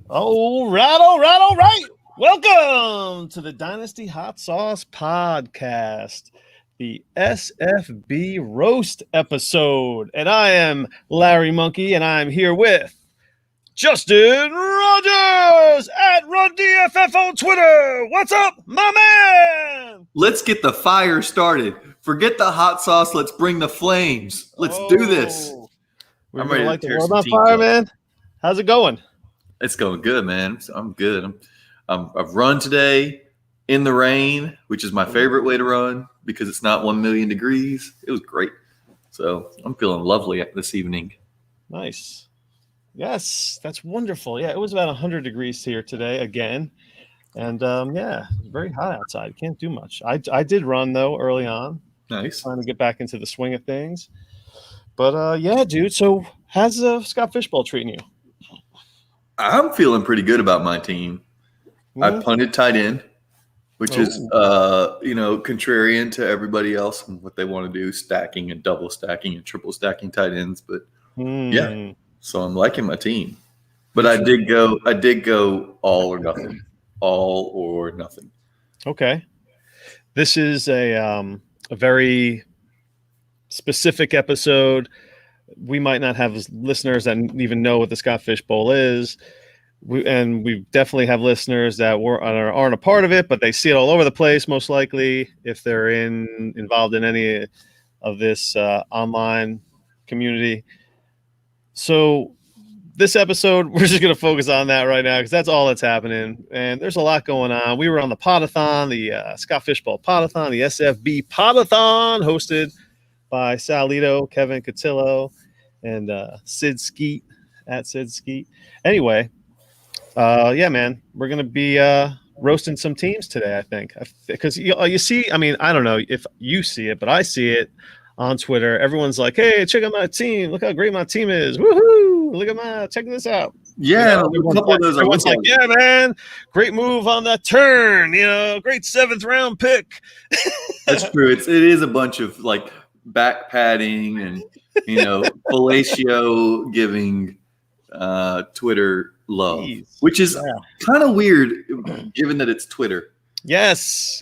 All right, all right, all right. Welcome to the Dynasty Hot Sauce Podcast, the SFB Roast episode. And I am Larry Monkey, and I'm here with Justin Rogers at RunDFF on Twitter. What's up, my man? Let's get the fire started. Forget the hot sauce. Let's bring the flames. Let's do this. We're I'm going ready to to light the tear world some on teeth fire, up. man. How's it going? It's going good, man. I'm good. I've run today in the rain, which is my favorite way to run because it's not 1 million degrees. It was great. So I'm feeling lovely this evening. Nice. Yes, that's wonderful. Yeah, it was about 100 degrees here today again. And yeah, it's very hot outside. Can't do much. I did run, though, early on. Nice. Trying to get back into the swing of things. But yeah, dude. So how's Scott Fishbowl treating you? I'm feeling pretty good about my team. I punted tight end, which is, contrarian to everybody else and what they want to do, stacking and double stacking and triple stacking tight ends. But yeah, so I'm liking my team. But I did go all or nothing. All or nothing. Okay. This is a very specific episode. We might not have listeners that even know what the Scott Fishbowl is. We definitely have listeners that aren't a part of it, but they see it all over the place, most likely, if they're involved in any of this online community. So this episode, we're just going to focus on that right now because that's all that's happening. And there's a lot going on. We were on the Podathon, the Scott Fishbowl Podathon, the SFB Podathon, hosted by Salito, Kevin Cotillo, and Sid Skeet at Sid Skeet. Anyway, yeah, man, we're going to be roasting some teams today, I think. Because you see, I mean, I don't know if you see it, but I see it on Twitter. Everyone's like, hey, check out my team. Look how great my team is. Woohoo! Check this out. Yeah, everyone's like, yeah, man, great move on that turn. Great 7th round pick. That's true. It is a bunch of like back padding and fellatio giving Twitter love, which is kind of weird given that it's Twitter. Yes.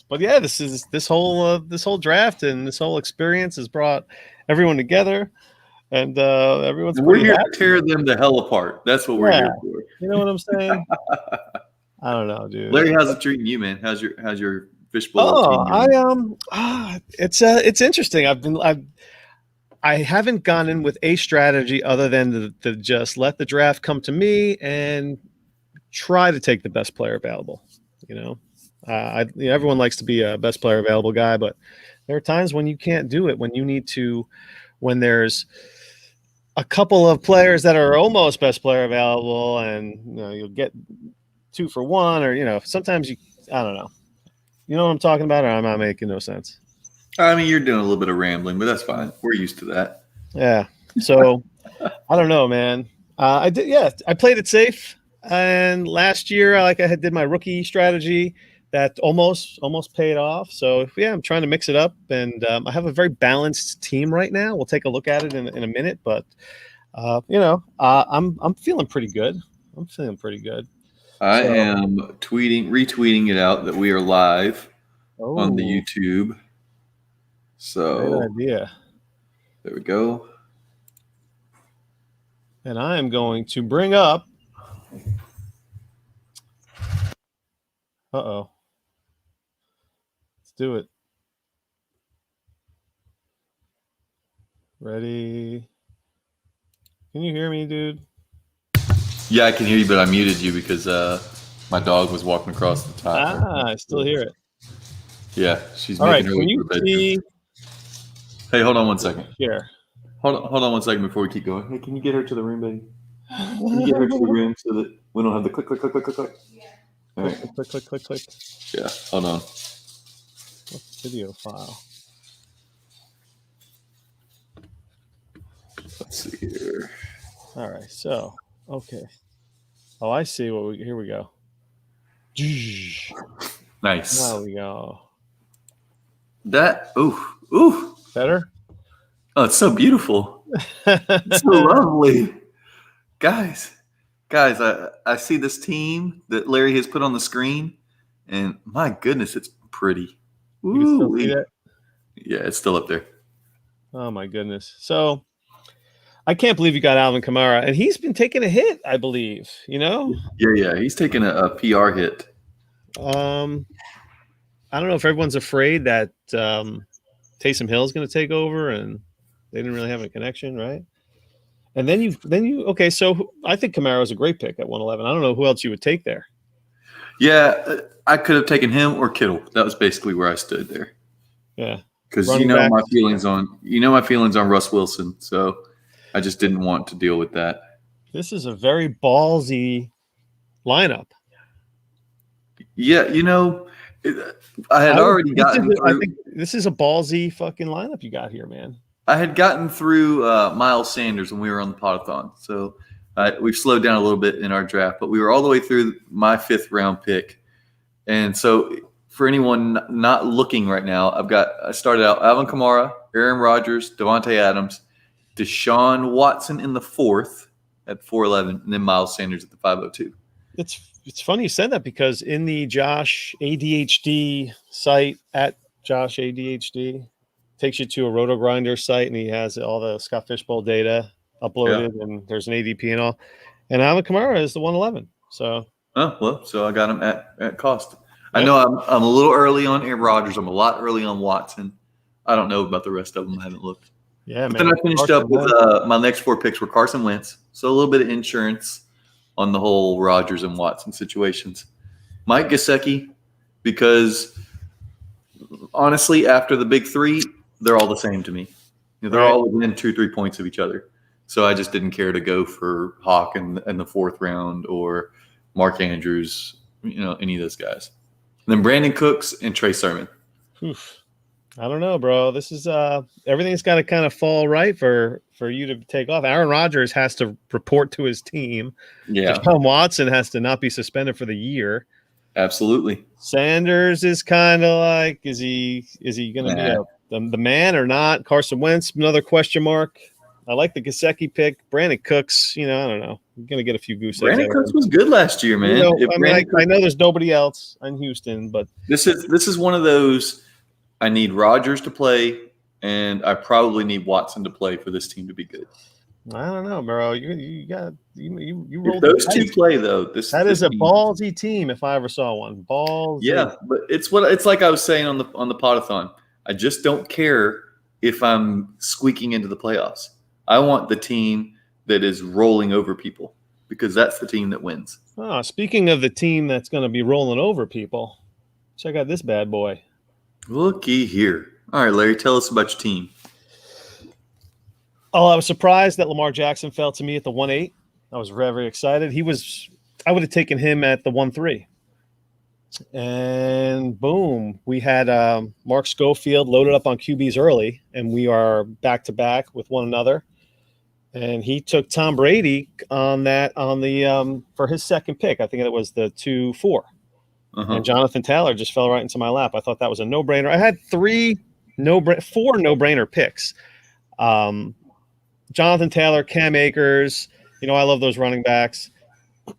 But yeah, this whole draft and this whole experience has brought everyone together, and we're here to tear them the hell apart. That's what we're here for. You know what I'm saying? I don't know, dude. Larry, how's it treating you, man? How's your fishbowl team? It's interesting. I haven't gone in with a strategy other than to just let the draft come to me and try to take the best player available. Everyone likes to be a best player available guy, but there are times when you can't do it, when there's a couple of players that are almost best player available and you'll get 2 for 1, or sometimes I don't know. You know what I'm talking about, or am I making no sense? I mean, you're doing a little bit of rambling, but that's fine. We're used to that. Yeah. So I don't know, man. I played it safe. And last year, I did my rookie strategy that almost paid off. So yeah, I'm trying to mix it up, and I have a very balanced team right now. We'll take a look at it in a minute, but I'm feeling pretty good. I am retweeting it out that we are live on the YouTube. So great idea. There we go. And I am going to bring up. Uh-oh. Let's do it. Ready? Can you hear me, dude? Yeah, I can hear you, but I muted you because my dog was walking across the top. I still hear it. Yeah, she's all right. Can you see? Hey, hold on one second. Here. Hold on one second before we keep going. Hey, can you get her to the room, baby? Can you get her to the room so that we don't have the click? Yeah. All right. Click. Yeah, hold on. What's video file? Let's see here. All right, so, okay. Oh, I see. Here we go. Nice. There we go. Ooh. Better? Oh, it's so beautiful. It's so lovely. Guys, Guys, I see this team that Larry has put on the screen, and my goodness, it's pretty. You can still see Ooh-wee. that. Yeah, it's still up there. Oh my goodness. So I can't believe you got Alvin Kamara, and he's been taking a hit, I believe. Yeah. He's taking a PR hit. I don't know if everyone's afraid that Taysom Hill is going to take over, and they didn't really have a connection, right? And then you okay. So I think Kamara is a great pick at 111. I don't know who else you would take there. Yeah, I could have taken him or Kittle. That was basically where I stood there. Yeah, because Running my backs. feelings on Russ Wilson. So I just didn't want to deal with that. This is a very ballsy lineup. Yeah, I had already gotten. I think this is a ballsy fucking lineup you got here, man. I had gotten through Miles Sanders when we were on the podathon, so we've slowed down a little bit in our draft, but we were all the way through my 5th round pick. And so for anyone not looking right now, I started out Alvin Kamara, Aaron Rodgers, Devontae Adams, Deshaun Watson in the 4th at 411, and then Miles Sanders at the 502. It's funny you said that, because in the Josh ADHD site at Josh ADHD takes you to a Roto Grinder site, and he has all the Scott Fishbowl data uploaded, and there's an ADP and all. And Alvin Kamara is the 111. So so I got him at cost. Yep. I know I'm a little early on Aaron Rodgers. I'm a lot early on Watson. I don't know about the rest of them. I haven't looked. Yeah, but then I finished up with my next 4 picks were Carson Wentz. So a little bit of insurance on the whole Rodgers and Watson situations. Mike Gesicki, because honestly, after the big 3, they're all the same to me. They're all within 2-3 points of each other. So I just didn't care to go for Hawk in the 4th round or Mark Andrews, any of those guys. And then Brandon Cooks and Trey Sermon. Oof. I don't know, bro. This is everything's got to kind of fall right for you to take off. Aaron Rodgers has to report to his team. Yeah. Deshaun Watson has to not be suspended for the year. Absolutely. Sanders is kind of like, is he going to be the man or not? Carson Wentz, another question mark. I like the Gesicki pick. Brandon Cooks, I don't know. I'm going to get a few goose eggs. Brandon Cooks was good last year, man. I know there's nobody else in Houston, but this is one of those. I need Rodgers to play, and I probably need Watson to play for this team to be good. I don't know, bro. You rolled those 2 play though. That is a ballsy team if I ever saw one. Ballsy. Yeah, but it's like I was saying on the podathon. I just don't care if I'm squeaking into the playoffs. I want the team that is rolling over people, because that's the team that wins. Oh, speaking of the team that's going to be rolling over people, check out this bad boy. Looky here. All right, Larry, tell us about your team. Oh, I was surprised that Lamar Jackson fell to me at the 1-8. I was very, very excited. I would have taken him at the 1-3. And boom, we had Mark Schofield loaded up on QBs early, and we are back-to-back with one another. And he took Tom Brady on the for his second pick. I think it was the 2-4. And Jonathan Taylor just fell right into my lap. I thought that was a no-brainer. I had 4 no-brainer picks. Jonathan Taylor, Cam Akers. I love those running backs.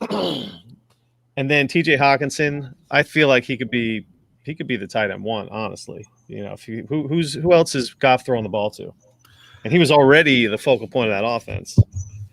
And then TJ Hawkinson. I feel like he could be the tight end 1. Honestly, who else is Goff throwing the ball to? And he was already the focal point of that offense.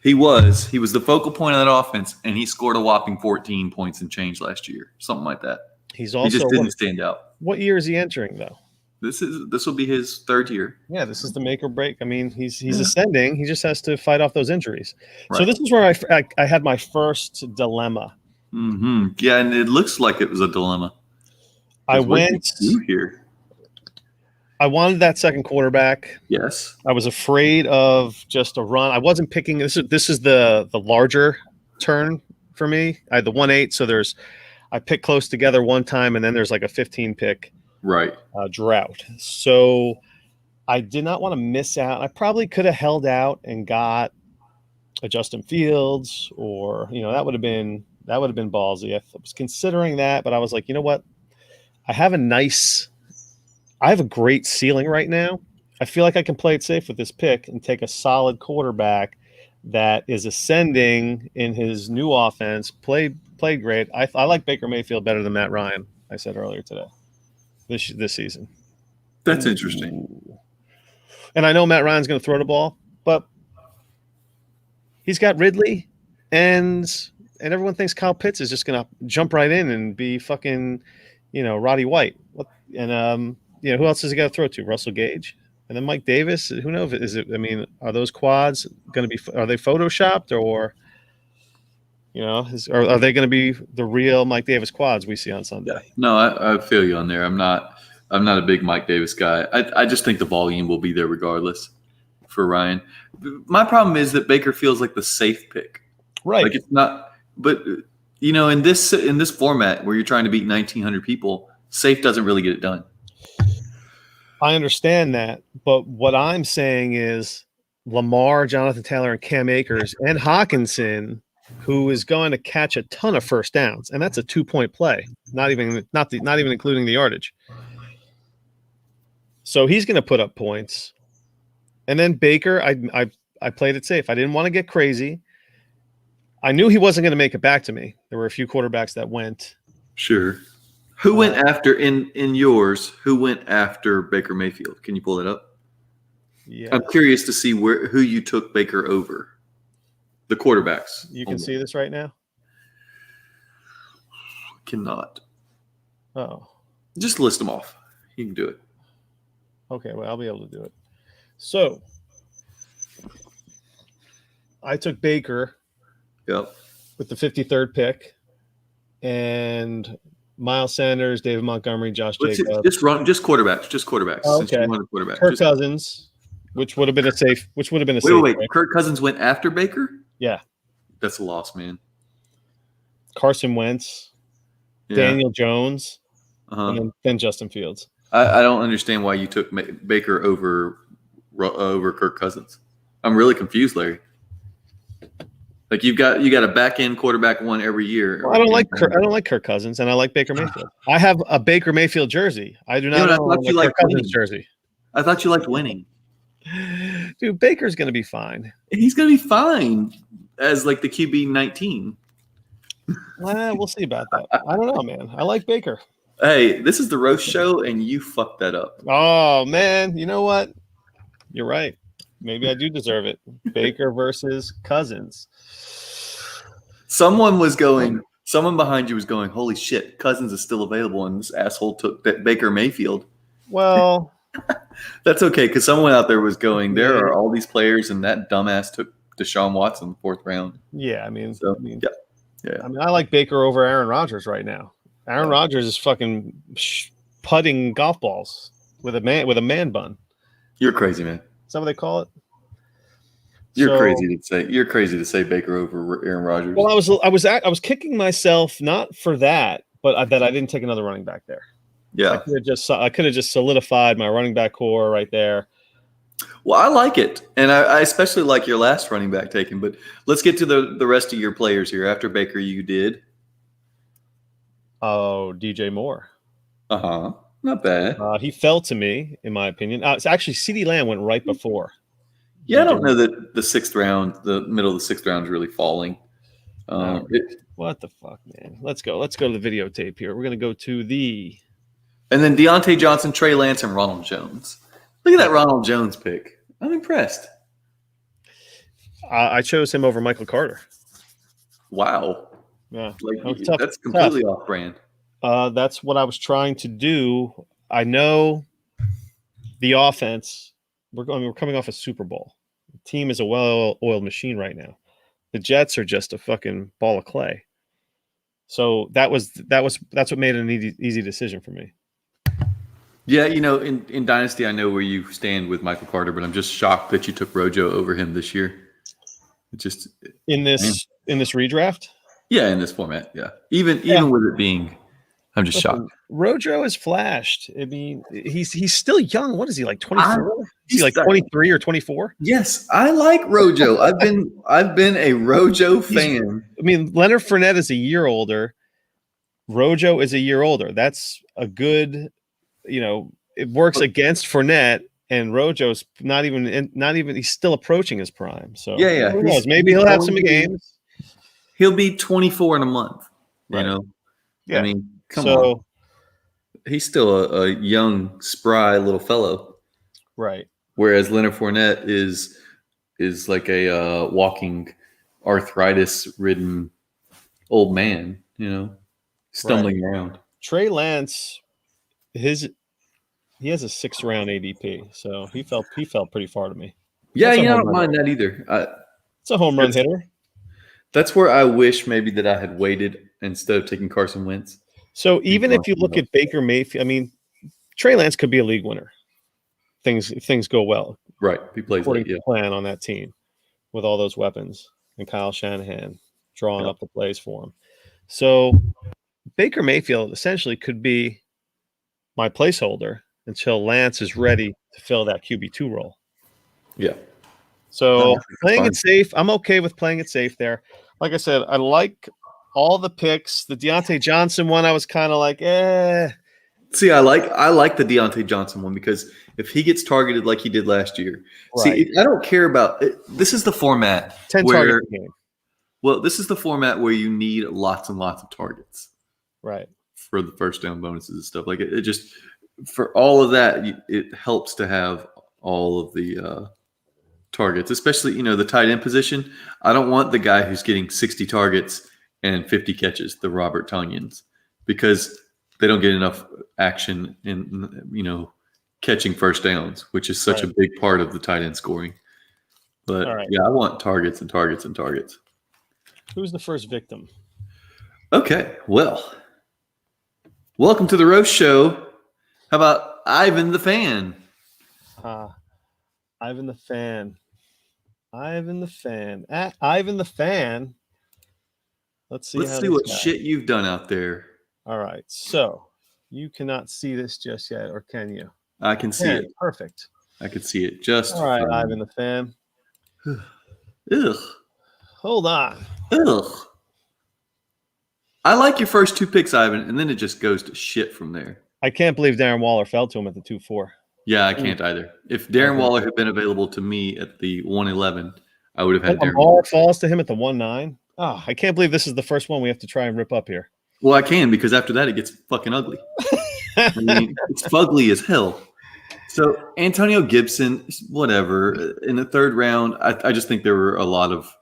He was the focal point of that offense, and he scored a whopping 14 points and change last year, something like that. He just didn't stand out. What year is he entering though? This will be his 3rd year. Yeah, this is the make or break. I mean, he's ascending. He just has to fight off those injuries. Right. So this is where I had my first dilemma. Mm-hmm. Yeah, and it looks like it was a dilemma. I went here. I wanted that second quarterback. Yes. I was afraid of just a run. I wasn't picking this is the larger turn for me. I had the 1-8, so I picked close together one time, and then there's like a 15 pick drought. So I did not want to miss out. I probably could have held out and got a Justin Fields, or that would have been ballsy. I was considering that, but I was like, you know what? I have a great ceiling right now. I feel like I can play it safe with this pick and take a solid quarterback that is ascending in his new offense. Played great. I like Baker Mayfield better than Matt Ryan. I said earlier today. This season. That's interesting. Ooh. And I know Matt Ryan's going to throw the ball, but he's got Ridley, and everyone thinks Kyle Pitts is just going to jump right in and be fucking, Roddy White. And who else is he got to throw to? Russell Gage, and then Mike Davis. Who knows? Are those quads going to be? Are they photoshopped, or are they going to be the real Mike Davis quads we see on Sunday? Yeah. No, I feel you on there. I'm not a big Mike Davis guy. I just think the volume will be there regardless for Ryan. My problem is that Baker feels like the safe pick. Right. Like it's not, but in this format where you're trying to beat 1,900 people, safe doesn't really get it done. I understand that, but what I'm saying is Lamar, Jonathan Taylor, and Cam Akers and Hawkinson, who is going to catch a ton of first downs, and that's a 2-point play, not even including the yardage. So he's going to put up points. And then Baker, I played it safe. I didn't want to get crazy. I knew he wasn't going to make it back to me. There were a few quarterbacks that went. Sure. Who went after in yours? Who went after Baker Mayfield? Can you pull it up? Yeah. I'm curious to see who you took Baker over. The quarterbacks. You can see this right now? Cannot. Oh. Just list them off. You can do it. Okay, well, I'll be able to do it. So, I took Baker. Yep. With the 53rd pick, and Miles Sanders, David Montgomery, Josh Jacobs. Just quarterbacks. Just quarterbacks. Oh, okay. Kirk Cousins, which would have been a safe. Wait. Kirk Cousins went after Baker? Yeah. That's a loss, man. Carson Wentz, Daniel Jones, and then Justin Fields. I don't understand why you took Baker over Kirk Cousins. I'm really confused, Larry. Like you got a back end quarterback one every year. Well, I don't like Kirk Cousins, and I like Baker Mayfield. I have a Baker Mayfield jersey. I do not own a Kirk Cousins jersey. I thought you liked winning. Dude, Baker's going to be fine. He's going to be fine as like the QB 19. We'll see about that. I don't know, man. I like Baker. Hey, this is the roast show, and you fucked that up. Oh, man. You know what? You're right. Maybe I do deserve it. Baker versus Cousins. Someone behind you was going, holy shit, Cousins is still available, and this asshole took Baker Mayfield. Well, that's okay, because someone out there was going, there are all these players, and that dumbass took Deshaun Watson in the 4th round. Yeah, yeah. I like Baker over Aaron Rodgers right now. Aaron Rodgers is fucking putting golf balls with a man bun. You're crazy, man. Is that what they call it? You're crazy to say Baker over Aaron Rodgers. Well, I was kicking myself not for that, but that I didn't take another running back there. Yeah, I could have just solidified my running back core right there. Well, I like it, and I especially like your last running back taken. But let's get to the rest of your players here. After Baker, you did. Oh, DJ Moore. Not bad. He fell to me, in my opinion. It's actually CeeDee Lamb went right before. Yeah, I don't know that the middle of the 6th round is really falling. What the fuck, man? Let's go to the videotape here. We're going to go to the... And then Deontay Johnson, Trey Lance, and Ronald Jones. Look at that Ronald Jones pick. I'm impressed. I chose him over Michael Carter. Wow. Yeah. That's completely off brand. That's what I was trying to do. I know the offense. We're coming off a Super Bowl. The team is a well-oiled machine right now. The Jets are just a fucking ball of clay. So that's what made it an easy decision for me. Yeah, in Dynasty, I know where you stand with Michael Carter, but I'm just shocked that you took Rojo over him this year. In this redraft. Yeah, in this format. Yeah, even with it being, I'm just shocked. Rojo has flashed. I mean, he's still young. What is he, like 24? Is he like 23 or 24? Yes, I like Rojo. I've been a Rojo fan. Leonard Fournette is a year older. Rojo is a year older. That's a good. It works against Fournette and Rojo's not even he's still approaching his prime. So Yeah. who knows? Maybe he'll have some games. He'll be 24 in a month. Right. You know, Yeah. I mean, come on. He's still a young, spry little fellow. Right. Whereas Leonard Fournette is like a walking arthritis-ridden old man, you know, stumbling around. Trey Lance, he has a 6th round ADP, so he fell pretty far to me. Yeah, I don't mind that either. It's a home run hitter. That's where I wish maybe that I had waited instead of taking Carson Wentz. So even if you look at Baker Mayfield, I mean, Trey Lance could be a league winner. If things go well. Right. He plays according to plan on that team with all those weapons and Kyle Shanahan drawing up the plays for him. So Baker Mayfield essentially could be my placeholder until Lance is ready to fill that QB2 role. Yeah. So playing it safe, I'm okay with playing it safe there. Like I said, I like all the picks. The Deontay Johnson one, I was kind of like, See, I like the Deontay Johnson one because if he gets targeted like he did last year, see, I don't care about it. This is the format 10 targets a game. Well, this is the format where you need lots and lots of targets, right, for the first down bonuses and stuff. Like it just for all of that, it helps to have all of the targets, especially the tight end position. I don't want the guy who's getting 60 targets and 50 catches, the Robert Tonyan's, because they don't get enough action in catching first downs, which is such a big part of the tight end scoring. But yeah, I want targets and targets and targets. Who's the first victim? Okay, well, welcome to the Roast Show. How about Ivan the Fan? Ivan the Fan. Ivan the Fan. At Ivan the Fan. Let's see what shit you've done out there. All right, so you cannot see this just yet, or can you? I can see it. Perfect. I can see it just. All right, Ivan the Fan. Ugh. Hold on. Ugh. I like your first 2 picks, Ivan, and then it just goes to shit from there. I can't believe Darren Waller fell to him at the 2-4. Yeah, I can't either. If Darren Waller had been available to me at the 111, I would have had Darren Waller falls to him at the 1-9. Oh, I can't believe this is the first one we have to try and rip up here. Well, I can, because after that it gets fucking ugly. I mean, it's fugly as hell. So Antonio Gibson, whatever. In the 3rd round, I just think there were a lot of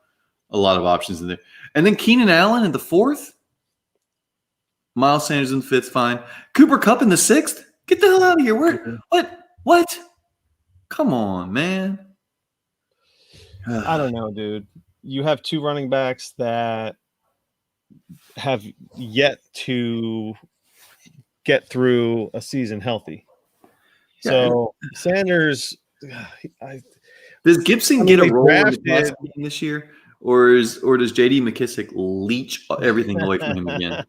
options in there. And then Keenan Allen in the 4th. Miles Sanders in the 5th, fine. Cooper Kupp in the 6th. Get the hell out of here. What? Come on, man. I don't know, dude. You have 2 running backs that have yet to get through a season healthy. Yeah. So Sanders, does Gibson get a role in the passing game this year, or does J.D. McKissick leech everything away from him again?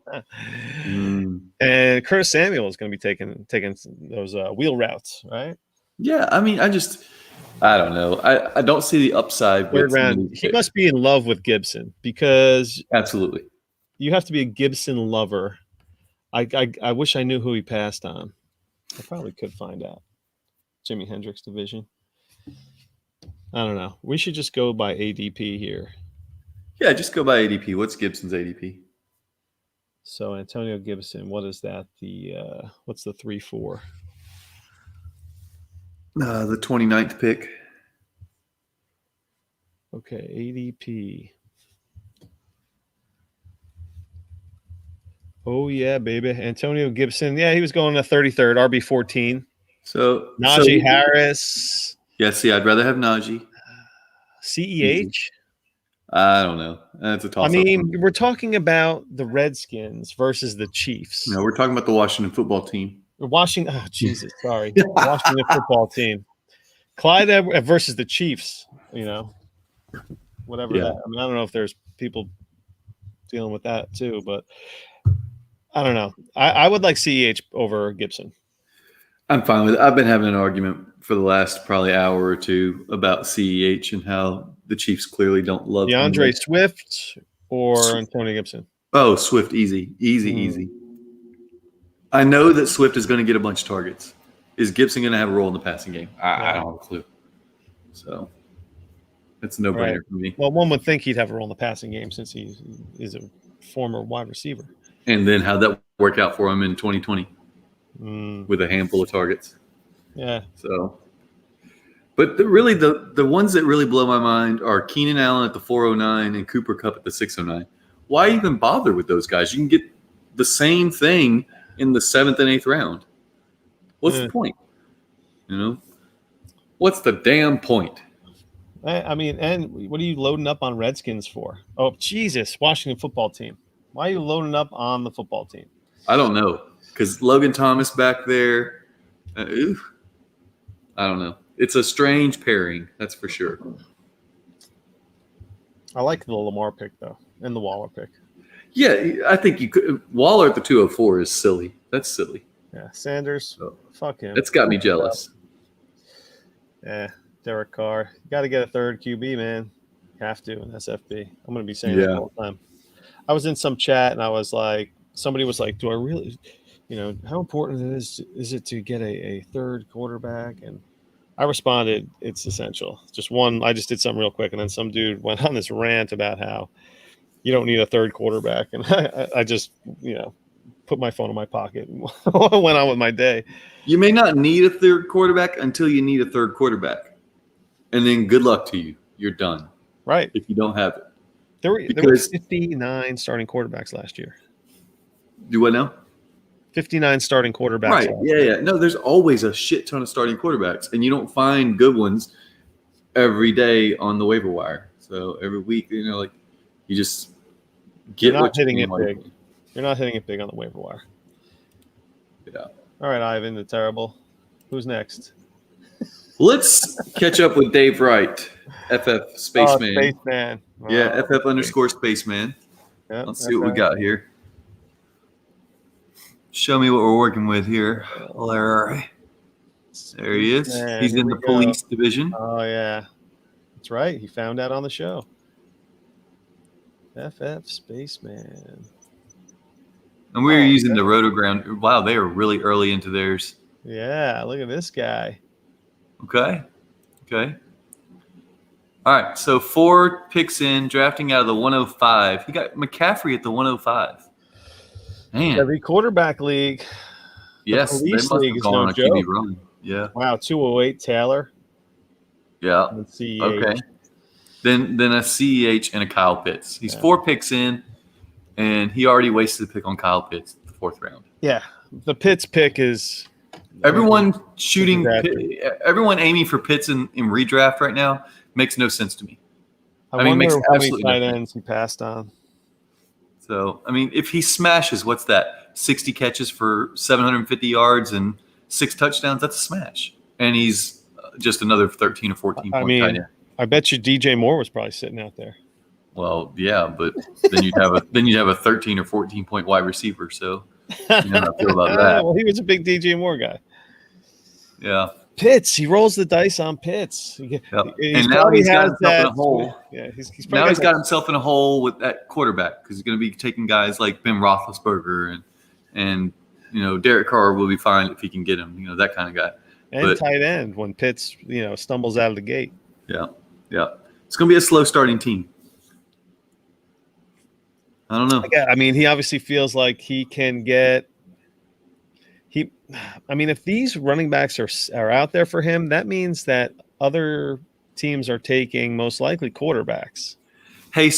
And Curtis Samuel is going to be taking those wheel routes, right? Yeah, I mean, I don't know. I don't see the upside. Third round, he must be in love with Gibson, because absolutely you have to be a Gibson lover. I wish I knew who he passed on. I probably could find out. Jimi Hendrix division. I don't know. We should just go by ADP here. Yeah, just go by ADP. What's Gibson's ADP? So Antonio Gibson, what is that? What's the 3-4? The 29th pick. Okay, ADP. Oh, yeah, baby. Antonio Gibson. Yeah, he was going to 33rd, RB14. So Najee Harris. Yeah, see, I'd rather have Najee. CEH? I don't know. That's a toss-up. I mean, we're talking about the Redskins versus the Chiefs. No, we're talking about the Washington football team. Washington football team. Clyde versus the Chiefs, whatever that. I mean, I don't know if there's people dealing with that too, but I don't know. I would like CEH over Gibson. I'm fine with it. I've been having an argument for the last probably hour or 2 about CEH and how the Chiefs clearly don't love DeAndre Swift or Antonio Gibson. Oh, Swift, easy. I know that Swift is going to get a bunch of targets. Is Gibson going to have a role in the passing game? I don't have a clue. So it's a no-brainer for me. Well, one would think he'd have a role in the passing game since he is a former wide receiver. And then how'd that work out for him in 2020 with a handful of targets? Yeah. So, but the ones that really blow my mind are Keenan Allen at the 409 and Cooper Kupp at the 609. Why even bother with those guys? You can get the same thing in the 7th and 8th round. What's the point? What's the damn point? I mean, and what are you loading up on Redskins for? Oh, Jesus, Washington football team. Why are you loading up on the football team? I don't know, because Logan Thomas back there. I don't know. It's a strange pairing, that's for sure. I like the Lamar pick, though, and the Waller pick. Yeah, I think you could. Waller at the 204 is silly. That's silly. Yeah, Sanders, fuck him. That's got me jealous. Yeah, Derek Carr. You got to get a third QB, man. You have to in SFB. I'm going to be saying that all the time. I was in some chat, and I was like, somebody was like, do I really, how important is it to get a third quarterback? And I responded, it's essential. I just did something real quick, and then some dude went on this rant about how you don't need a third quarterback. And I just, put my phone in my pocket and went on with my day. You may not need a third quarterback until you need a third quarterback. And then good luck to you. You're done. Right. If you don't have it. There were 59 starting quarterbacks last year. Do what now? 59 starting quarterbacks. Right. Yeah. No, there's always a shit ton of starting quarterbacks, and you don't find good ones every day on the waiver wire. So every week, you just get You're not hitting it big. You're not hitting it big on the waiver wire. Yeah. All right, Ivan, the terrible. Who's next? Let's catch up with Dave Wright, FF Spaceman. Spaceman. Yeah, FF _Spaceman. Yep, Let's see what we got here. Show me what we're working with here, Larry. There he is. He's in the police division. Oh, yeah. That's right. He found out on the show. FF Spaceman. And we were using the Rotoground. Wow, they are really early into theirs. Yeah, look at this guy. Okay. All right, so 4 picks in, drafting out of the 105. He got McCaffrey at the 105. Man. Every quarterback league. Yes, they must have gone on a QB run. Yeah. Wow, 208 Taylor. Yeah. Okay. Then a CEH and a Kyle Pitts. He's 4 picks in, and he already wasted a pick on Kyle Pitts the 4th round. Yeah, the Pitts pick is everyone aiming for Pitts in redraft right now makes no sense to me. I mean, makes how many tight ends he passed on. So, I mean, if he smashes, what's that? 60 catches for 750 yards and 6 touchdowns. That's a smash. And he's just another 13 or 14 point tight end. I bet you DJ Moore was probably sitting out there. Well, yeah, but then you'd have a 13 or 14 point wide receiver. So you know how I feel about that. Well, he was a big DJ Moore guy. Yeah. Pitts, he rolls the dice on Pitts. Yep. And now he's got himself in a hole. Yeah, he's got himself in a hole with that quarterback because he's going to be taking guys like Ben Roethlisberger and Derek Carr will be fine if he can get him. That kind of guy. And tight end when Pitts stumbles out of the gate. Yeah. It's going to be a slow starting team. I don't know. I mean, he obviously feels like he can get. If these running backs are out there for him, that means that other teams are taking most likely quarterbacks. Hey,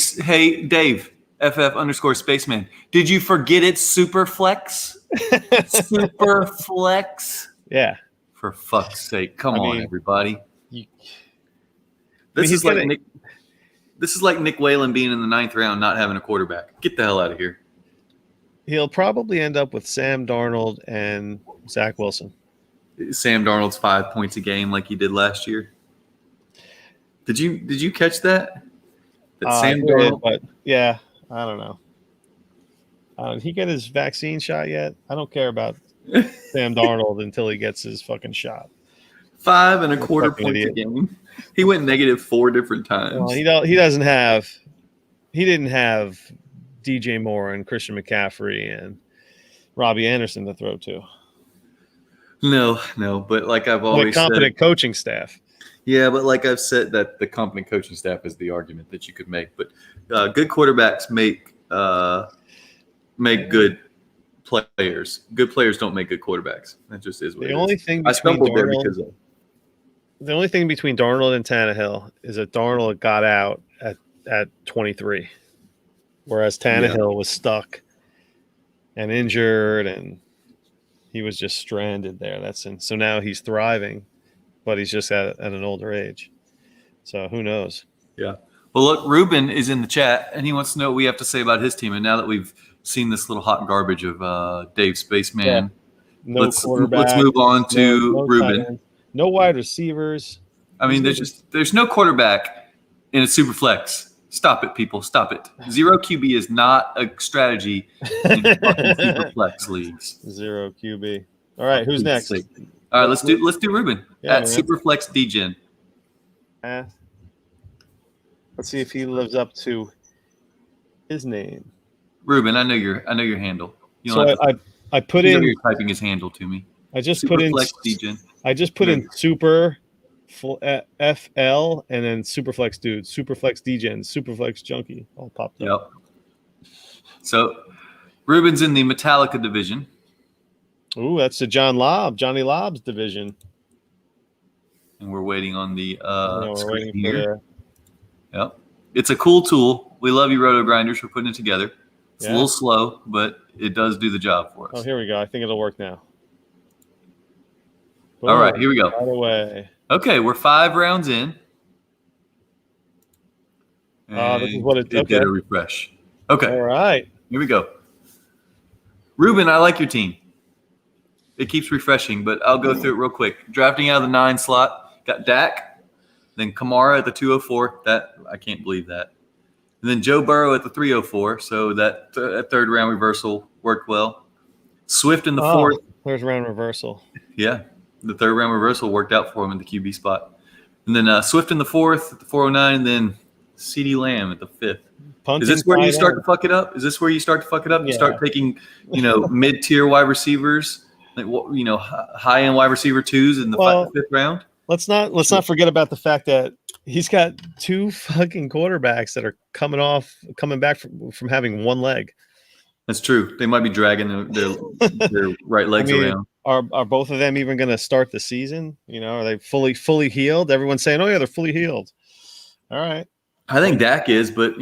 Dave, FF _Spaceman. Did you forget it's super flex? Super flex. Yeah. For fuck's sake, come on, everybody. This is like Nick Whalen being in the 9th round, not having a quarterback. Get the hell out of here. He'll probably end up with Sam Darnold and Zach Wilson. Sam Darnold's 5 points a game like he did last year. Did you catch that? Sam Darnold, but yeah, I don't know. Did he get his vaccine shot yet? I don't care about Sam Darnold until he gets his fucking shot. 5.25 points a game. He went negative 4 different times. Well, he didn't have DJ Moore and Christian McCaffrey and Robbie Anderson to throw to. No. But like I've With a always competent said, coaching staff. yeah. But like I've said, that the competent coaching staff is the argument that you could make. But good quarterbacks make good players. Good players don't make good quarterbacks. That just is what The it only is. thing I between stumbled there Darnold, because of the only thing between Darnold and Tannehill is that Darnold got out at 23, whereas Tannehill was stuck and injured, and he was just stranded there. So now he's thriving, but he's just at an older age. So who knows? Yeah. Well, look, Ruben is in the chat, and he wants to know what we have to say about his team. And now that we've seen this little hot garbage of Dave Spaceman, No let's quarterback. move on to no Ruben. tight ends, no wide receivers. I mean, there's no quarterback in a super flex. Stop it, people. Stop it. Zero QB is not a strategy in fucking super flex leagues. Zero QB. All right, who's next? All right, let's do Ruben at Superflex DGen. Let's see if he lives up to his name. Ruben, I know your handle. You So I put in. You're typing his handle to me. I just put in. Superflex DGen. I just put in Super FL and then Superflex Dude, Superflex DGen, Superflex Junkie, all popped up. Yep. So Ruben's in the Metallica division. Ooh, that's the Johnny Lob's division. And we're waiting on the We're screen waiting here. Yep. It's a cool tool. We love you, Roto Grinders, for putting it together. It's a little slow, but it does do the job for us. Oh, here we go. I think it'll work now. Boom. All right, here we go. Right away. Okay, we're 5 rounds in. This is what it did a refresh. Okay. All right. Here we go. Ruben, I like your team. It keeps refreshing, but I'll go through it real quick. Drafting out of the 9 slot, got Dak, then Kamara at the 204. That I can't believe that. And then Joe Burrow at the 304. So that third round reversal worked well. Swift in the 4th. There's round reversal. Yeah, the third round reversal worked out for him in the QB spot. And then Swift in the 4th at the 409, and then CeeDee Lamb at the 5th. Punting Is this where you start to fuck it up? You start taking, mid-tier wide receivers, like high-end wide receiver 2s in the 5th round. Let's not forget about the fact that he's got 2 fucking quarterbacks that are coming back from having one leg. That's true. They might be dragging their right legs around. Are both of them even going to start the season? Are they fully healed? Everyone's saying, "Oh yeah, they're fully healed." All right. I think Dak is, but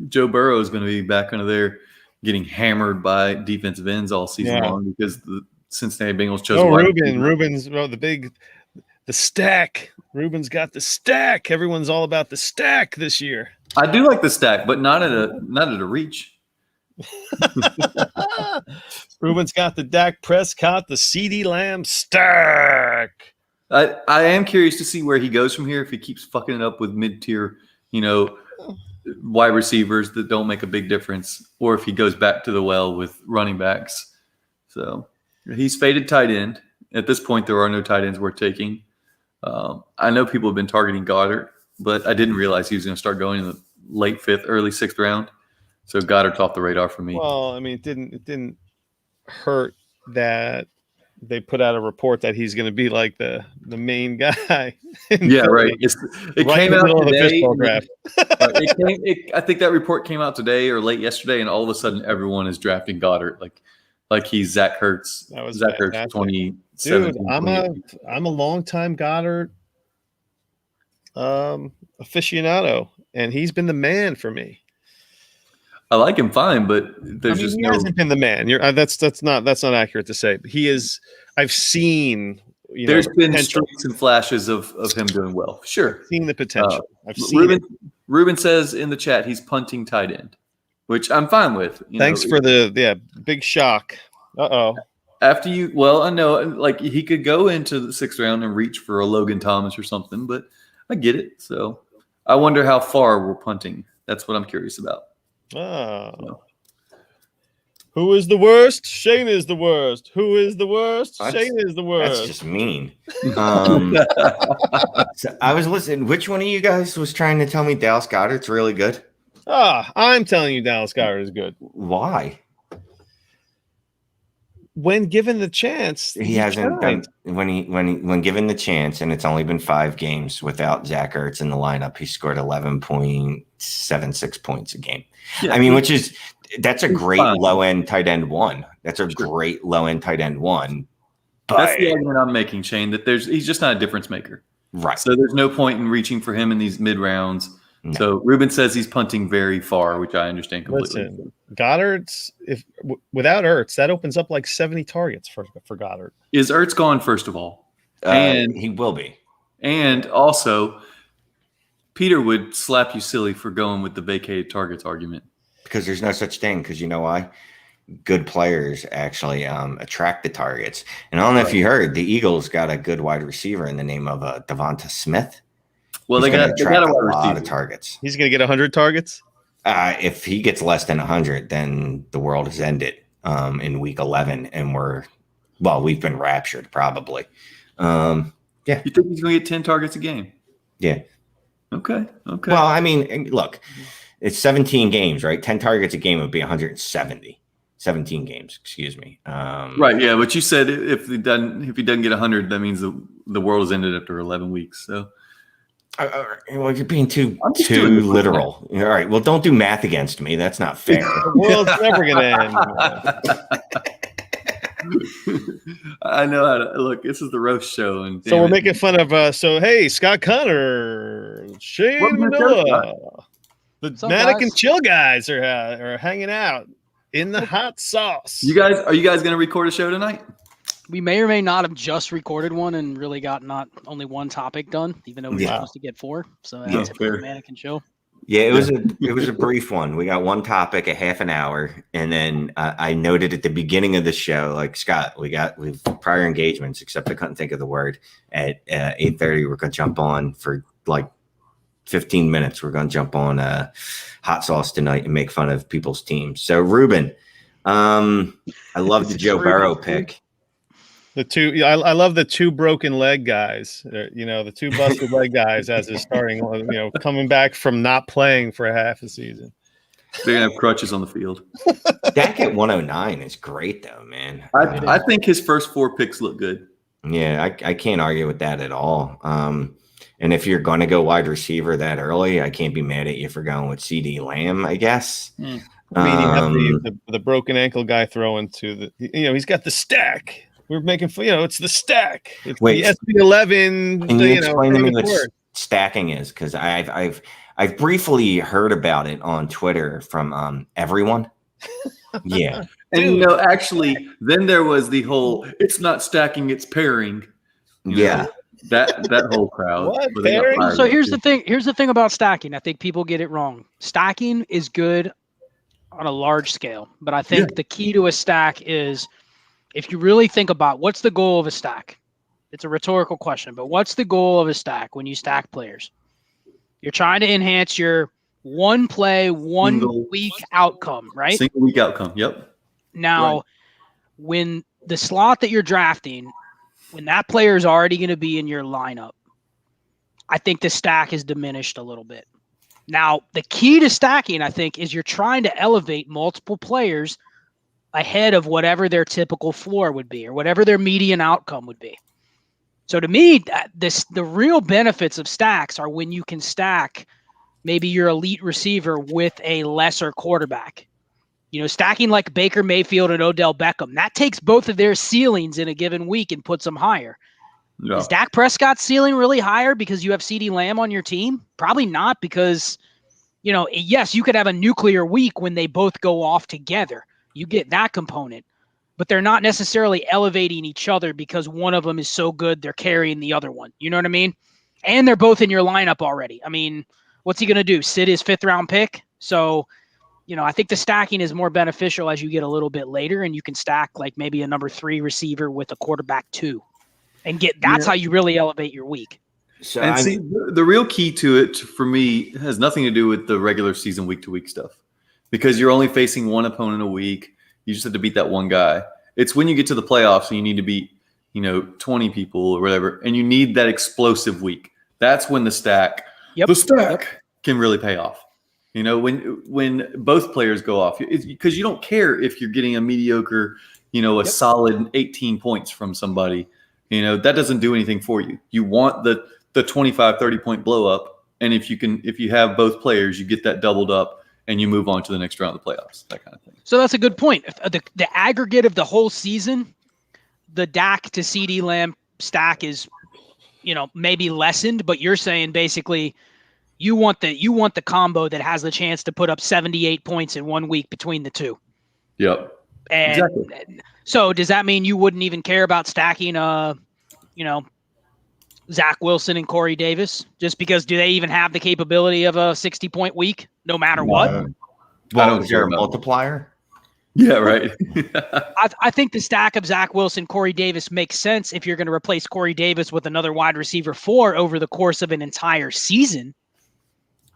Joe Burrow is going to be back under there, getting hammered by defensive ends all season long because the Cincinnati Bengals chose. Ruben's the stack. Ruben's got the stack. Everyone's all about the stack this year. I do like the stack, but not at a reach. Ruben's got the Dak Prescott, the CeeDee Lamb stack. I am curious to see where he goes from here if he keeps fucking it up with mid-tier, wide receivers that don't make a big difference, or if he goes back to the well with running backs. So he's faded tight end. At this point, there are no tight ends worth taking. I know people have been targeting Goddard, but I didn't realize he was going to start going in the late 5th, early 6th round. So Goddard's off the radar for me. Well, I mean, it didn't hurt that they put out a report that he's going to be like the main guy. Yeah, right. It came out today. I think that report came out today or late yesterday, and all of a sudden everyone is drafting Goddard like he's Zach Ertz. That was Zach Ertz 27. Dude, I'm a longtime Goddard aficionado, and he's been the man for me. I like him fine, but he hasn't been the man. That's not accurate to say. He is. I've seen. There's been streaks and flashes of him doing well. Sure, seen the potential. I've seen Ruben says in the chat he's punting tight end, which I'm fine with. Thanks for the big shock. After I know like he could go into the 6th round and reach for a Logan Thomas or something, but I get it. So I wonder how far we're punting. That's what I'm curious about. Who is the worst? Shane is the worst. Who is the worst? Shane is the worst. That's just mean. So I was listening. Which one of you guys was trying to tell me Dallas Goedert's really good? I'm telling you Dallas Goedert is good. Why? when given the chance, He hasn't done when given the chance, and it's only been 5 games without Zach Ertz in the lineup. He scored 11.76 points a game. Yeah, I mean, that's a great fine. low end tight end one. That's a great low end tight end one. But That's the argument I'm making, Shane. That he's just not a difference maker. right. So there's no point in reaching for him in these mid rounds. No. So Ruben says he's punting very far, which I understand completely. Listen, Goddard's without Ertz, that opens up like 70 targets for Goddard. Is Ertz gone, first of all? And he will be. And also, Peter would slap you silly for going with the vacated targets argument. Because there's no such thing. Because you know why? Good players actually attract the targets. And I don't know if you heard, the Eagles got a good wide receiver in the name of Devonta Smith. Well, He's they got a a wide lot receiver. of targets. He's going to get 100 targets. If he gets less than 100, then the world is ended in week 11. And we've been raptured probably. Yeah. You think he's going to get 10 targets a game? Yeah. Okay. Well, I mean, look, it's 17 games, right? 10 targets a game would be 170. 17 games, excuse me. Right, yeah, but you said if he doesn't get 100, that means the world has ended after 11 weeks. So, well, you're being too doing literal. All right, well, don't do math against me. That's not fair. The world's never going to end. I know how to look. This is the roast show, and So we're making fun of. Hey, Scott Connor, Shane Welcome to Manila, the What's up, Mannequin guys? Chill guys are hanging out in the hot sauce. Are you guys going to record a show tonight? We may or may not have just recorded one and really got not only one topic done, even though we were Yeah. supposed to get 4. So Yeah, that's fair. a mannequin show. Yeah, it was a brief one. We got one topic, a half an hour, and then I noted at the beginning of the show, like Scott, we've prior engagements, except I couldn't think of the word. At 8:30, we're going to jump on for like 15 minutes. We're going to jump on hot sauce tonight and make fun of people's teams. So Ruben, I love the Joe Burrow pick. I love the 2 broken leg guys. The 2 busted leg guys as his starting. Coming back from not playing for half a season. They're going to have crutches on the field. Dak at 109 is great, though, man. I think his first 4 picks look good. Yeah, I can't argue with that at all. And if you're going to go wide receiver that early, I can't be mad at you for going with CeeDee Lamb, I guess. I mean, you have the broken ankle guy throwing to he's got the stack. We're making fun, it's the stack. It's Wait, the SB11. Can you explain to me famous what word. stacking is? Because I've briefly heard about it on Twitter from everyone. Yeah. And actually, then there was the whole "it's not stacking, it's pairing." Yeah. That whole crowd. What? But they got Pairing? fired So up here's too. the thing. Here's the thing about stacking. I think people get it wrong. Stacking is good on a large scale, but I think the key to a stack is if you really think about what's the goal of a stack. It's a rhetorical question, but what's the goal of a stack when you stack players? You're trying to enhance your one play, one week outcome, right? Single week outcome. Yep. Now, Right. when the slot that you're drafting, when that player is already going to be in your lineup, I think the stack is diminished a little bit. Now, the key to stacking, I think, is you're trying to elevate multiple players ahead of whatever their typical floor would be or whatever their median outcome would be. So to me, the real benefits of stacks are when you can stack maybe your elite receiver with a lesser quarterback. Stacking like Baker Mayfield and Odell Beckham, that takes both of their ceilings in a given week and puts them higher. Yeah. Is Dak Prescott's ceiling really higher because you have CeeDee Lamb on your team? Probably not because, yes, you could have a nuclear week when they both go off together. You get that component, but they're not necessarily elevating each other because one of them is so good they're carrying the other one. You know what I mean? And they're both in your lineup already. I mean, what's he going to do? Sit his 5th round pick? So, I think the stacking is more beneficial as you get a little bit later and you can stack like maybe a number 3 receiver with a quarterback 2 and that's how you really elevate your week. So And see, the real key to it for me has nothing to do with the regular season week to week stuff, because you're only facing one opponent a week. You just have to beat that one guy. It's when you get to the playoffs and you need to beat, 20 people or whatever, and you need that explosive week. That's when the stack can really pay off. When both players go off, because you don't care if you're getting a mediocre, a solid 18 points from somebody, that doesn't do anything for you. You want the 25, 30 point blow up. And if you have both players, you get that doubled up and you move on to the next round of the playoffs, that kind of thing. So that's a good point. The aggregate of the whole season, the Dak to CeeDee Lamb stack is, maybe lessened, but you're saying basically you want the combo that has the chance to put up 78 points in 1 week between the two. Yep. And exactly. So does that mean you wouldn't even care about stacking, Zach Wilson and Corey Davis, just because do they even have the capability of a 60-point week no matter what? Well, is there a multiplier? Yeah, right. I think the stack of Zach Wilson, Corey Davis makes sense if you're going to replace Corey Davis with another wide receiver 4 over the course of an entire season.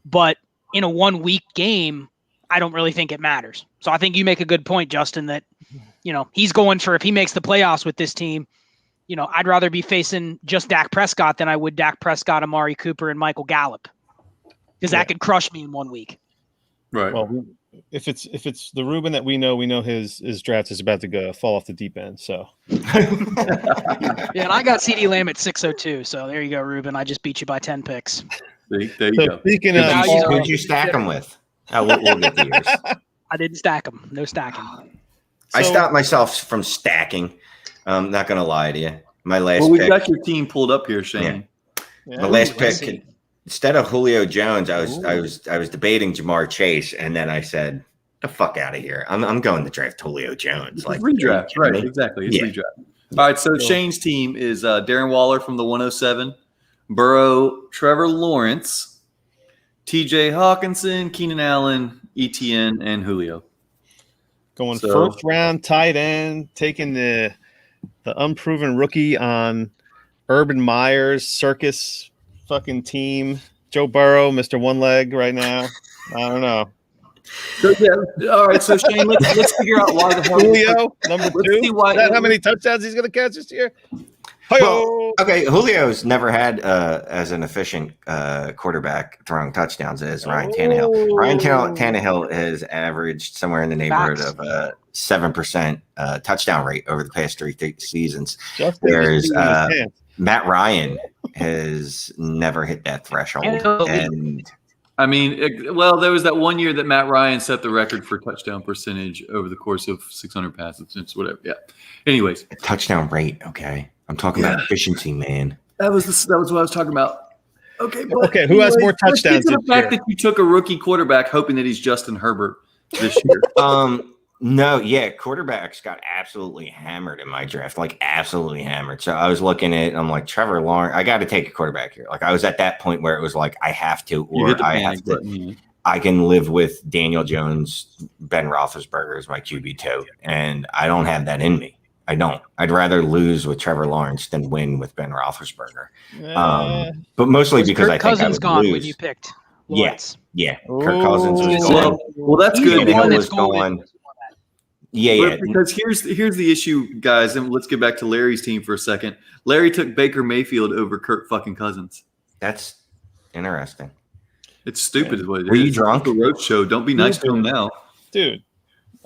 But in a 1 week game, I don't really think it matters. So I think you make a good point, Justin, that, he's going for, if he makes the playoffs with this team, I'd rather be facing just Dak Prescott than I would Dak Prescott, Amari Cooper, and Michael Gallup, because that could crush me in 1 week. Right. Well, if it's the Ruben that we know his draft is about to fall off the deep end. So Yeah, and I got CeeDee Lamb at 602. So there you go, Ruben. I just beat you by 10 picks. There you go. Speaking of, Who'd you stack them with? We'll get to yours. I didn't stack them. No stacking. I stopped myself from stacking. I'm not going to lie to you. My last We've pick. got your team pulled up here, Shane. My last let's pick. see. Instead of Julio Jones, I was debating Jamar Chase, and then I said, "The fuck out of here! I'm going to draft Julio Jones." Like redraft, right? me? Exactly. It's Yeah. redraft. All right. So Shane's team is Darren Waller from the 107, Burrow, Trevor Lawrence, T.J. Hawkinson, Keenan Allen, ETN, and Julio. going first round tight end, taking the unproven rookie on Urban Meyer's circus fucking team. Joe Burrow, Mr. One Leg right now. I don't know. So, all right. So Shane, let's figure out why the hell Julio, number Let's 2. see why- Is that how many touchdowns he's going to catch this year? Well, okay, Julio's never had as an efficient quarterback throwing touchdowns as Ryan Tannehill. Ryan Tannehill has averaged somewhere in the neighborhood Facts. of 7% touchdown rate over the past 3 seasons. Justin Whereas is in his pants. Matt Ryan has never hit that threshold. And I mean, there was that 1 year that Matt Ryan set the record for touchdown percentage over the course of 600 passes. It's whatever. Yeah. Anyways, touchdown rate, okay. I'm talking about efficiency, man. that was what I was talking about. Okay. Okay, who has more touchdowns The this fact year? that you took a rookie quarterback hoping that he's Justin Herbert this year. No, quarterbacks got absolutely hammered in my draft, like absolutely hammered. So I was looking at, I'm like, Trevor Lawrence, I got to take a quarterback here. Like I was at that point where it was like, I have to, You hit or the I panic have to. button. I can live with Daniel Jones, Ben Roethlisberger as my QB2, and I don't have that in me. I don't. I'd rather lose with Trevor Lawrence than win with Ben Roethlisberger. But mostly because Kirk I think I Cousins would gone lose. when you picked Lawrence. Yeah, Kirk Cousins was Well, gone. Well, that's He's good. the one Tannehill that's was gone. Yeah, But yeah. because here's the issue, guys, and let's get back to Larry's team for a second. Larry took Baker Mayfield over Kirk fucking Cousins. That's interesting. It's stupid, is what it is. Were you drunk? It's a road show. Don't be nice to him now. dude.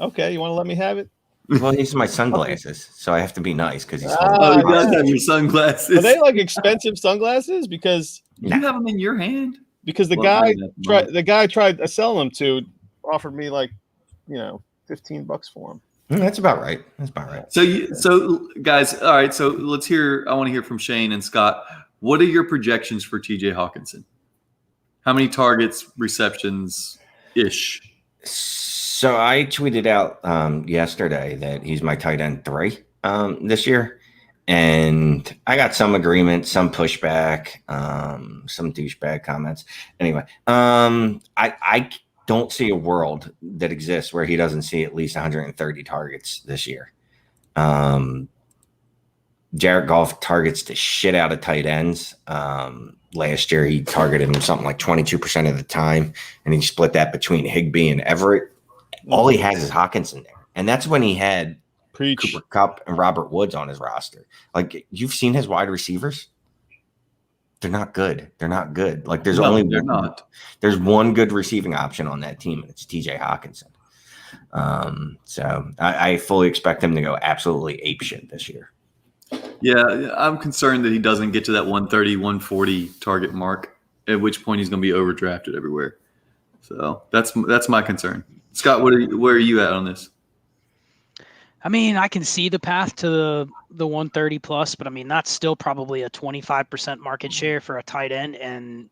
Okay, you want to let me have it? Well, these are my sunglasses, so I have to be nice because he's. Oh, you yeah. guys have your sunglasses. Are they like expensive sunglasses? Because You have them in your hand. the Well, guy tried to sell them to, offered me like, $15 for them. That's about right. That's about right. So guys, all right. So let's hear. I want to hear from Shane and Scott. What are your projections for T.J. Hawkinson? How many targets, receptions, ish? So I tweeted out yesterday that he's my tight end 3 this year, and I got some agreement, some pushback, some douchebag comments. Anyway, I don't see a world that exists where he doesn't see at least 130 targets this year. Jared Goff targets the shit out of tight ends. Last year, he targeted him something like 22% of the time, and he split that between Higbee and Everett. All he has is Hawkinson there, and that's when he had Preach. Cooper Kupp and Robert Woods on his roster. Like, you've seen his wide receivers. They're not good. They're not good. Like, there's No, only they're not. There's one good receiving option on that team, and it's T.J. Hawkinson. So I fully expect him to go absolutely apeshit this year. Yeah, I'm concerned that he doesn't get to that 130, 140 target mark, at which point he's going to be overdrafted everywhere. So that's my concern. Scott, where are you at on this? I mean, I can see the path to the 130 plus, but I mean, that's still probably a 25% market share for a tight end. And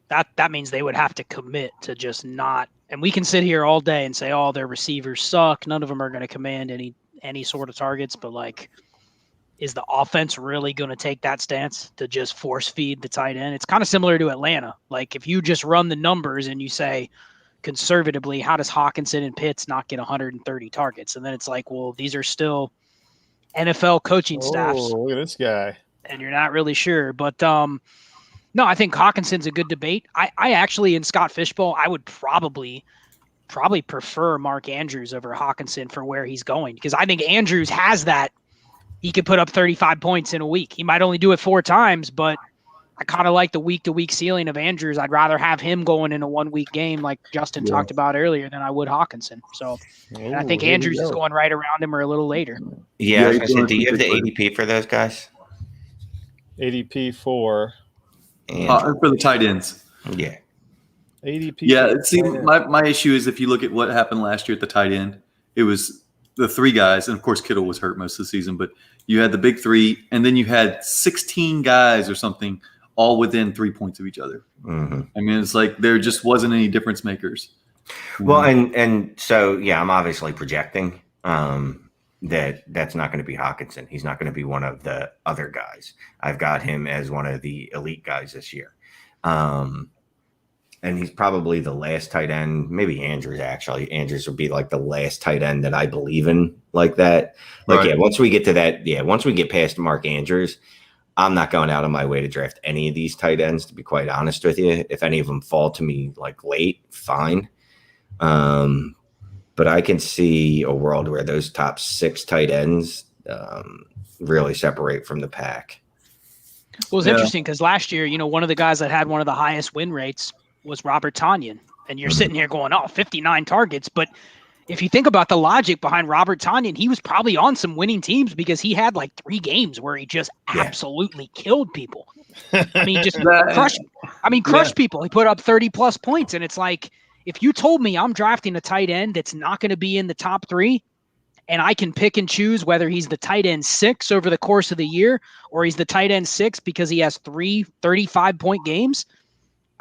that means they would have to commit to just not, and we can sit here all day and say, oh, their receivers suck. None of them are going to command any sort of targets, but like, is the offense really going to take that stance to just force feed the tight end? It's kind of similar to Atlanta. Like if you just run the numbers and you say conservatively, how does Hawkinson and Pitts not get 130 targets? And then it's like, well, these are still NFL coaching staffs. Oh, look at this guy. And you're not really sure. But no, I think Hawkinson's a good debate. I actually, in Scott Fishbowl, I would probably prefer Mark Andrews over Hawkinson for where he's going, because I think Andrews has that. He could put up 35 points in a week. He might only do it 4 times, but I kind of like the week-to-week ceiling of Andrews. I'd rather have him going in a 1-week game like Justin talked about earlier than I would Hawkinson. So and I think Andrews is going right around him or a little later. Yeah, I was gonna say, do you have the ADP for those guys? ADP for For the tight ends. Yeah. ADP. Yeah, see, my issue is if you look at what happened last year at the tight end, it was the 3 guys, and of course Kittle was hurt most of the season, but you had the big 3, and then you had 16 guys or something all within 3 points of each other. Mm-hmm. I mean, it's like there just wasn't any difference makers. Well, and so yeah, I'm obviously projecting that's not going to be Hawkinson. He's not going to be one of the other guys. I've got him as one of the elite guys this year. And he's probably the last tight end, maybe Andrews actually. Andrews would be like the last tight end that I believe in like that. Like, Right. yeah, once we get to that, once we get past Mark Andrews, I'm not going out of my way to draft any of these tight ends, to be quite honest with you. If any of them fall to me like late, fine. But I can see a world where those top 6 tight ends really separate from the pack. Well, it's interesting because last year, one of the guys that had one of the highest win rates was Robert Tonyan. And you're sitting here going, 59 targets. But if you think about the logic behind Robert Tonyan, he was probably on some winning teams because he had like 3 games where he just absolutely killed people. I mean, just crushed people. He put up 30 plus points. And it's like, if you told me I'm drafting a tight end that's not going to be in the top 3, and I can pick and choose whether he's the tight end 6 over the course of the year or he's the tight end 6 because he has 3 35-point games,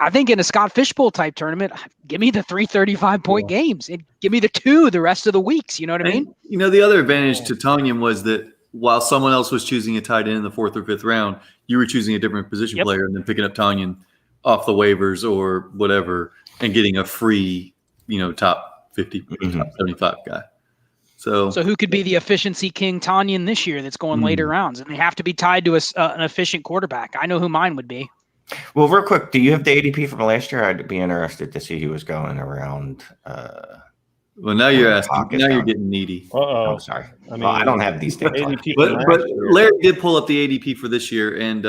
I think in a Scott Fishbowl type tournament, give me the 3 35-point games and give me the 2 the rest of the weeks. You know what I mean? The other advantage to Tonyan was that while someone else was choosing a tight end in the 4th or 5th round, you were choosing a different position player and then picking up Tonyan off the waivers or whatever and getting a free, top 50, top 75 guy. So who could be the efficiency king Tonyan this year that's going later rounds? And they have to be tied to an efficient quarterback. I know who mine would be. Well, real quick, do you have the ADP from last year? I'd be interested to see who was going around. Well, now you're asking. Now you're getting needy. Oh, sorry. I don't have these things. But Larry did pull up the ADP for this year, and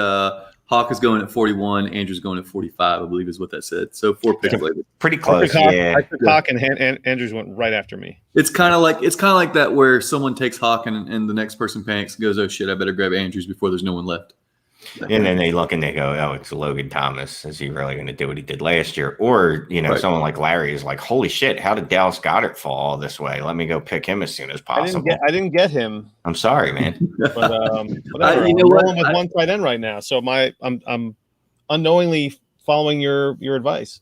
Hawk is going at 41. Andrew's going at 45, I believe is what that said. So 4 picks later. Pretty close. I took Hawk and Andrews went right after me. It's kind of like that where someone takes Hawk and the next person panics and goes, "Oh shit, I better grab Andrews before there's no one left." And then they look and they go, "Oh, it's Logan Thomas. Is he really going to do what he did last year?" Or, someone like Larry is like, "Holy shit, how did Dallas Goedert fall this way? Let me go pick him as soon as possible." I didn't get him. I'm sorry, man. But whatever. I'm rolling with one tight end right now, so I'm unknowingly following your advice.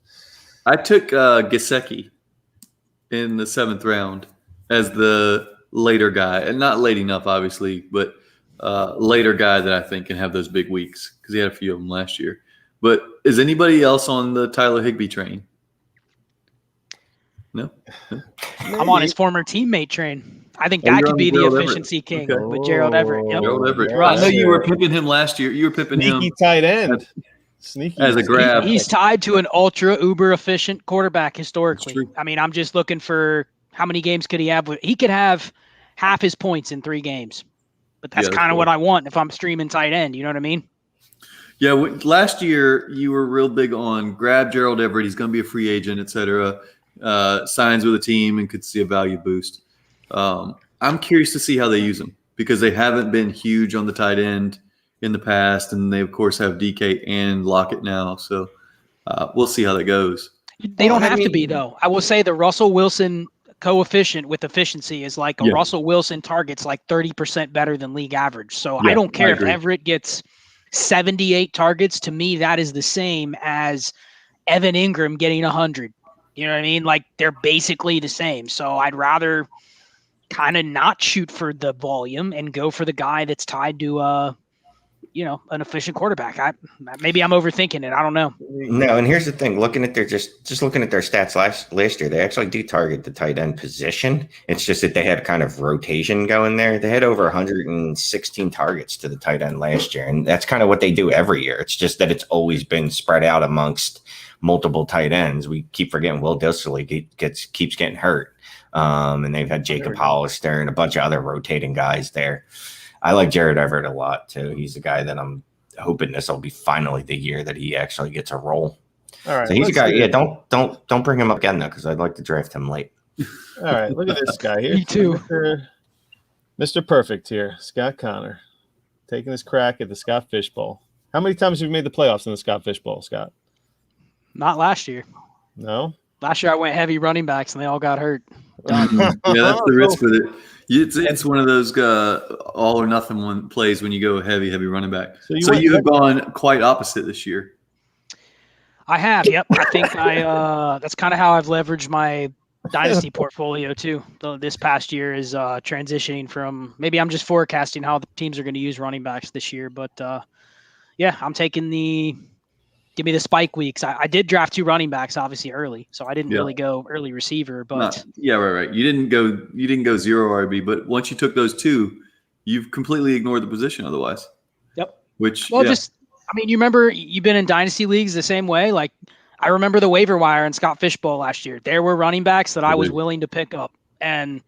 I took Gesicki in the 7th round as the later guy, and not late enough, obviously, but later guy that I think can have those big weeks because he had a few of them last year. But is anybody else on the Tyler Higbee train? No? I'm on his former teammate train. I think that could be the efficiency king with Gerald Everett. Yep. Gerald Everett. I know you were pimping him last year. You were pimping Sneaky him tight end. Sneaky as a grab. He's tied to an ultra uber efficient quarterback historically. I mean, I'm just looking for how many games could he have. He could have half his points in 3 games. But that's kind of what I want if I'm streaming tight end. You know what I mean? Yeah. Last year, you were real big on grab Gerald Everett. He's going to be a free agent, et cetera. signs with a team and could see a value boost. I'm curious to see how they use him because they haven't been huge on the tight end in the past, and they of course have DK and Lockett now. So we'll see how that goes. They don't have to be though. I will say the Russell Wilson coefficient with efficiency is like a Russell Wilson target's like 30% better than league average. So I don't care if Everett gets 78 targets. To me, that is the same as Evan Ingram getting 100. You know what I mean? Like they're basically the same. So I'd rather kind of not shoot for the volume and go for the guy that's tied to an efficient quarterback. Maybe I'm overthinking it. I don't know. No, and here's the thing: looking at their just looking at their stats last year, they actually do target the tight end position. It's just that they had kind of rotation going there. They had over 116 targets to the tight end last year, and that's kind of what they do every year. It's just that it's always been spread out amongst multiple tight ends. We keep forgetting Will Dissly keeps getting hurt, and they've had Jacob Hollister and a bunch of other rotating guys there. I like Jared Everett a lot too. He's a guy that I'm hoping this will be finally the year that he actually gets a role. All right, so he's a guy. Yeah, don't bring him up again though, because I'd like to draft him late. All right, look at this guy here. Me too. Mr. Perfect here, Scott Connor, taking his crack at the Scott Fish Bowl. How many times have you made the playoffs in the Scott Fish Bowl, Scott? Not last year. No. Last year I went heavy running backs and they all got hurt. Yeah, that's the risk with it. It's one of those all or nothing plays when you go heavy running back. So you have gone quite opposite this year. I have. Yep. I think that's kind of how I've leveraged my dynasty portfolio too. This past year is transitioning from, maybe I'm just forecasting how the teams are going to use running backs this year. But I'm taking give me the spike weeks. I did draft 2 running backs, obviously early, so I didn't really go early receiver. But right. You didn't go zero RB, but once you took those 2, you've completely ignored the position otherwise. Yep. You remember you've been in dynasty leagues the same way. Like I remember the waiver wire in Scott Fish Bowl last year. There were running backs that I was willing to pick up, and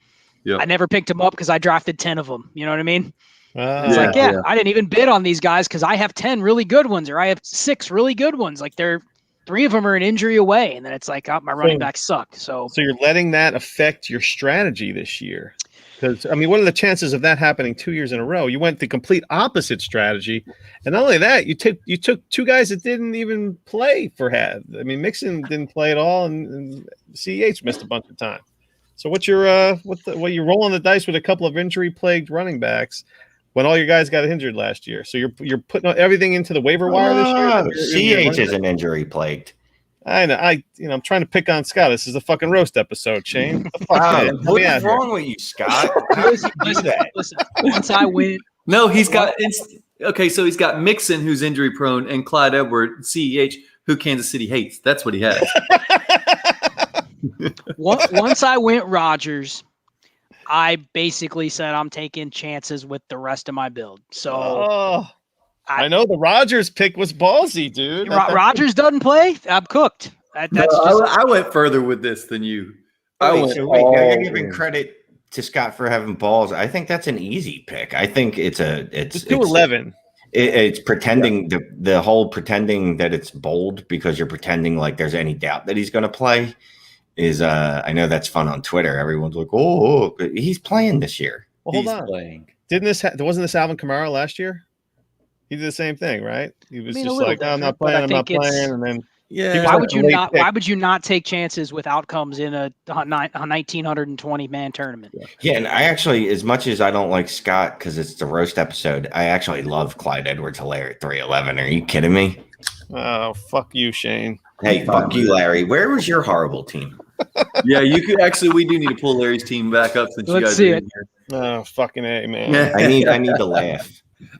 I never picked them up because I drafted 10 of them. You know what I mean? It's I didn't even bid on these guys because I have 10 really good ones, or I have 6 really good ones. Like 3 of them are an injury away, and then it's like, my running back sucked. So you're letting that affect your strategy this year. Because what are the chances of that happening 2 years in a row? You went the complete opposite strategy, and not only that, you took 2 guys that didn't even play for half. Mixon didn't play at all, and CEH missed a bunch of time. So what's your you're rolling the dice with a couple of injury plagued running backs when all your guys got injured last year? So you're putting everything into the waiver wire this year. CH isn't injury plagued. I know. I'm trying to pick on Scott. This is a fucking roast episode, Shane. What is wrong with you, Scott? How does he do that? Listen, once I win. No, he's got so he's got Mixon, who's injury prone, and Clyde Edwards, CEH, who Kansas City hates. That's what he has. Once I went Rodgers, I basically said I'm taking chances with the rest of my build. So I know the Rodgers pick was ballsy, dude. Rodgers doesn't play. I'm cooked. I went further with this than you. You're giving credit to Scott for having balls. I think that's an easy pick. I think it's 211. It's pretending the whole pretending that it's bold because you're pretending like there's any doubt that he's going to play. I know that's fun on Twitter. Everyone's like, oh, he's playing this year. Well, hold on. Playing. Wasn't this Alvin Kamara last year? He did the same thing, right? He was just like, I'm not playing, and then why would you not take chances with outcomes in a 1920 man tournament? Yeah, and I actually, as much as I don't like Scott because it's the roast episode, I actually love Clyde Edwards-Helaire at 311. Are you kidding me? Oh, fuck you, Shane. Hey, fuck you, Larry. Where was your horrible team? Yeah, you could actually. We do need to pull Larry's team back up since you guys see are it. in here. Oh, fucking A, man. I need to laugh.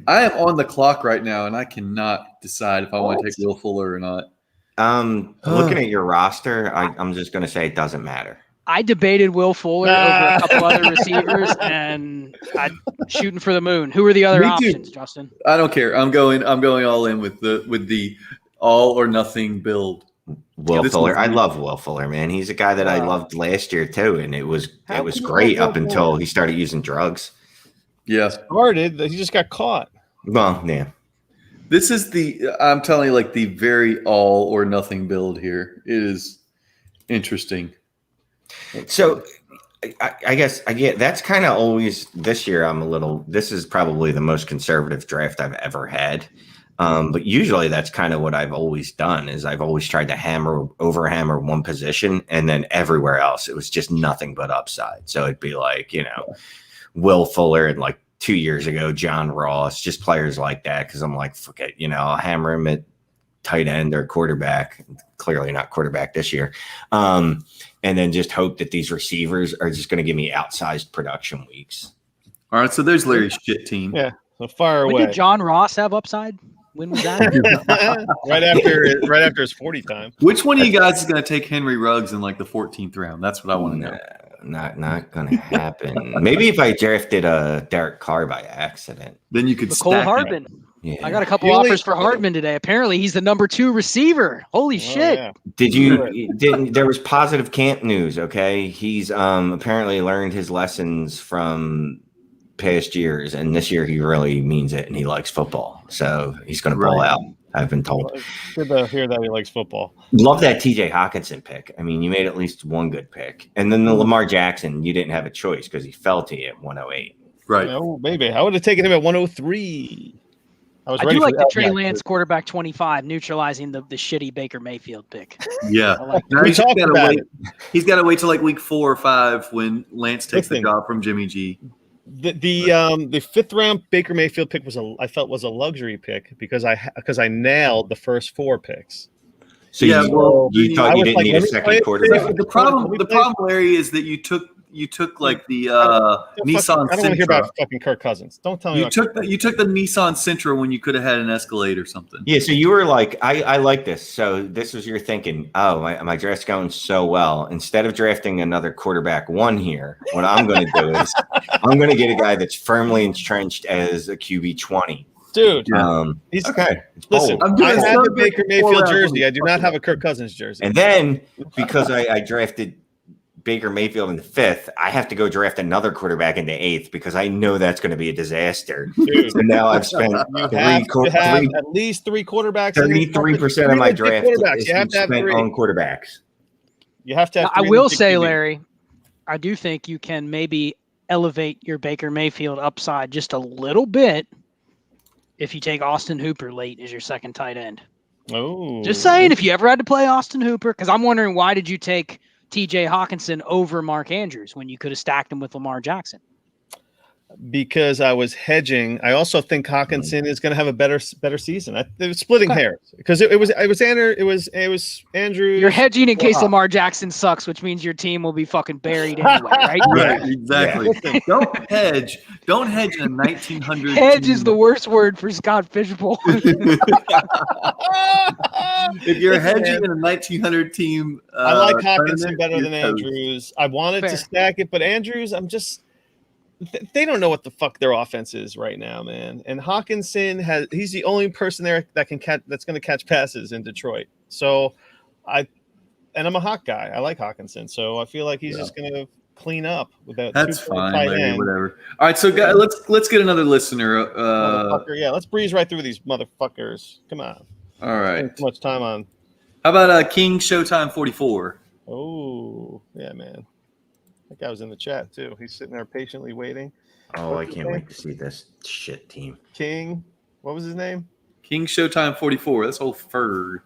I am on the clock right now, and I cannot decide if I want to take Will Fuller or not. Looking at your roster, I'm just going to say it doesn't matter. I debated Will Fuller over a couple other receivers, and I'm shooting for the moon. Who are the other options, Justin? I don't care. I'm going all in with the all or nothing build. Will Fuller. I love Will Fuller, man. He's a guy that I loved last year too, and it was great up until he started using drugs. Yeah, he just got caught. Well, yeah. This is I'm telling you, like the very all or nothing build here. It is interesting. So I guess I get that's kind of always this year. This is probably the most conservative draft I've ever had. But usually that's kind of what I've always done is I've always tried to overhammer one position, and then everywhere else it was just nothing but upside. So it'd be like, Will Fuller, and like 2 years ago, John Ross, just players like that. Cause I'm like, fuck it, I'll hammer him at tight end or quarterback, clearly not quarterback this year. And then just hope that these receivers are just going to give me outsized production weeks. All right. So there's Larry's shit team. Yeah. So far When away. did John Ross have upside? When was that? right after his 40 time. Which one of you guys is going to take Henry Ruggs in like the 14th round? That's what I want to know. Not gonna happen. Maybe if I drafted Derek Carr by accident. Then you could Cole stack Hardman. Yeah. I got a couple You only- offers for Hardman today. Apparently, he's the number 2 receiver. Holy shit! Yeah. Did you didn't there was positive camp news, okay? He's apparently learned his lessons from past years, and this year he really means it and he likes football. So he's gonna ball Right. out, I've been told. Good to hear that he likes football. Love that TJ Hawkinson pick. I mean, you made at least one good pick. And then the Lamar Jackson, you didn't have a choice because he fell to you at 108. Right. Oh, maybe. I would have taken him at 103. I was I ready do for like the that Trey guy. Lance quarterback 25, neutralizing the shitty Baker Mayfield pick. Yeah. I like- Now we he's just talked gotta about wait. it. He's got to wait till like week 4 or 5 when Lance takes the Listen. job from Jimmy G. The 5th round Baker Mayfield pick I felt was a luxury pick because I nailed the first 4 picks. So Yeah, you, well, you thought I you was didn't like, need let a me play second it quarterback. safe. The problem, Larry, is that you took like the Nissan I don't want to hear Sentra. about fucking Kirk Cousins. Don't tell me You about took the Nissan Sentra when you could have had an Escalade or something. Yeah, so you were like, I like this. So this was your thinking, oh, my draft's going so well. Instead of drafting another quarterback 1 here, what I'm going to do is I'm going to get a guy that's firmly entrenched as a QB 20. dude. He's He's okay. It's Listen, bold. I'm doing I have the something Baker 4 Mayfield rounds jersey. when I do not have a Kirk Cousins jersey. And then because I drafted Baker Mayfield in the 5th, I have to go draft another quarterback in the 8th because I know that's going to be a disaster. Dude, So now I've spent you have to have at least 3 quarterbacks. 33% of my draft quarterbacks. is You have to have spent 3. on quarterbacks. You have to have. I 3 will big say, QBs. Larry, I do think you can maybe elevate your Baker Mayfield upside just a little bit if you take Austin Hooper late as your second tight end. Oh, Just saying, if you ever had to play Austin Hooper, because I'm wondering why did you take TJ Hawkinson over Mark Andrews when you could have stacked him with Lamar Jackson? because I was hedging. I also think Hawkinson is going to have a better season. It was splitting Okay. hairs because it was Andrew. You're hedging in case Wow. Lamar Jackson sucks, which means your team will be fucking buried anyway, right? Right, exactly. Yeah. Don't hedge. Don't hedge in a 1900. Hedge is the worst word for Scott Fishbowl. If you're Listen, hedging man, in a 1900 team, I like Hawkinson tournament, better you're than toast. Andrews. I wanted to Fair. stack it, but Andrews, they don't know what the fuck their offense is right now, man. And Hawkinson he's the only person there that's going to catch passes in Detroit. So I'm a Hawk guy. I like Hawkinson. So I feel like he's just going to clean up with that. That's 2-point fine, tight Larry. end. Whatever. All right, so guys, let's get another listener. Motherfucker. Yeah, let's breeze right through these motherfuckers. Come on. All right. Spend too much time on. How about King Showtime 44? Oh, yeah, man. That guy was in the chat too. He's sitting there patiently waiting. Oh, I can't wait to see this shit team. King, what was his name? King Showtime 44. That's old Ferg.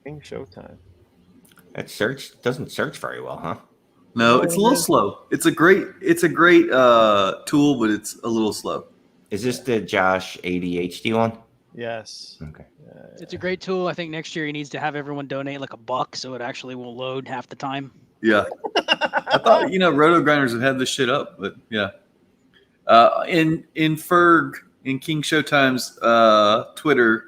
King Showtime. That search doesn't search very well, huh? No, it's a little slow. It's a great tool, but it's a little slow. Is this the Josh ADHD one? Yes. Okay. It's a great tool. I think next year he needs to have everyone donate like $1 so it actually will load half the time. Yeah. I thought, Roto Grinders have had this shit up, but yeah. In Ferg, in King Showtime's Twitter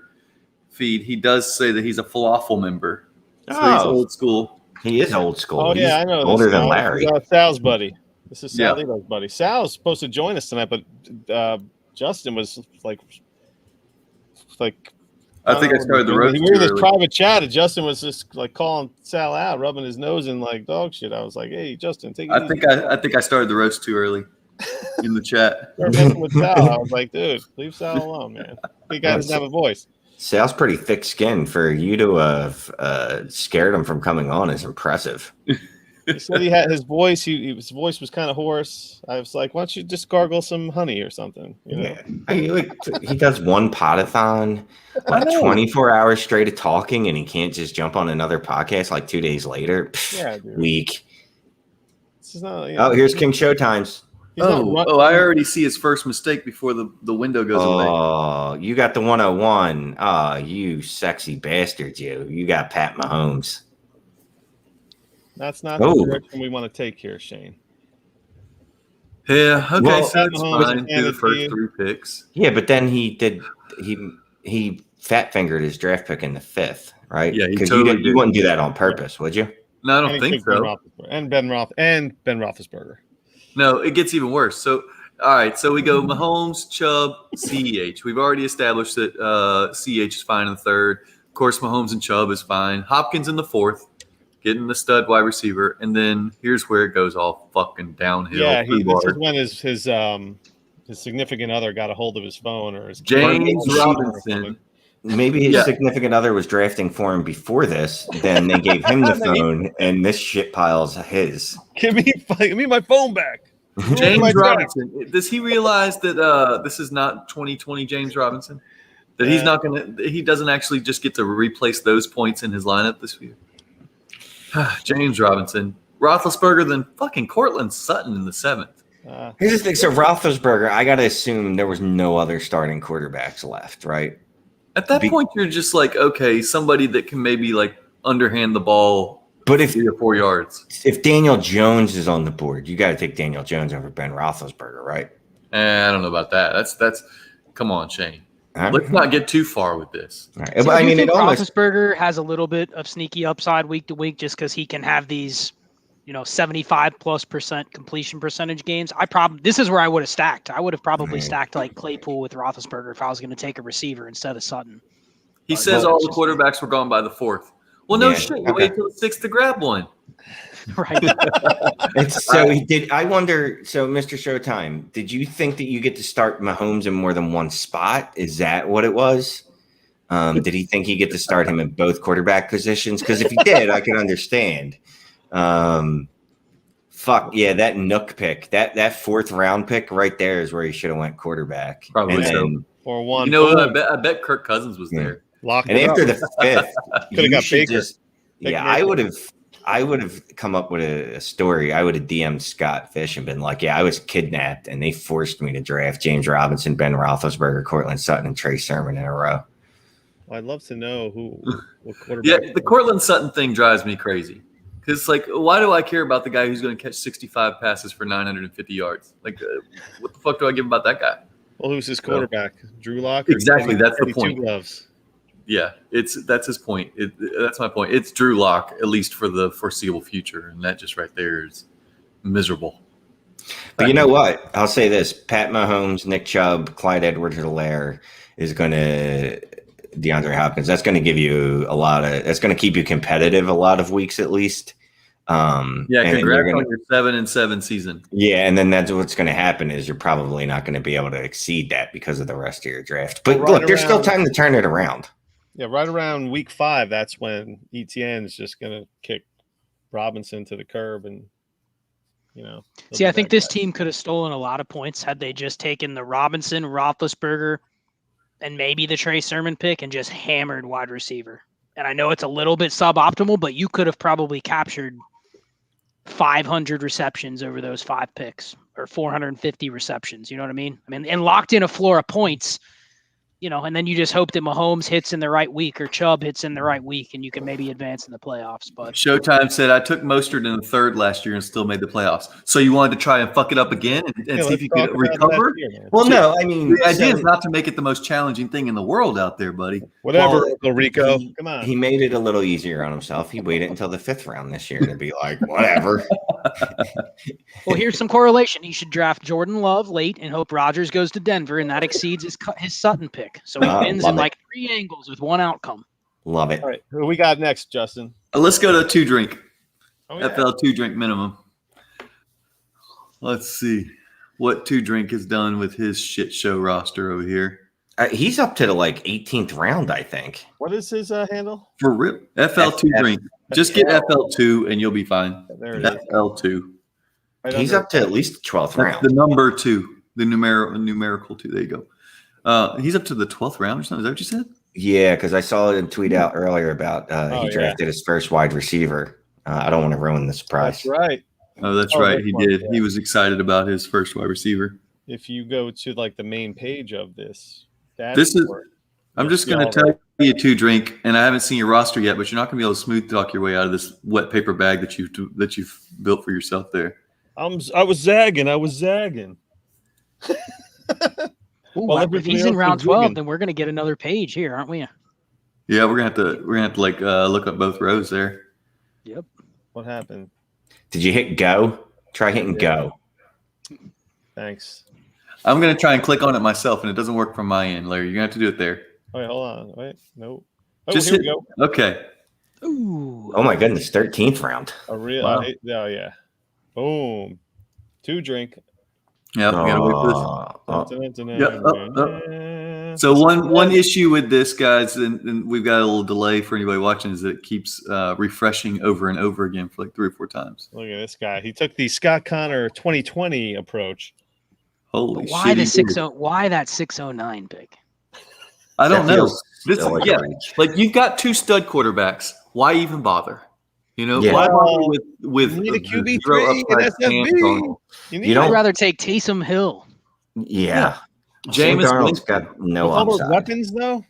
feed, he does say that he's a falafel member. So he's Oh. old school. He is old school. Oh, yeah, He's I know. this older than Sal. Larry. This is, Sal's buddy. This is Sal Yeah. Lito's buddy. Sal's supposed to join us tonight, but Justin was like. I think I started the road We too were in this early. private chat, and Justin was just like calling Sal out, rubbing his nose in like dog shit. I was like, "Hey, Justin, take it I think I started the roast too early in the chat. We're messing with Sal. I was like, dude, leave Sal alone, man. He guy doesn't have a voice. Sal's pretty thick skinned. For you to have scared him from coming on is impressive. He said he had his voice. His voice was kind of hoarse. I was like, "Why don't you just gargle some honey or something?" You know? Yeah. I mean, like, he does one podathon, I like know. 24 hours straight of talking, and he can't just jump on another podcast like 2 days later. Yeah, dude. Weak. This is not. Oh, here's King Showtimes. He's not I already see his first mistake before the window goes away. Oh, you got the 101. Oh, you sexy bastard, you got Pat Mahomes. That's not the direction we want to take here, Shane. Yeah, okay, Well, so that's Mahomes fine. Do the handed first to you. 3 picks. Yeah, but then he fat fingered his draft pick in the 5th, right? Yeah, he because totally you did. wouldn't do that on purpose, would you? No, I And don't he think took Ben so. Roethlisberger and Ben Roethlisberger. No, it gets even worse. So, all right, so we go Mahomes, Chubb, CEH. We've already established that CEH is fine in the 3rd. Of course, Mahomes and Chubb is fine. Hopkins in the 4th, getting the stud wide receiver. And then here's where it goes all fucking downhill. Yeah, this Foobar. is when his significant other got a hold of his phone or his James or Robinson. something. Maybe his Yeah. significant other was drafting for him before this. Then they gave him the phone, and this shit pile's his. Give me my phone back. James my draft. Robinson. Does he realize that this is not 2020 James Robinson? That he's not going to – he doesn't actually just get to replace those points in his lineup this year? James Robinson. Roethlisberger, then fucking Cortland Sutton in the 7th. Here's the thing. So Roethlisberger, I got to assume there was no other starting quarterbacks left, right? At that point, you're just like, okay, somebody that can maybe like underhand the ball But if 3 or 4 yards. Daniel Jones is on the board, you got to take Daniel Jones over Ben Roethlisberger, right? I don't know about that. That's come on, Shane. All Let's not get too far with this. right. See, But I mean, think it almost Roethlisberger has a little bit of sneaky upside week to week just because he can have these, 75+% completion percentage games. This is where I would have stacked. I would have probably stacked like Claypool with Roethlisberger if I was going to take a receiver instead of Sutton. He says all the quarterbacks were gone by the 4th. Well, no Yeah, shit. You okay. wait till the 6th to grab one. Right. so he did. I wonder. So, Mr. Showtime, did you think that you get to start Mahomes in more than one spot? Is that what it was? Did he think he get to start him in both quarterback positions? Because if he did, I can understand. Fuck yeah, that Nook pick, that 4th round pick right there is where he should have went quarterback. Probably and so. then, Or one. You know what? I bet Kirk Cousins was there. Lock and it after up. the 5th, Coulda you got should Baker. yeah, Baker. I would have come up with a story. I would have DM'd Scott Fish and been like, yeah, I was kidnapped and they forced me to draft James Robinson, Ben Roethlisberger, Cortland Sutton, and Trey Sermon in a row. I'd love to know what quarterback. Yeah, the Cortland Sutton thing drives me crazy. Because, like, why do I care about the guy who's going to catch 65 passes for 950 yards? Like, what the fuck do I give about that guy? Well, who's his quarterback? Drew Lock? Exactly, that's the 32 point. Gloves. Yeah, that's his point. That's my point. It's Drew Lock, at least for the foreseeable future, and that just right there is miserable. But you know what? I'll say this: Pat Mahomes, Nick Chubb, Clyde Edwards-Helaire is going to DeAndre Hopkins. That's going to give you a lot of. That's going to keep you competitive a lot of weeks at least. Yeah, and congrats on your 7-7 season. Yeah, and then that's what's going to happen is you're probably not going to be able to exceed that because of the rest of your draft. But Right look, there's still around- time to turn it around. Yeah, right around week 5, that's when ETN is just going to kick Robinson to the curb, and he'll See, be I think that this guy. team could have stolen a lot of points had they just taken the Robinson, Roethlisberger, and maybe the Trey Sermon pick and just hammered wide receiver. And I know it's a little bit suboptimal, but you could have probably captured 500 receptions over those 5 picks or 450 receptions. You know what I mean? And locked in a floor of points, and then you just hope that Mahomes hits in the right week or Chubb hits in the right week and you can maybe advance in the playoffs. But Showtime said, I took Mostert in the 3rd last year and still made the playoffs. So you wanted to try and fuck it up again and Yeah, see if let's you talk could about recover? last year, man. Well, no, I mean, The idea so is not to make it the most challenging thing in the world out there, buddy. Whatever, Well, Uncle Rico. he- Come on. he made it a little easier on himself. He waited until the 5th round this year to be like, whatever. well, here's some correlation. He should draft Jordan Love late and hope Rodgers goes to Denver, and that exceeds his Sutton pick. So he wins love in it. like 3 angles with one outcome. Love it. All right, who we got next, Justin? Let's go to 2 drink. Oh, yeah. FL 2 drink minimum. Let's see what 2 drink has done with his shit show roster over here. He's up to the 18th round, I think. What is his handle? For real. FL 2 drink. Just get FL2 and you'll be fine. There it is. L2. Right He's under up to at least the 12th That's round. the number 2, the numerical 2. There you go. He's up to the 12th round or something. Is that what you said? Yeah, because I saw it tweet out earlier about he drafted his first wide receiver. I don't want to ruin the surprise. That's right. Oh, that's Oh, right. this He one, did. yeah. He was excited about his first wide receiver. If you go to like the main page of this, This is. I'm just going to tell you to drink, and I haven't seen your roster yet, but you're not going to be able to smooth talk your way out of this wet paper bag that you've built for yourself there. I was zagging. Ooh, Well, if everything he's else in round is 12, vegan. then we're gonna get another page here, aren't we? Yeah, we're gonna have to like look up both rows there. Yep. What happened? Did you hit go? Try hitting Yeah. go. Thanks. I'm gonna try and click on it myself, and it doesn't work from my end, Larry. You're gonna have to do it there. Wait, hold on. Wait, no. Oh, Just here hit. we go. Okay. Ooh. Oh my goodness, 13th round. A real. Wow. Oh yeah. Boom. 2 drink. Yeah, we gotta wait for this. Yeah. So one issue with this, guys, and we've got a little delay for anybody watching, is that it keeps refreshing over and over again for like 3 or 4 times. Look at this guy. He took the Scott Connor 2020 approach. Holy But why shit! the he did. 60? Why that 609 pick? I don't That know. feels This, still like yeah, a reach. like you've got 2 stud quarterbacks. Why even bother? You know, Yeah. why bother Well, with You need a the QB3 zero and upside Sam SFB. Darnold? need You don't- I'd rather take Taysom Hill. Yeah. Sam Jameis Darnold's Winston. got no with all those upside. weapons, though.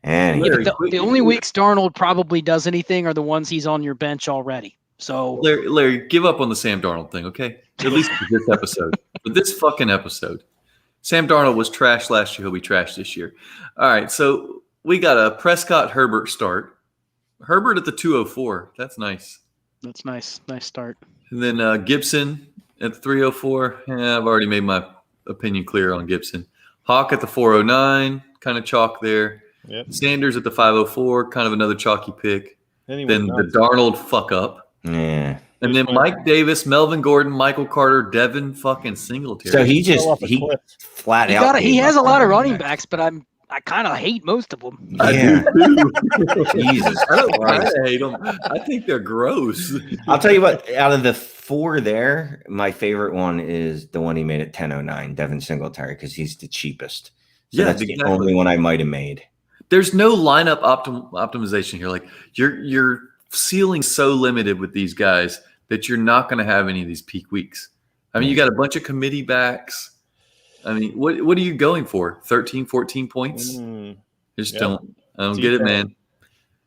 And Yeah, Larry, but quick- the only weeks Darnold probably does anything are the ones he's on your bench already. So Larry, give up on the Sam Darnold thing, okay? At least for this episode. For this fucking episode. Sam Darnold was trash last year. He'll be trash this year. All right, so we got a Prescott Herbert start. Herbert at the 204. That's nice. that's nice. Nice start. And then Gibson at the 304. I've already made my opinion clear on Gibson. Hawk at the 409. Kind of chalk there. Yep. Sanders at the 504. Kind of another chalky pick. Anyway, Then the Darnold fuck up. yeah. And then Mike Davis, Melvin Gordon, Michael Carter, Devin fucking Singletary. So he fell off a he cliff. flat He out. he gave has a up lot on of running backs. backs, but I kind of hate most of them. I Yeah. do too. Jesus I don't Christ. hate them. I think they're gross. I'll tell you what, out of the 4 there, my favorite one is the one he made at 1009, Devin Singletary, because he's the cheapest. So Yeah, that's exactly. the only one I might have made. There's no lineup optimization here. Like your ceiling's so limited with these guys that you're not going to have any of these peak weeks. I mean, you got a bunch of committee backs. I mean, what are you going for? 13, 14 points? Mm, I just Yep. I don't get it, man.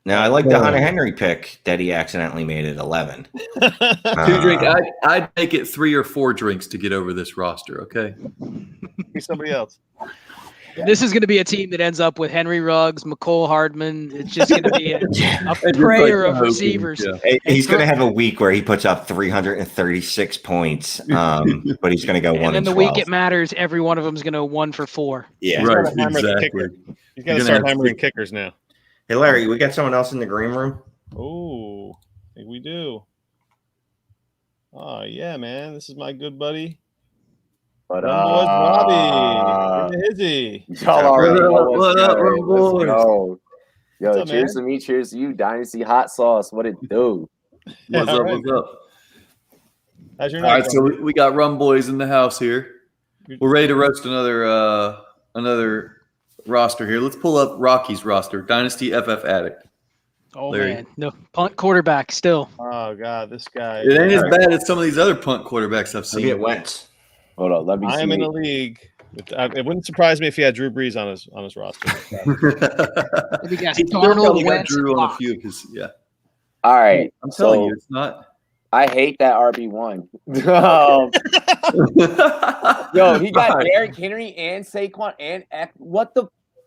Now, I like the Hunter Henry pick that he accidentally made at 11. Two drink. I'd make it 3 or 4 drinks to get over this roster. Okay. Be somebody else. This is going to be a team that ends up with Henry Ruggs, McCole Hardman. It's just going to be a prayer of receivers. Yeah. He's going to have a week where he puts up 336 points, but he's going to go 1 And then and the 12. week it matters, every one of them is going to 1 for 4. Yeah. Right. Gotta hammer the Exactly. kicker. You got You're to gonna start have hammering kickers now. Hey, Larry, we got someone else in the green room? Oh, I think we do. Oh yeah, man. This is my good buddy. But Boys Robbie. Give me a hizzy. y'all already know what's What up, good. boys? Let's go. Yo, What's up, cheers to me, cheers to you. Dynasty hot sauce. What it do? What's Yeah, up? right. What's up? How's your All night? right, so we got Rum Boys in the house here. We're ready to roast another roster here. Let's pull up Rocky's roster. Dynasty FF Addict. Oh, Larry. man. No, punt quarterback still. Oh god, this guy. It ain't as bad as some of these other punt quarterbacks I've Look at seen. Wentz. Hold on, let me I am in see. a league. It wouldn't surprise me if he had Drew Brees on his roster. We got He's probably Darnold, got Wentz, Drew on a Locke. few of his. Yeah, All right, I'm telling so you, it's not. I hate that RB1. Yo, he got All right. Derrick Henry and Saquon and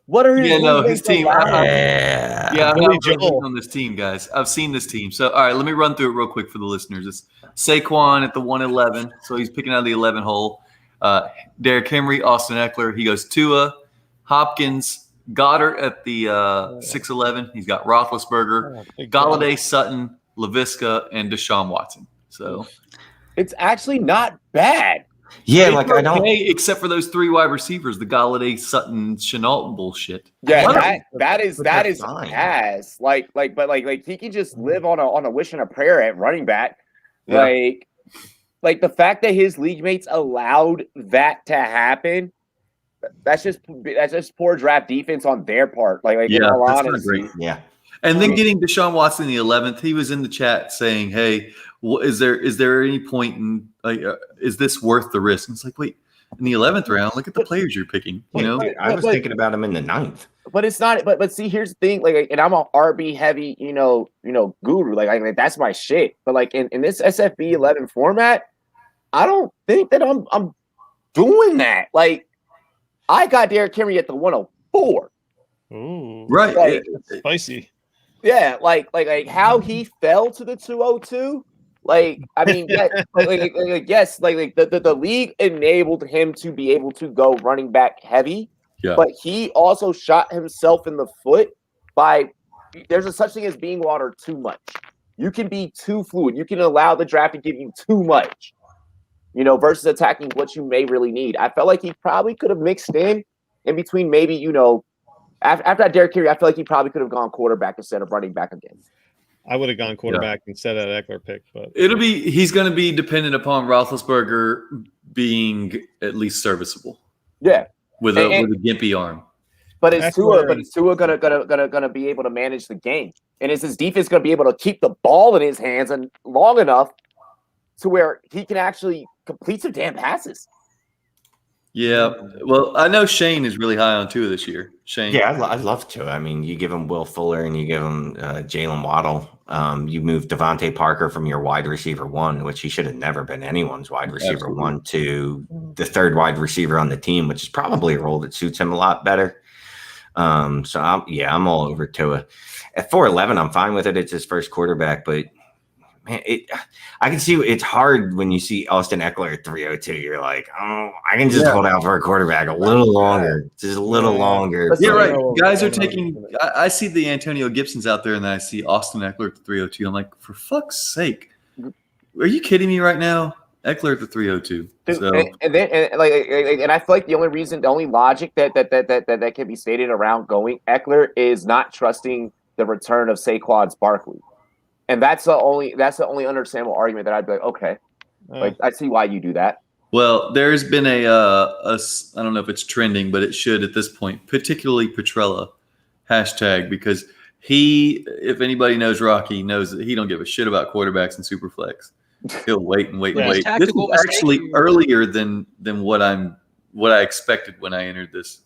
what are his Yeah, no, roommates his team. allowed? Yeah, I'm Billy not Joel. on this team, guys. I've seen this team. So, all right, let me run through it real quick for the listeners. It's Saquon at the 111, so he's picking out of the 11 hole. Derrick Henry, Austin Eckler. He goes Tua, Hopkins, Goddard at the 6'11. He's got Roethlisberger, Oh, big Galladay, Sutton, LaVisca, and Deshaun Watson. So, It's actually not bad. Yeah, it's like I don't. okay, except for those 3 wide receivers, the Galladay, Sutton, Chenault bullshit. Yeah, What that is that's fine. pass. Like he can just live on a wish and a prayer at running back. Yeah. Like the fact that his league mates allowed that to happen, that's just poor draft defense on their part. Like in all that's not honesty. great. Yeah. And then getting Deshaun Watson in the 11th, he was in the chat saying, "Hey, is there any point in is this worth the risk?" And it's like, wait, in the 11th round, look at the players you're picking. You know, I was thinking about him in the 9th. But it's not. But see, here's the thing. Like, and I'm a RB heavy, guru. Like that's my shit. But like in this SFB 11 format, I don't think that I'm doing that. Like, I got Derrick Henry at the 104. Ooh, right? Like, spicy. Yeah, like how he fell to the 202. Like, I mean, yeah, yes, like the league enabled him to be able to go running back heavy, but he also shot himself in the foot by there's a such thing as being watered too much. You can be too fluid. You can allow the draft to give you too much, versus attacking what you may really need. I felt like he probably could have mixed in between maybe, after that Derrick Henry, I feel like he probably could have gone quarterback instead of running back again. I would have gone quarterback instead of that Eckler pick, but he's going to be dependent upon Roethlisberger being at least serviceable. Yeah, with a gimpy arm. But is Tua gonna be able to manage the game? And is his defense gonna be able to keep the ball in his hands and long enough to where he can actually complete some damn passes? Yeah, well, I know Shane is really high on Tua this year. Shane, yeah, I love Tua. I mean, you give him Will Fuller and you give him Jalen Waddle. You move Devontae Parker from your wide receiver 1, which he should have never been anyone's wide receiver 1, to the 3rd wide receiver on the team, which is probably a role that suits him a lot better. So I'm all over Tua. At 4'11", I'm fine with it. It's his first quarterback, but man, I can see it's hard when you see Austin Eckler at 302. You're like, oh, I can just hold out for a quarterback a little longer, just a little longer. Yeah, right. Guys are taking. I see the Antonio Gibsons out there, and then I see Austin Eckler at the 302. I'm like, for fuck's sake, are you kidding me right now? Eckler at the 302. So. And I feel like the only logic that can be stated around going Eckler is not trusting the return of Saquon Barkley. And that's the only understandable argument that I'd be like, okay, like I see why you do that. Well, there's been a I don't know if it's trending, but it should at this point, particularly Petrella hashtag, because if anybody knows Rocky, knows that he don't give a shit about quarterbacks and Superflex. He'll wait and wait and wait. This is actually earlier than what I expected when I entered this.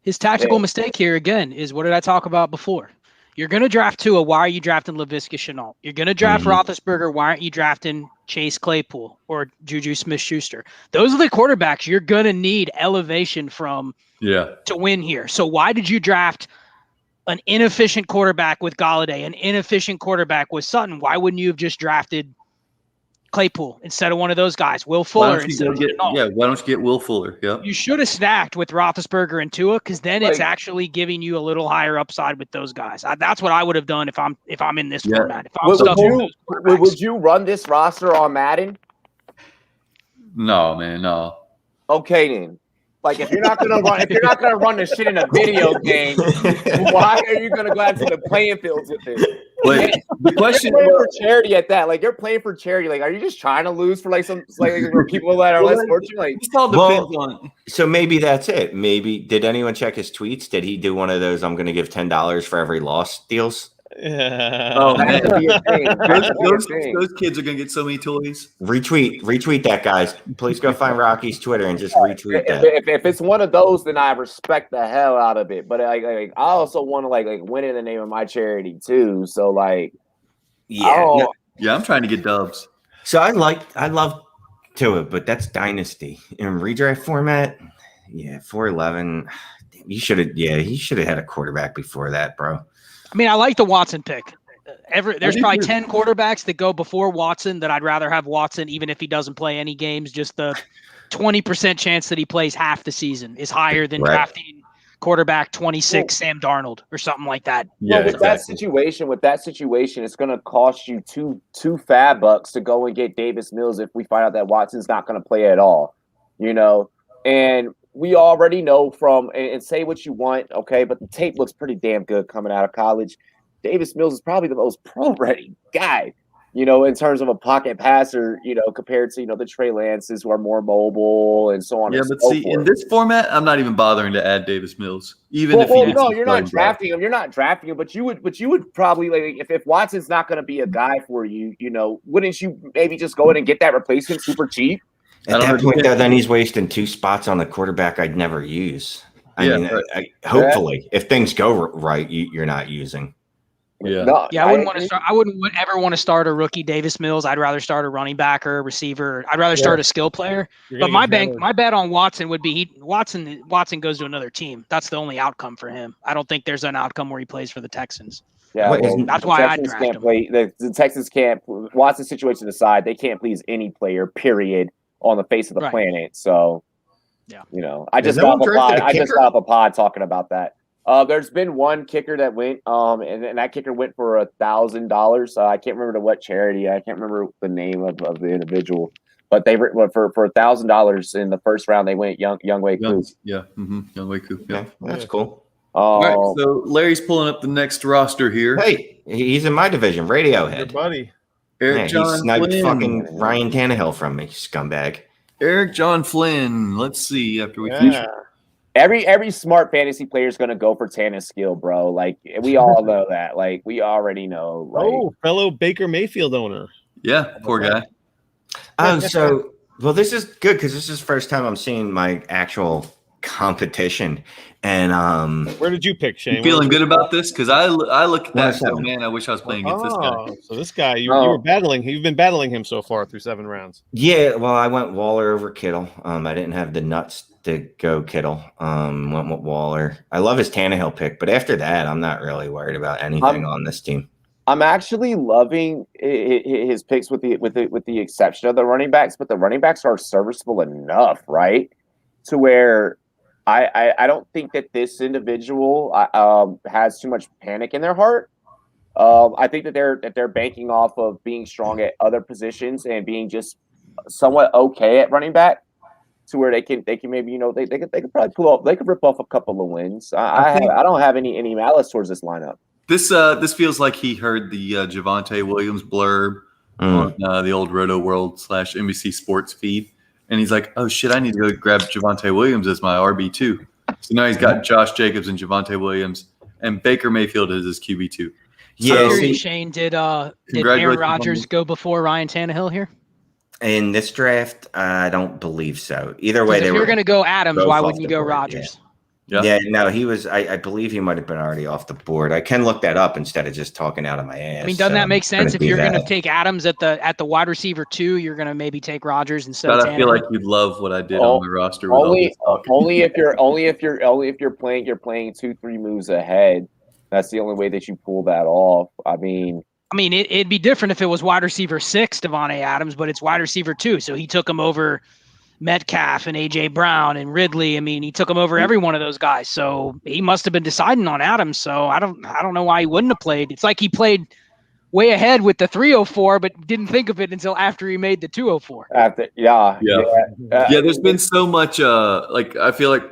His tactical mistake here again is, what did I talk about before? You're going to draft Tua. Why are you drafting Laviska Shenault? You're going to draft Roethlisberger. Why aren't you drafting Chase Claypool or Juju Smith-Schuster? Those are the quarterbacks you're going to need elevation from to win here. So why did you draft an inefficient quarterback with Golladay, an inefficient quarterback with Sutton? Why wouldn't you have just drafted Claypool instead of one of those guys, Will Fuller? Why don't you get Will Fuller? Yeah, you should have stacked with Roethlisberger and Tua, because then it's actually giving you a little higher upside with those guys. That's what I would have done if I'm in this format. If I'm stuck with those quarterbacks. Would you run this roster on Madden? No, man, no. Okay, then. Like, if you're not gonna run this shit in a video game, why are you gonna go out to the playing fields with this? Wait, the question you're playing for charity at that. Like, you're playing for charity. Like, are you just trying to lose for for people that are less fortunate? Like, it all depends on. So maybe that's it. Maybe did anyone check his tweets? Did he do one of those? I'm going to give $10 for every loss deals. Yeah. Oh man, those kids are gonna get so many toys. Retweet that, guys. Please go find Rocky's Twitter and just retweet that. If it's one of those, then I respect the hell out of it. But I also want to win in the name of my charity too. So I'm trying to get dubs. So I love Tua, but that's dynasty in redraft format. Yeah, 411. He should have had a quarterback before that, bro. I mean, I like the Watson pick. There's probably 10 quarterbacks that go before Watson that I'd rather have Watson, even if he doesn't play any games. Just the 20% chance that he plays half the season is higher than drafting quarterback 26 Sam Darnold or something like that. Yeah, with that situation, it's going to cost you two fab bucks to go and get Davis Mills if we find out that Watson's not going to play at all. And we already know and say what you want, okay, but the tape looks pretty damn good coming out of college. Davis Mills is probably the most pro-ready guy. in terms of a pocket passer, compared to, the Trey Lances who are more mobile and so on. Yeah, and but so see, in forth. this format, I'm not even bothering to add Davis Mills, even Well, if he gets no, the you're not starting job. drafting him. You're not drafting him, but you would probably like if Watson's not going to be a guy for you, wouldn't you maybe just go in and get that replacement super cheap? I At don't that point, understand. though, then he's wasting 2 spots on the quarterback I'd never use. Yeah, Hopefully, if things go right, you're not using. Yeah. No, Yeah, I wouldn't want to agree. start. I wouldn't ever want to start a rookie Davis Mills. I'd rather start a running back or a receiver. I'd rather start a skill player. You're But gonna get my hammered. bet on Watson would be Watson goes to another team. That's the only outcome for him. I don't think there's an outcome where he plays for the Texans. Yeah, What, well, isn't- That's the why I'd Texans draft can't him. play. The Texans can't. Watson's situation aside, they can't please any player. Period. On the face of the Right. planet. So, Yeah. I Has just no got off one a pod. drafted a I just kicker? got off a pod talking about that. There's been one kicker that went, and that kicker went for $1,000. I can't remember to what charity. I can't remember the name of the individual, but they were for $1,000 in the first round. They went Younghoe Koo. Yeah. Young Wei Koo. Yeah. Yeah, that's cool. All right. So Larry's pulling up the next roster here. Hey, he's in my division, Your Radiohead. buddy. Eric Yeah, he John sniped Flynn. fucking Ryan Tannehill from me, scumbag. Eric John Flynn. Let's see after we Yeah. finish. Every smart fantasy player is going to go for Tanner's skill, bro. Like we all know that. Like we already know. Like, Oh, fellow Baker Mayfield owner. Yeah, poor guy. Well, this is good because this is the first time I'm seeing my actual competition. And Where did you pick, Shane? You feeling good about this? Because I look at that. 107. Oh man, I wish I was playing against this guy. Oh, so this guy, you No. were battling. You've been battling him so far through 7 rounds. yeah, well, I went Waller over Kittle. I didn't have the nuts to go Kittle. Went with Waller. I love his Tannehill pick, but after that, I'm not really worried about anything on this team. I'm actually loving his picks with the exception of the running backs, but the running backs are serviceable enough, right? To where I don't think that this individual has too much panic in their heart. I think that they're banking off of being strong at other positions and being just somewhat okay at running back, to where they can maybe they could probably rip off a couple of wins. I don't have any malice towards this lineup. This feels like he heard the Javonte Williams blurb on the old Roto World / NBC Sports feed, and he's like, "Oh shit, I need to go grab Javonte Williams as my RB2." So now he's got Josh Jacobs and Javonte Williams, and Baker Mayfield as his QB2. Yeah, So- Curious, Shane, did Aaron Congratulations on Rodgers the- go before Ryan Tannehill here? In this draft, I don't believe so. Either 'Cause way, if they you're were going to go Adams, both why off wouldn't you the go board, Rodgers? Yeah. no, he was. I believe he might have been already off the board. I can look that up instead of just talking out of my ass. I mean, doesn't so that make I'm sense? gonna If do you're going to that. take Adams at the wide receiver 2, you're going to maybe take Rodgers instead But of I feel Tannehill? like you'd love what I did on my roster. With all Only this talk. if you're playing 2-3 moves ahead. That's the only way that you pull that off. I mean, it'd be different if it was wide receiver 6, Devontae Adams, but it's wide receiver 2. So he took him over Metcalf and A.J. Brown and Ridley. I mean, he took him over every one of those guys. So he must have been deciding on Adams. So I don't know why he wouldn't have played. It's like he played way ahead with the 304, but didn't think of it until after he made the 204. Yeah. There's been so much. I feel like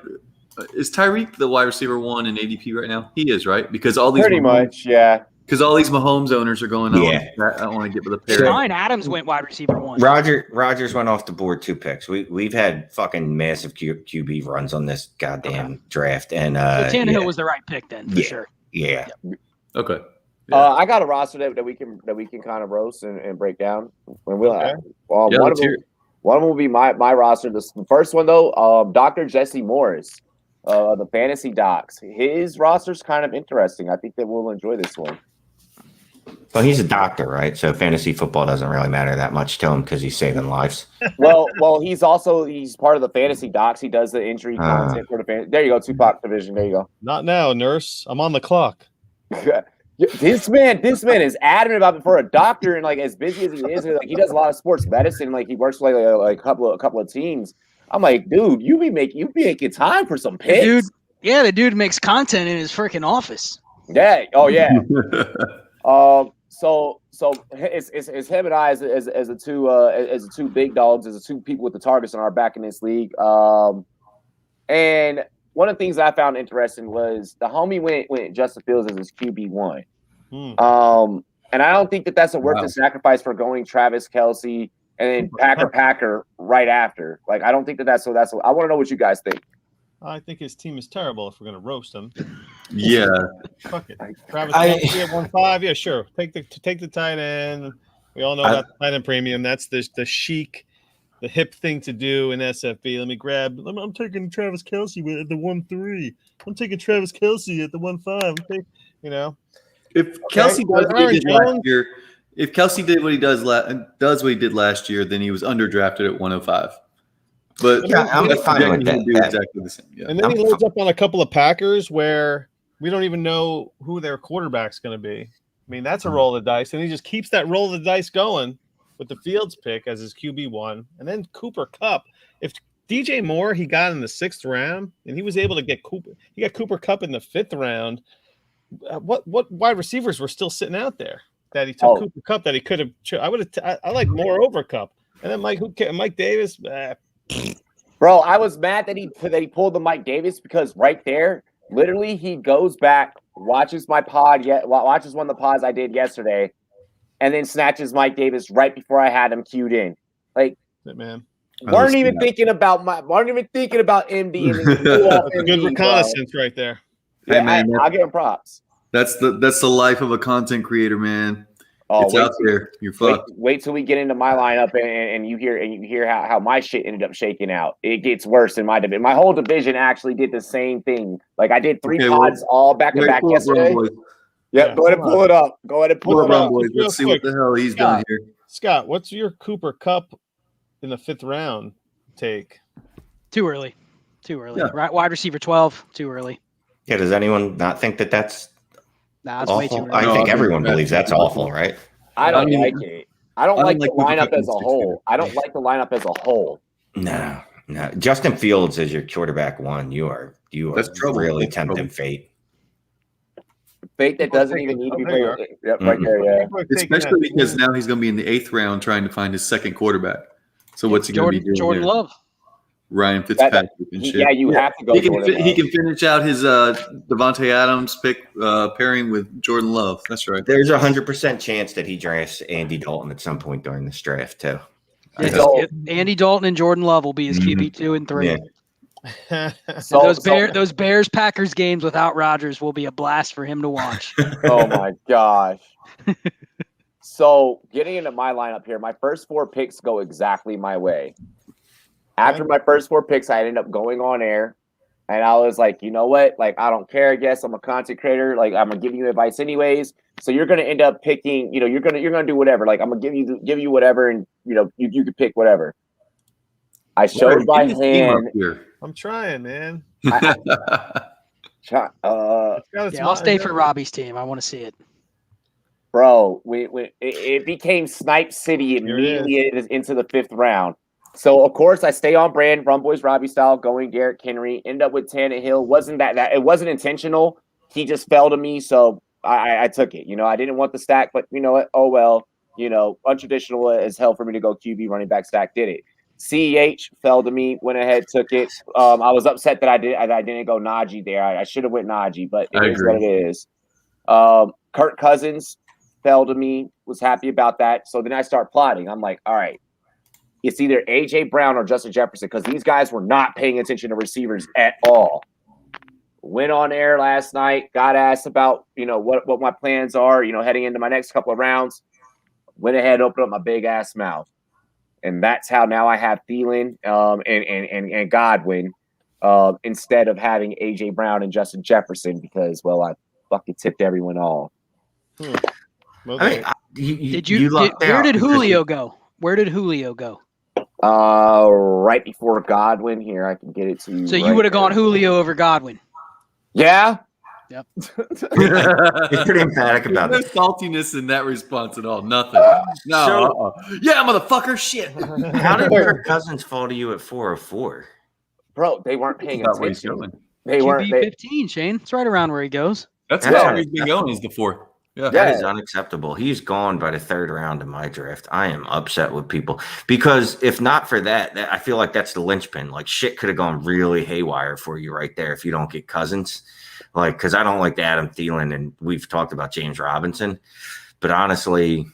is Tyreek the wide receiver 1 in ADP right now? He is, right? Because all these pretty much, yeah. Because all these Mahomes owners are going, Yeah. I don't want to get with a It's pair. fine. Adams went wide receiver 1. Rodgers went off the board 2 picks. We've had fucking massive QB runs on this goddamn draft, and So Tannehill yeah. was the right pick then, for sure. Yeah. Okay. I got a roster that we can kind of roast and break down. And we'll Okay. one let's of hear them one of them will be my roster. The first one though, Dr. Jesse Morris, the fantasy docs. His roster's kind of interesting. I think that we'll enjoy this one. Well, he's a doctor, right? So fantasy football doesn't really matter that much to him because he's saving lives. Well, he's part of the fantasy docs. He does the injury content for the fantasy. There you go, Tupac division. There you go. Not now, nurse. I'm on the clock. This man is adamant about it for a doctor, and like as busy as he is, like he does a lot of sports medicine. Like he works for like a couple of teams. I'm like, dude, you be making time for some picks. The dude makes content in his freaking office. Yeah. Oh yeah. So it's him and I as the two big dogs, as the 2 people with the targets in our back in this league. And one of the things that I found interesting was the homie went Justin Fields as his QB1. And I don't think that that's a worth Wow. the sacrifice for going Travis Kelce and then Packer right after. Like, I don't think that's I want to know what you guys think. I think his team is terrible if we're going to roast him. Yeah. Fuck it. Travis Kelce at 1.5. Yeah, sure. Take the tight end. We all know about the tight end premium. That's the chic, the hip thing to do in SFB. I'm taking Travis Kelce at the 1.3. I'm taking Travis Kelce at the 1.5. If Kelsey does what he did last year, if Kelsey did what he does what he did last year, then he was underdrafted at 105. But Yeah, I'm fine with that. Exactly the same. Yeah. And then he loads up on a couple of Packers where we don't even know who their quarterback's going to be. I mean, that's a roll of the dice, and he just keeps that roll of the dice going with the Fields pick as his QB1, and then Cooper Kupp. If DJ Moore he got in the 6th round, and he was able to get Cooper Kupp in the 5th round. What wide receivers were still sitting out there that he took Cooper Kupp that he could have? I like Moore over Kupp, and then Mike Davis. Bro, I was mad that he pulled the Mike Davis because right there, literally, he goes back, watches my pod, watches one of the pods I did yesterday, and then snatches Mike Davis right before I had him queued in. Like, man, weren't even thinking about MD. And good reconnaissance right there. Yeah, hey, man, I'll give him props. That's the life of a content creator, man. It's out there. You're fucked. Wait till we get into my lineup and you hear how my shit ended up shaking out. It gets worse in my division. My whole division actually did the same thing. Like I did 3 pods all back to back yesterday. Yep, go ahead and pull it up. Pull it up, boys. Let's see what the hell he's done here. Scott, what's your Cooper Kupp in the 5th round take? Too early. Yeah. Right, wide receiver 12. Too early. Yeah, does anyone not think that's Nah, it's awful? way too early. I think everyone believes that's awful, right? I don't like it. I don't like the lineup as a Cooper whole. I don't like the lineup as a whole. No. Justin Fields is your quarterback 1. You are That's trouble. really That's tempting trouble. fate. Fate that doesn't even need to be played. Yep, right there, yeah. Especially because now he's going to be in the 8th round trying to find his second quarterback. So what's he going to be doing? Jordan there? Love. Ryan Fitzpatrick and shit. Yeah, you have to go. He can finish out his Devontae Adams pick pairing with Jordan Love. That's right. There's 100% chance that he drafts Andy Dalton at some point during this draft too. Andy Dalton and Jordan Love will be his QB 2 and 3. Yeah. Those Bears Packers games without Rodgers will be a blast for him to watch. Oh my gosh. So getting into my lineup here, my first 4 picks go exactly my way. After my first 4 picks, I ended up going on air, and I was like, you know what? Like, I don't care. I guess I'm a content creator. Like, I'm gonna give you advice anyways. So you're gonna end up picking. You know, you're gonna do whatever. Like, I'm gonna give you whatever, and you can pick whatever. I showed my hand. I'm trying, man. I'll stay for Robbie's team. I want to see it. Bro, it became Snipe City immediately into the 5th round. So of course I stay on brand, Rum Boys Robbie style, going Derrick Henry. End up with Tannehill. Wasn't that it wasn't intentional. He just fell to me, so I took it. I didn't want the stack, but you know what? Oh well. Untraditional as hell for me to go QB running back stack. Did it? CEH fell to me. Went ahead, took it. I was upset that I didn't go Najee there. I should have went Najee, but it is what it is. Kirk Cousins fell to me. Was happy about that. So then I start plotting. I'm like, all right. It's either A.J. Brown or Justin Jefferson because these guys were not paying attention to receivers at all. Went on air last night, got asked about, what my plans are, heading into my next couple of rounds. Went ahead, opened up my big-ass mouth. And that's how now I have Thielen and Godwin instead of having A.J. Brown and Justin Jefferson because, well, I fucking tipped everyone off. Okay. I mean, where did Julio go? Where did Julio go? Right before Godwin here, I can get it to you. So you would have gone Julio over Godwin. Yeah. Yep. He's pretty emphatic about no it. saltiness in that response at all. Nothing. No. Yeah, motherfucker. Shit. How did Kirk Cousins fall to you at 404? Bro, they weren't paying That's where he's attention. going. They weren't. QB 15, Shane. It's right around where he goes. That's Yeah. where he's been going. Is the 4. Yeah. That is unacceptable. He's gone by the 3rd round in my draft. I am upset with people because if not for that, I feel like that's the linchpin. Like shit could have gone really haywire for you right there if you don't get Cousins. Like, because I don't like the Adam Thielen, and we've talked about James Robinson. But honestly,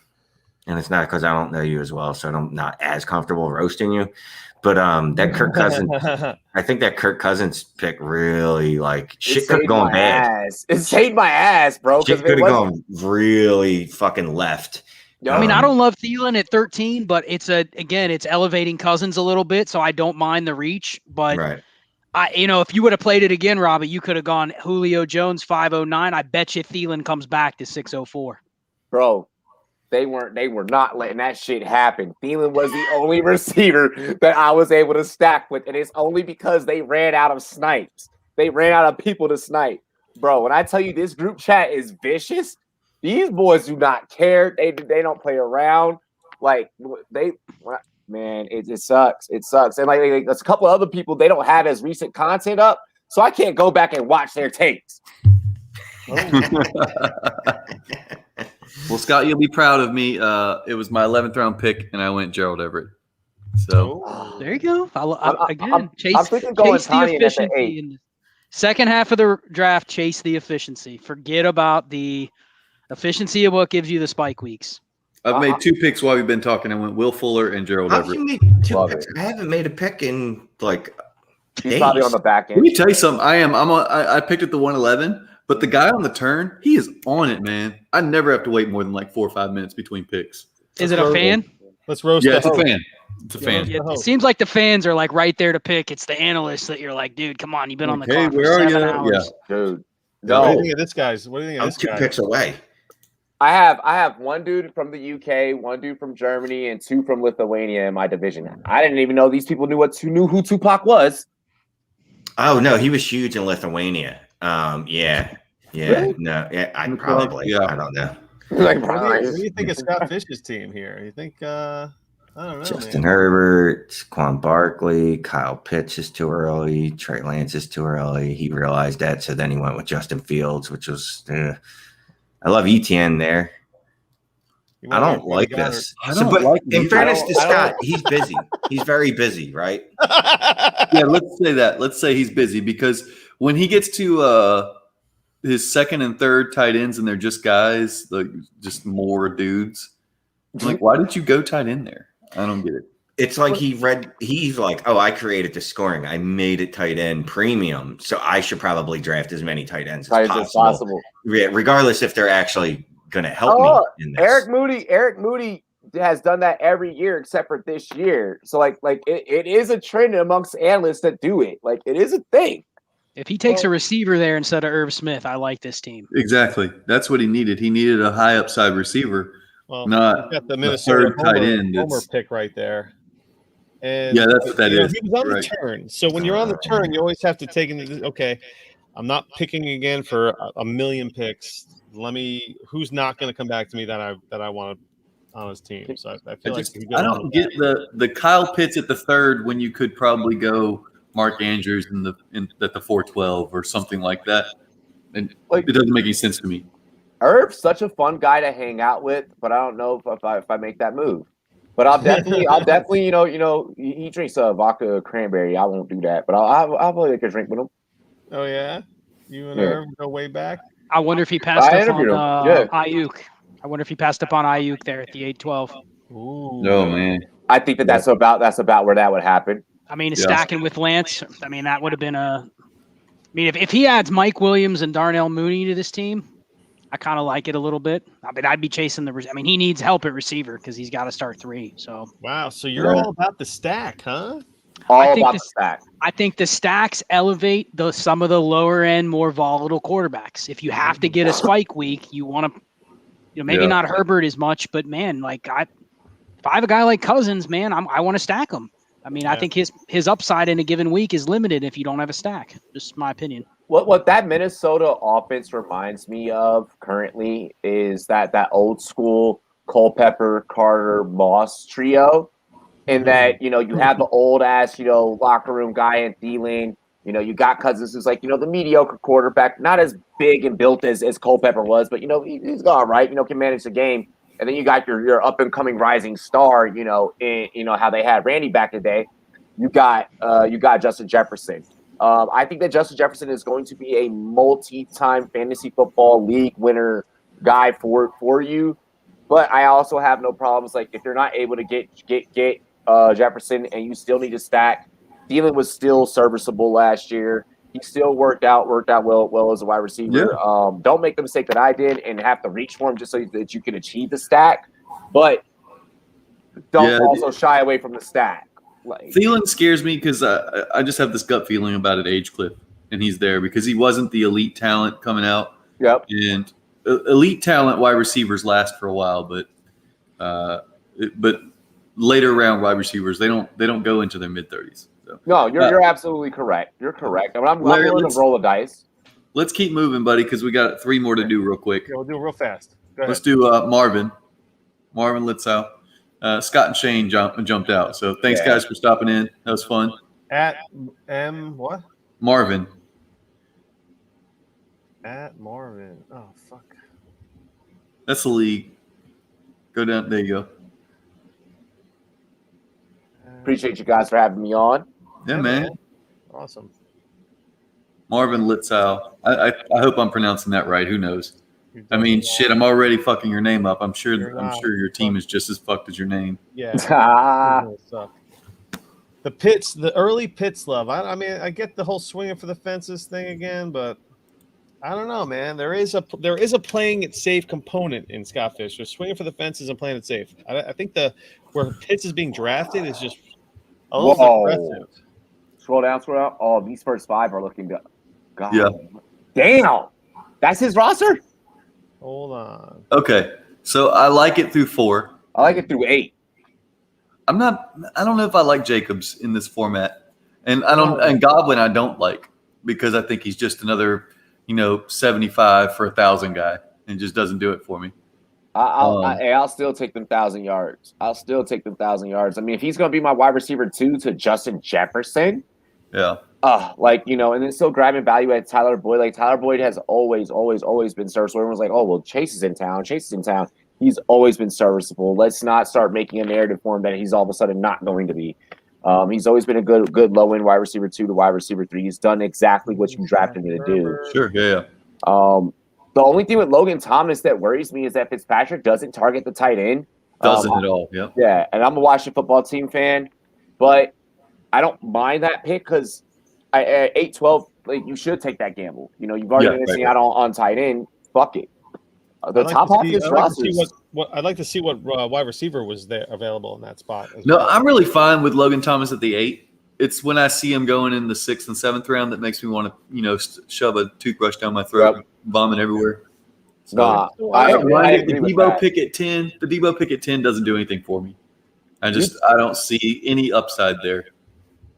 and it's not because I don't know you as well, so I'm not as comfortable roasting you. But that Kirk Cousins, I think that Kirk Cousins pick really like shit could have gone bad. It saved my ass, bro. Shit could have gone really fucking left. I mean, I don't love Thielen at 13, but it's elevating Cousins a little bit, so I don't mind the reach. But right. If you would have played it again, Robbie, you could have gone Julio Jones 509. I bet you Thielen comes back to 604. Bro, they were not letting that shit happen. Thielen was the only receiver that I was able to stack with, and it's only because they ran out of snipes. They ran out of people to snipe. Bro, when I tell you this group chat is vicious, these boys do not care. They don't play around. Like man, it sucks. It sucks. And like there's a couple of other people they don't have as recent content up, so I can't go back and watch their tapes. Well, Scott, you'll be proud of me. It was my 11th round pick, and I went Gerald Everett. So there you go. I'm Chase thinking going the Tanya at the efficiency 8. in the second half of the draft. Chase the efficiency. Forget about the efficiency of what gives you the spike weeks. I've made 2 picks while we've been talking. I went Will Fuller and Gerald How Everett. you make 2 picks? I haven't made a pick in like He's probably on the back end. Let me tell you something. I picked at the 111, but the guy on the turn, he is on it, man. I never have to wait more than like 4 or 5 minutes between picks. Is it a fan? Let's roast. Yeah, it's a fan. It's a fan. Yeah, it seems like the fans are like right there to pick. It's the analysts that you're like, dude, come on, you've been on the clock for 7 hours. Yeah. Dude. What do you No. think of this guy's? What do you think of I'm this 2 guy? picks away. I have one dude from the UK, one dude from Germany, and 2 from Lithuania in my division. I didn't even know these people knew who Tupac was. Oh no, he was huge in Lithuania. Yeah. Really? No, yeah, I don't know. Like, What do you think of Scott Fish's team here? You think? I don't know. Justin man. Herbert, Quan Barkley, Kyle Pitts is too early. Trey Lance is too early. He realized that, so then he went with Justin Fields, which was. I love ETN there. I don't like this. In fairness to Scott, he's busy. He's very busy, right? Yeah, let's say that. Let's say he's busy because when he gets to his second and third tight ends and they're just guys, like just more dudes. I'm like, why did you go tight end there? I don't get it. It's like he's like, oh, I created the scoring. I made it tight end premium. So I should probably draft as many tight ends as possible. Regardless if they're actually going to help me in this. Eric Moody has done that every year except for this year. So like it is a trend amongst analysts that do it. Like it is a thing. If he takes a receiver there instead of Irv Smith, I like this team. Exactly. That's what he needed. He needed a high upside receiver, not got the Minnesota third tight end. Homer pick right there. And yeah, that's what that is. He was on the turn. So when you're on the turn, you always have to take into okay, I'm not picking again for a million picks. Who's not going to come back to me that I want on his team. So I feel I don't get the Kyle Pitts at the third when you could probably go Mark Andrews at the 412 or something like that. And it doesn't make any sense to me. Irv's such a fun guy to hang out with, but I don't know if I make that move. But I'll definitely, he drinks vodka cranberry. I won't do that, but I'll probably take a drink with him. Oh yeah, you and Irv go way back. I wonder if he passed up on Ayuk. I wonder if he passed up on Ayuk there at the 8-12. Ooh. Oh man, I think that's about where that would happen. I mean, stacking with Lance. I mean, that would have been if he adds Mike Williams and Darnell Mooney to this team, I kind of like it a little bit. I mean, I'd be chasing he needs help at receiver because he's got to start 3. So wow, so you're all about the stack, huh? All about the stack. I think the stacks elevate some of the lower end, more volatile quarterbacks. If you have to get a spike week, you want to, maybe not Herbert as much, but man, if I have a guy like Cousins, man, I want to stack him. I mean, I think his upside in a given week is limited if you don't have a stack. Just my opinion. What that Minnesota offense reminds me of currently is that old school Culpepper, Carter, Moss trio, in that you have the old ass locker room guy in Thielen. You got Cousins who's like the mediocre quarterback, not as big and built as Culpepper was, but he's all right. Can manage the game. And then you got your up and coming rising star. In how they had Randy back in the day. You got Justin Jefferson. I think that Justin Jefferson is going to be a multi-time fantasy football league winner guy for you. But I also have no problems. Like if you're not able to get Jefferson and you still need to stack, Thielen was still serviceable last year. He still worked out well as a wide receiver. Yeah. Don't make the mistake that I did and have to reach for him just so that you can achieve the stack. But don't also shy away from the stack. Like Thielen scares me because I just have this gut feeling about an age cliff, and he's there because he wasn't the elite talent coming out. Yep. And elite talent wide receivers last for a while, but later round wide receivers they don't go into their mid-30s. So. No, you're absolutely correct. You're correct. I mean, I'm willing to roll the dice. Let's keep moving, buddy, because we got 3 more to do real quick. Yeah, we'll do it real fast. Go ahead. Let's do Marvin Litzow. Scott and Shane jumped out. So thanks, guys, for stopping in. That was fun. At M what? Marvin. At Marvin. Oh fuck. That's the league. Go down. There you go. Appreciate you guys for having me on. Yeah, man. Awesome. Marvin Litzow. I hope I'm pronouncing that right. Who knows? I mean, shit. I'm already fucking your name up. I'm sure your team is just as fucked as your name. Yeah. The early Pitts love. I mean, I get the whole swinging for the fences thing again, but I don't know, man. There is a playing it safe component in Scott Fish. There's swinging for the fences and playing it safe. I think where Pitts is being drafted is just a little aggressive. Scroll down. Oh, these first 5 are looking good. God. Yeah. Damn. That's his roster? Hold on. Okay. So I like it through 4. I like it through 8. I don't know if I like Jacobs in this format. And Godwin I don't like because I think he's just another, 75 for 1,000 guy and just doesn't do it for me. I'll still take them 1,000 yards. I mean, if he's going to be my wide receiver 2 to Justin Jefferson, yeah. And then still grabbing value at Tyler Boyd. Like Tyler Boyd has always been serviceable. Everyone's like, oh, well, Chase is in town. He's always been serviceable. Let's not start making a narrative for him that he's all of a sudden not going to be. He's always been a good low end wide receiver 2 to wide receiver 3. He's done exactly what you drafted him to do. Sure, yeah. The only thing with Logan Thomas that worries me is that Fitzpatrick doesn't target the tight end. Doesn't at all. Yeah. Yeah, and I'm a Washington football team fan, but I don't mind that pick because at 8-12, like you should take that gamble. You've already been missing out on tight end. Fuck it. The top half of this roster. I'd like to see what wide receiver was there available in that spot. No, I'm really fine with Logan Thomas at the 8. It's when I see him going in the 6th and 7th round that makes me want to, shove a toothbrush down my throat, and vomit everywhere. So, I the agree with Debo that. pick at 10. The Debo pick at 10 doesn't do anything for me. I don't see any upside there.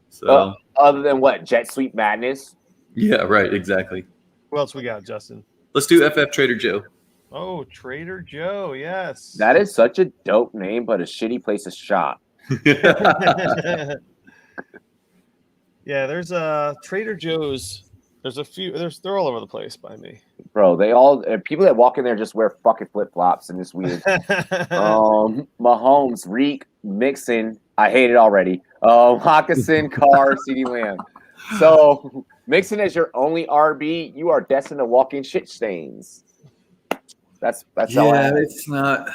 So other than what? Jet Sweep Madness? yeah, right, exactly. Who else we got, Justin? Let's do FF Trader Joe. Oh, Trader Joe, yes. That is such a dope name, but a shitty place to shop. Yeah, there's Trader Joe's. There's a few. They're all over the place by me. Bro, people that walk in there just wear fucking flip flops and it's weird. Mahomes, Reek, Mixon. I hate it already. Hawkinson, Carr, CeeDee Lamb. So Mixon as your only RB, you are destined to walk in shit stains. That's all. Yeah, it's not.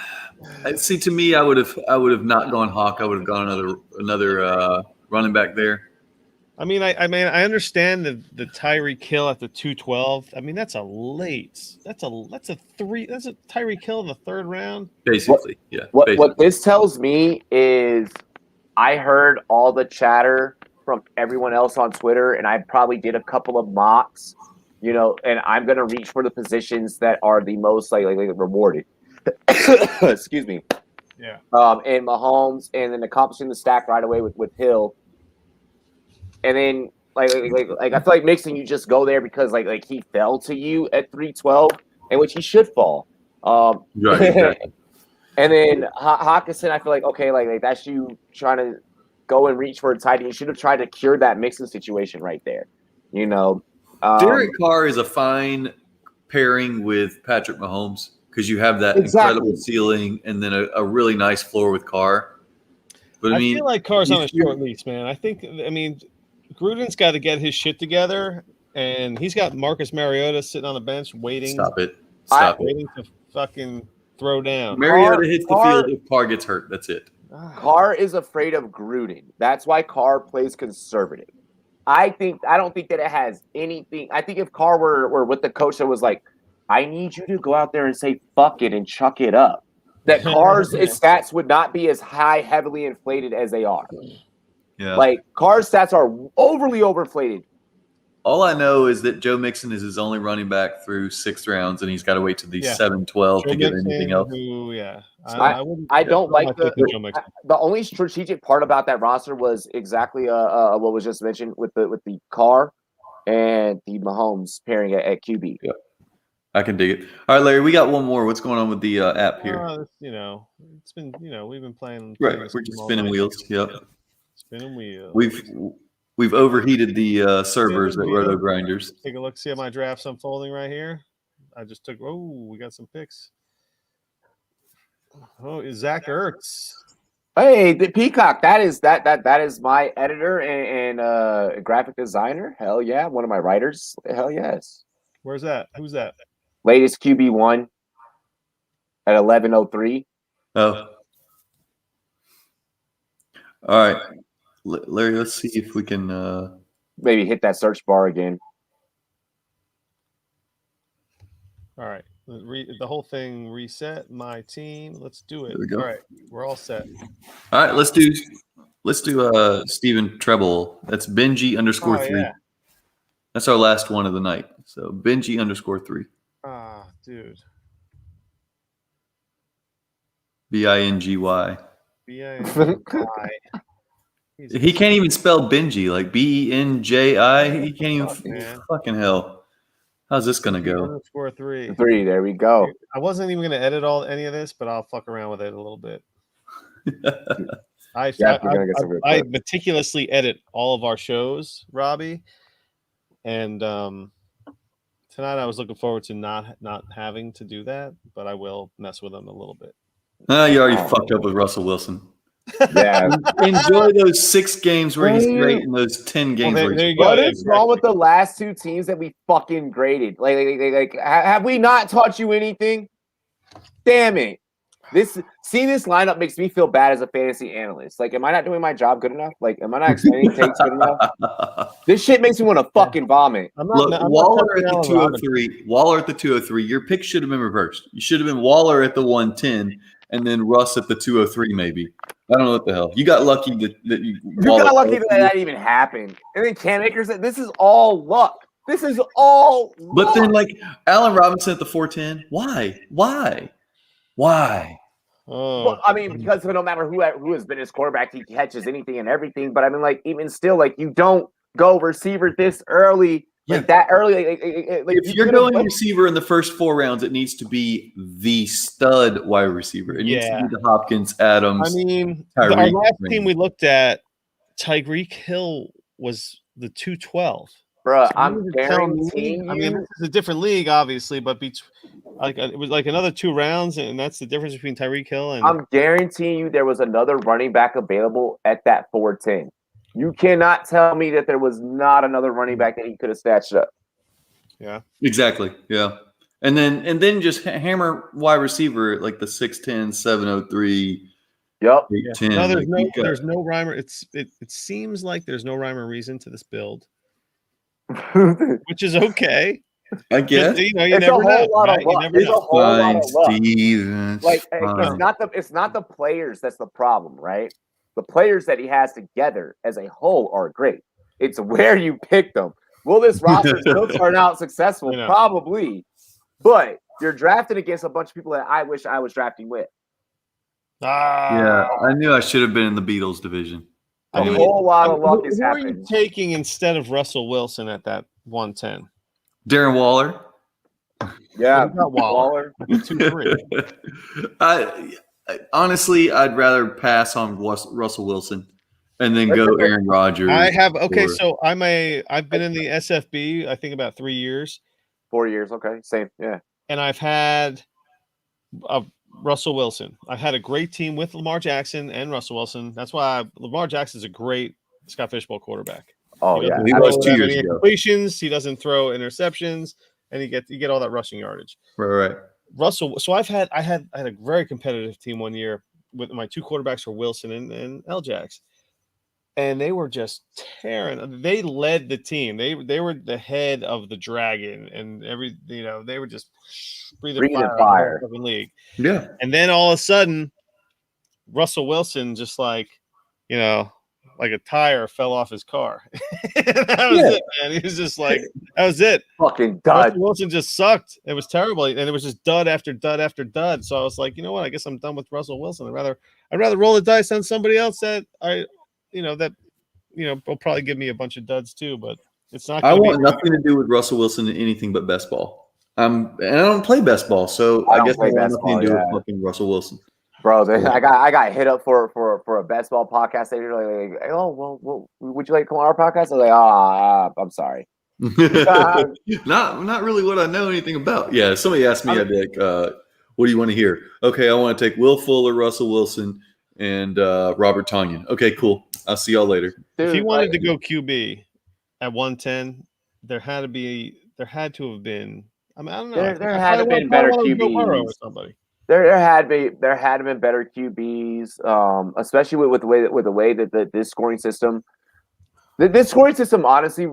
See, to me, I would have not gone Hawk. I would have gone another running back there. I mean, I understand the Tyreek Hill at the 212. I mean, that's a Tyreek Hill in the 3rd round. Basically, yeah. What this tells me is I heard all the chatter from everyone else on Twitter, and I probably did a couple of mocks, and I'm gonna reach for the positions that are the most like rewarded. Excuse me. Yeah. And Mahomes, and then accomplishing the stack right away with Hill. And then like I feel like Mixon, you just go there because like he fell to you at 312, and which he should fall. Right. Exactly. And then Hawkinson, I feel like okay, like that's you trying to go and reach for a tight end. You should have tried to cure that Mixon situation right there. Derek Carr is a fine pairing with Patrick Mahomes because you have that incredible ceiling and then a really nice floor with Carr. But I mean, feel like Carr's on a short leash, man. I mean, Gruden's got to get his shit together, and he's got Marcus Mariota sitting on the bench waiting. Stop it. Waiting to fucking throw down. Mariota hits the Carr- field if Carr gets hurt. That's it. Carr is afraid of Gruden. That's why Carr plays conservative. I don't think that it has anything. I think if Carr were with the coach that was like, I need you to go out there and say fuck it and chuck it up, that Carr's stats would not be as high, heavily inflated as they are. Yeah. Like Carr's stats are overly overinflated. All I know is that Joe Mixon is his only running back through 6 rounds, and he's got to wait to the 7-12 to get anything else. I don't like the only strategic part about that roster was exactly what was just mentioned with the Carr and the Mahomes pairing at QB. Yeah, I can dig it. All right, Larry, we got one more. What's going on with the app here? It's been we've been playing. Right, we're just spinning wheels. Yep, spinning wheels. We've overheated the servers at Roto Grinders. Take a look. See how my draft's unfolding right here. I just took. Oh, we got some picks. Oh, is Zach Ertz? Hey, the Peacock. That is my editor and graphic designer. Hell yeah, one of my writers. Hell yes. Where's that? Who's that? Latest QB1 at 11:03. Oh, all right, Larry. Let's see if we can maybe hit that search bar again. All right. The whole thing reset. My team. Let's do it. There we go. All right. We're all set. All right, let's do Stephen Treble. That's Benji _3. Yeah. That's our last one of the night. So Benji _3. Ah, dude. BINGY. B-I-N-G-I. He can't even spell Benji, like BENJI. He can't even man. fucking hell. How's this gonna go? _3. 3. There we go. I wasn't even gonna edit any of this, but I'll fuck around with it a little bit. I meticulously edit all of our shows, Robbie, and tonight I was looking forward to not having to do that, but I will mess with them a little bit. You already fucked up with Russell Wilson. Yeah. Enjoy those 6 games where he's great and those 10 games where he's What is wrong with the last 2 teams that we fucking graded? Like, have we not taught you anything? Damn it. Seeing this lineup makes me feel bad as a fantasy analyst. Like, am I not doing my job good enough? Like, am I not explaining takes good enough? This shit makes me want to fucking vomit. Waller at the 203. Waller at the 203. Your pick should have been reversed. You should have been Waller at the 110 and then Russ at the 203 maybe. I don't know what the hell. You got lucky that you got lucky that even happened. And then Cam Akers said, this is all luck. This is all luck. But then, like, Allen Robinson at the 410. Why? Oh, well, I mean, because no matter who has been his quarterback, he catches anything and everything. But I mean, like, even still, like, you don't go receiver this early, like that early. Like if you're going receiver in the first 4 rounds, it needs to be the stud wide receiver. It needs to be the Hopkins, Adams. I mean, our last team we looked at, Tyreek Hill was the 212. Bro, I'm guaranteeing you. I mean, this is a different league, obviously, but it was like another 2 rounds, and that's the difference between Tyreek Hill and. I'm guaranteeing you there was another running back available at that 410. You cannot tell me that there was not another running back that he could have snatched up. Yeah, exactly. Yeah, and then just hammer wide receiver at like the 6'10", 703. Yep. 8'10. No, there's no rhyme or it seems like there's no rhyme or reason to this build. Which is okay. I guess you never know. Like it's not the players that's the problem, right? The players that he has together as a whole are great. It's where you pick them. Will this roster still turn out successful? Probably. But you're drafting against a bunch of people that I wish I was drafting with. Yeah, I knew I should have been in the Beatles division. A whole lot of luck is happening. Who are you taking instead of Russell Wilson at that 110? Darren Waller. Yeah, Waller. 2-3. Honestly, I'd rather pass on Russell Wilson and then go Aaron Rodgers. So I've been in the SFB, I think about 3 years. 4 years, okay, same, yeah. And I've had Russell Wilson. I've had a great team with Lamar Jackson and Russell Wilson. That's why Lamar Jackson is a great Scott Fishbowl quarterback. Oh, yeah. He was 2 years ago. Completions, he doesn't throw interceptions, and you get all that rushing yardage. Right. Russell. So I had a very competitive team one year with my two quarterbacks were Wilson and L-Jax. And they were just tearing. They led the team. They were the head of the dragon, and they were just breathing fire. The whole league. Yeah. And then all of a sudden, Russell Wilson just like a tire fell off his car. That was it, man. He was just like, that was it. Fucking dud. Russell Wilson just sucked. It was terrible, and it was just dud after dud after dud. So I was like, you know what? I guess I'm done with Russell Wilson. I'd rather roll the dice on somebody else that will probably give me a bunch of duds too, but it's not. I want nothing to do with Russell Wilson in anything but best ball. And I don't play best ball, so I guess I want nothing to do with fucking Russell Wilson. Bro, I got hit up for a best ball podcast. They were like, oh, well, would you like to come on our podcast? I was like, I'm sorry. Not really what I know anything about. Yeah, somebody asked me, I'd be like, what do you want to hear? Okay, I want to take Will Fuller, Russell Wilson, and Robert Tonyan. Okay, cool. I'll see y'all later. Dude, if he wanted to go QB at 110, there had to have been. I mean, I don't know. There had to have been better QBs. Or somebody. There had to been better QBs, especially with the way that this scoring system. This scoring system honestly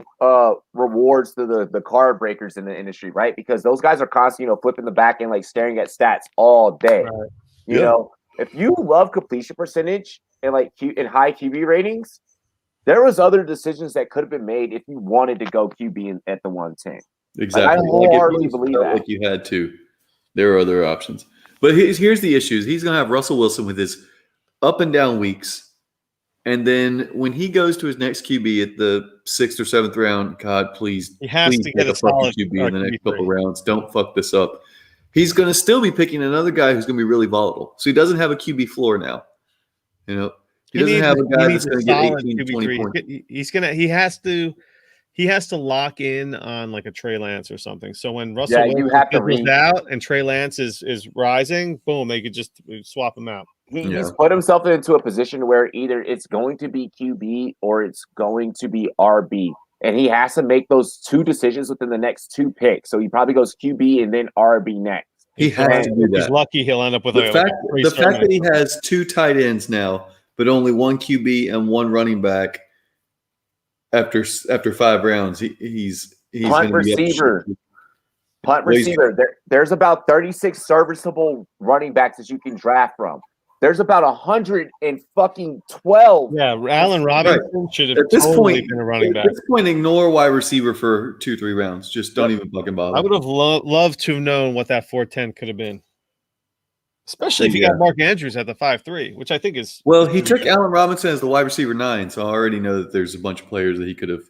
rewards the card breakers in the industry, right? Because those guys are constantly, flipping the back end, like staring at stats all day. Right. You know, if you love completion percentage and in high QB ratings, there was other decisions that could have been made if you wanted to go QB at the 110. Exactly. I wholeheartedly believe that. Like you had to. There are other options. But here's the issues. He's going to have Russell Wilson with his up and down weeks. And then when he goes to his next QB at the 6th or 7th round, God, please to get a fucking QB in the next couple rounds. Don't fuck this up. He's going to still be picking another guy who's going to be really volatile. So he doesn't have a QB floor now. He doesn't have a guy that's going to get 18, 20 points. He has to lock in on like a Trey Lance or something. So when Russell goes out and Trey Lance is rising, boom, they could just swap him out. He's put himself into a position where either it's going to be QB or it's going to be RB. And he has to make those two decisions within the next two picks. So he probably goes QB and then RB next. He has to do that. He's lucky he'll end up with the fact that he has two tight ends now, but only one QB and one running back after 5 rounds. He's punt receiver. Punt receiver. There's about 36 serviceable running backs that you can draft from. There's about 112. Yeah, Allen Robinson should have totally been a running back. At this point, ignore wide receiver for 2-3 rounds. Just don't even fucking bother. I would have loved to have known what that 410 could have been. Especially if you got Mark Andrews at the 5'3", which I think is... Well, he took Allen Robinson as the wide receiver 9, so I already know that there's a bunch of players that he could have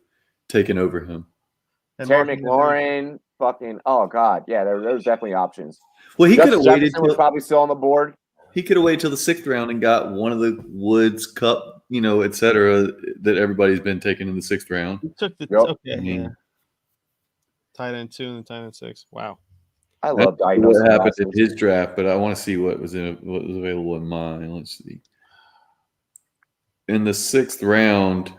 taken over him. Terry McLaurin, fucking... Oh, God. Yeah, there's definitely options. Well, he could have waited... was probably still on the board. He could have waited till the 6th round and got one of the Woods, Cup, et cetera, that everybody's been taking in the 6th round. He took the tight end 2 and tight end 6. Wow. I love what happened in his draft, but I want to see what was available in mine. Let's see. In the 6th round,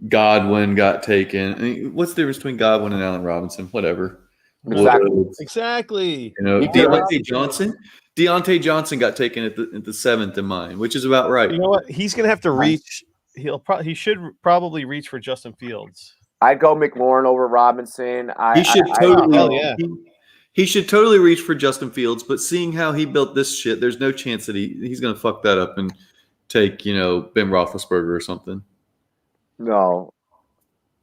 Godwin got taken. I mean, what's the difference between Godwin and Allen Robinson? Whatever. Exactly. Deontay Johnson got taken at the 7th in mine, which is about right. You know what? He's going to have to reach. He should probably reach for Justin Fields. I'd go McLaurin over Robinson. He should totally reach for Justin Fields, but seeing how he built this shit, there's no chance that he's going to fuck that up and take, Ben Roethlisberger or something. No.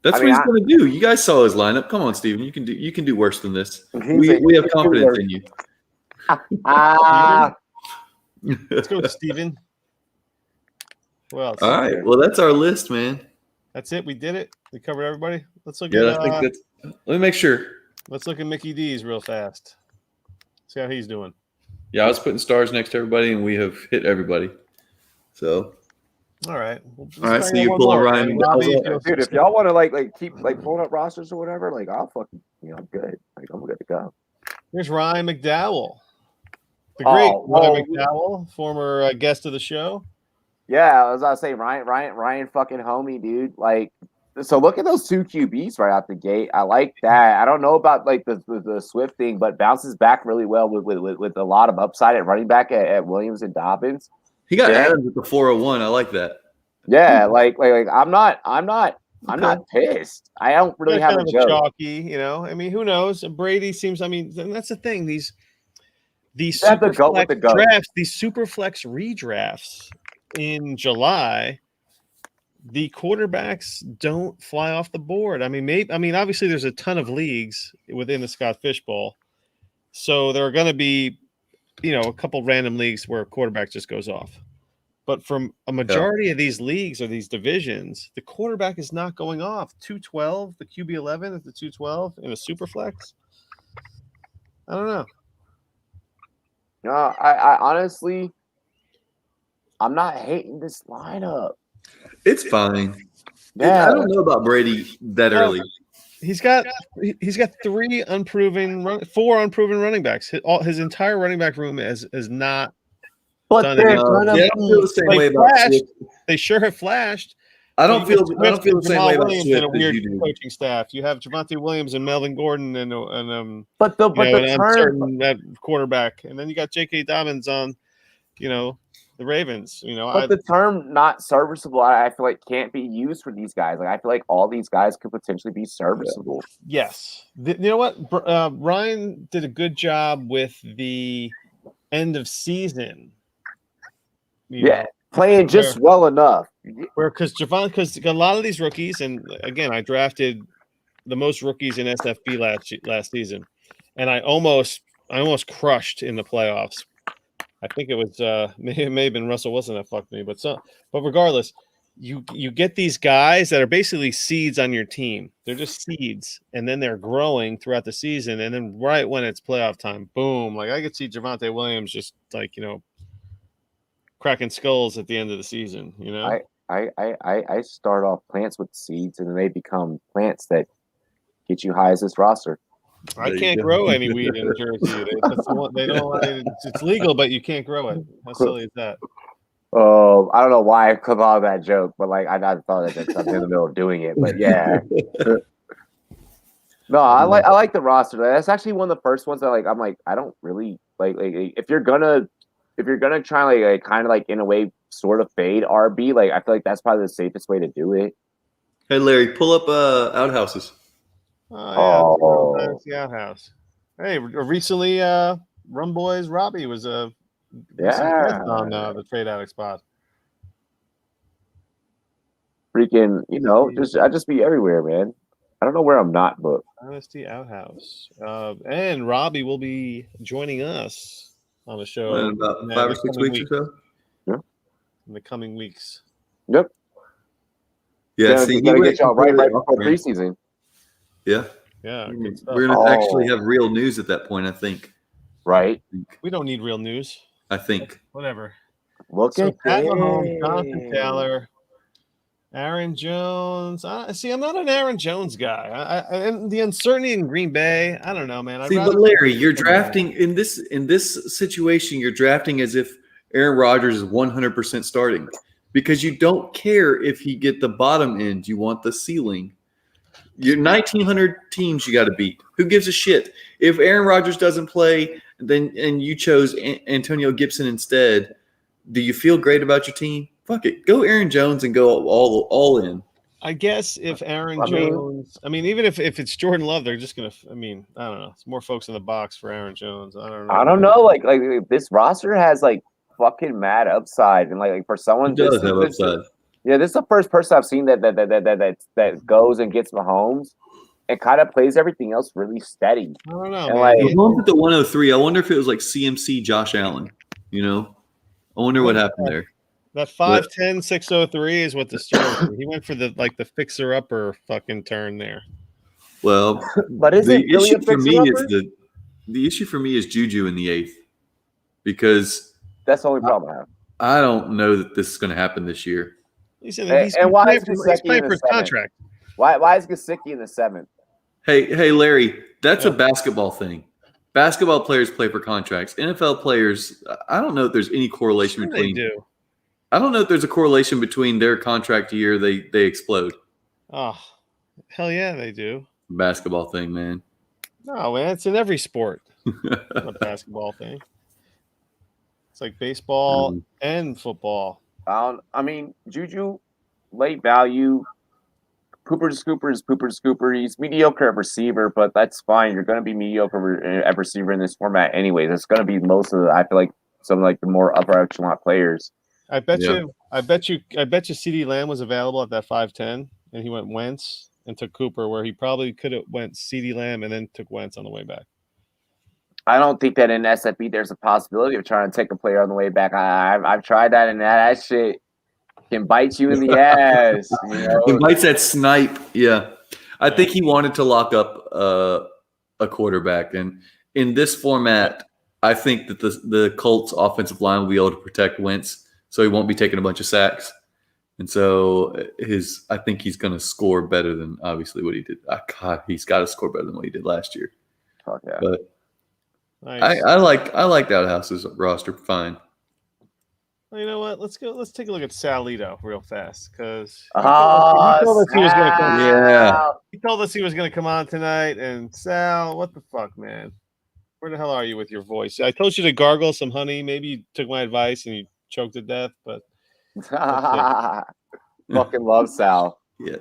That's what he's going to do. You guys saw his lineup. Come on, Steven. You can do worse than this. We have confidence in you. Let's go with Steven. Well, all right. Well, that's our list, man. That's it. We did it. We covered everybody. Let's look at let me make sure. Let's look at Mickey D's real fast. See how he's doing. Yeah, I was putting stars next to everybody, and we have hit everybody. So, all right. All right. So you pull a Ryan, dude. If y'all want to keep pulling up rosters or whatever, I'll fucking I'm good. I'm good to go. Here's Ryan McDowell, the great Ryan McDowell, former guest of the show. Yeah, as I was saying, Ryan, fucking homie, dude. So look at those two QBs right out the gate. I like that. I don't know about like the Swift thing, but bounces back really well with a lot of upside at running back at Williams and Dobbins. He got Yeah. Adams at the 401. I like that. Yeah, like I'm not pissed. I don't really Yeah, have kind a of joke. chalky, I mean, who knows? Brady seems. I mean, and that's the thing. These You have to super go with flex the goat. drafts, these super flex redrafts in July, the quarterbacks don't fly off the board. I mean, obviously there's a ton of leagues within the Scott Fish Bowl, so there are going to be, a couple random leagues where a quarterback just goes off. But from a majority of these leagues or these divisions, the quarterback is not going off. 212, the QB 11 at the 212 in a super flex. I don't know. No, I honestly, I'm not hating this lineup. It's fine. Yeah, I don't know about Brady that early. He's got 4 unproven running backs. His entire running back room is not. but done they're it. gonna I don't feel the same Like way about Flash. Swift. They sure have flashed. I don't feel Swift the and same Jamal way about Williams Swift and a as weird you do. coaching staff. You have Javonte Williams and Melvin Gordon and but the an term uncertain quarterback, and then you got J.K. Dobbins on, the Ravens. but the term not serviceable, I feel like can't be used for these guys. Like I feel like all these guys could potentially be serviceable. Yes. You know what? Ryan did a good job with the end of season. Yeah, playing just well enough. Because a lot of these rookies, and again, I drafted the most rookies in SFB last season, and I almost crushed in the playoffs. I think it was it may have been Russell Wilson that fucked me, but regardless, you get these guys that are basically seeds on your team. They're just seeds, and then they're growing throughout the season, and then right when it's playoff time, boom! Like I could see Javonte Williams just cracking skulls at the end of the season. I start off plants with seeds, and then they become plants that get you high as this roster. I There you can't go. grow any weed in Jersey. They don't. It's legal, but you can't grow it. How silly is that? I don't know why I come out of that joke, but like I thought that I'm in the middle of doing it. But yeah, no, I like the roster. That's actually one of the first ones that I'm like I don't really like if you're gonna try like kind of like in a way sort of fade RB, like I feel like that's probably the safest way to do it. Hey, Larry, pull up Outhouses. Oh, yeah, the outhouse. Hey, recently, Rum Boys Robbie was a guest on the Trade Addict spot. Freaking, I just be everywhere, man. I don't know where I'm not booked. Dynasty Outhouse, and Robbie will be joining us on the show In about 5 or 6 weeks or so. in the coming weeks. Yep. Yeah, see, gotta get y'all right completely before off, man. preseason. Yeah, Yeah, good stuff. we're gonna actually have real news at that point. I think. Right. We don't need real news. I think. Whatever. Look So at Pat Mahomes, this. Jonathan Taylor, Aaron Jones. See, I'm not an Aaron Jones guy. And the uncertainty in Green Bay, I don't know, man. See, but Larry, you're drafting in this situation. You're drafting as if Aaron Rodgers is 100% starting because you don't care if he get the bottom end. You want the ceiling. You're 1,900 teams you got to beat. Who gives a shit if Aaron Rodgers doesn't play? And you chose Antonio Gibson instead. Do you feel great about your team? Fuck it, go Aaron Jones and go all in. I guess if Aaron Jones, even if it's Jordan Love, they're just gonna. I don't know. It's more folks in the box for Aaron Jones. I don't know. I don't know. Like this roster has like fucking mad upside, and like for someone He does have upside. Yeah, this is the first person I've seen that goes and gets Mahomes and kind of plays everything else really steady. I don't know. And like, Mahomes at the 103. I wonder if it was like CMC Josh Allen. I wonder what happened there. That 5'10", 603 is what the story. He went for the fixer upper fucking turn there. Well, but is it really a the issue for me is Juju in the 8th because that's the only problem I have. I don't know that this is going to happen this year. He's why is playing for his contract? Why is Gesicki in the 7th? Hey, Larry, that's a basketball thing. Basketball players play for contracts. NFL players, I don't know if there's any correlation between. They do. I don't know if there's a correlation between their contract year they explode. Oh, hell yeah, they do. Basketball thing, man. No, man, it's in every sport. It's not a basketball thing. It's like baseball and football. I mean, Juju, late value. Cooper Scooper is Cooper Scooper. He's mediocre at receiver, but that's fine. You're going to be mediocre at receiver in this format anyways. It's going to be most of I feel like some like the more upper echelon players. I bet you CeeDee Lamb was available at that 5'10", and he went Wentz and took Cooper, where he probably could have went CeeDee Lamb and then took Wentz on the way back. I don't think that in SFB there's a possibility of trying to take a player on the way back. I've tried that, and that shit can bite you in the ass. You know? It bites that snipe. Yeah. I think he wanted to lock up a quarterback. And in this format, I think that the Colts offensive line will be able to protect Wentz, so he won't be taking a bunch of sacks. And so I think he's going to score better than obviously what he did. God, he's got to score better than what he did last year. Fuck yeah. But Nice. I like Outhouse's roster fine. Well, you know what? Let's take a look at Salito real fast, because he Oh, told us he was going to come. Yeah. He told us he was going to come on tonight. And Sal, what the fuck, man? Where the hell are you with your voice? I told you to gargle some honey. Maybe you took my advice and you choked to death. But fucking love Sal. Yeah.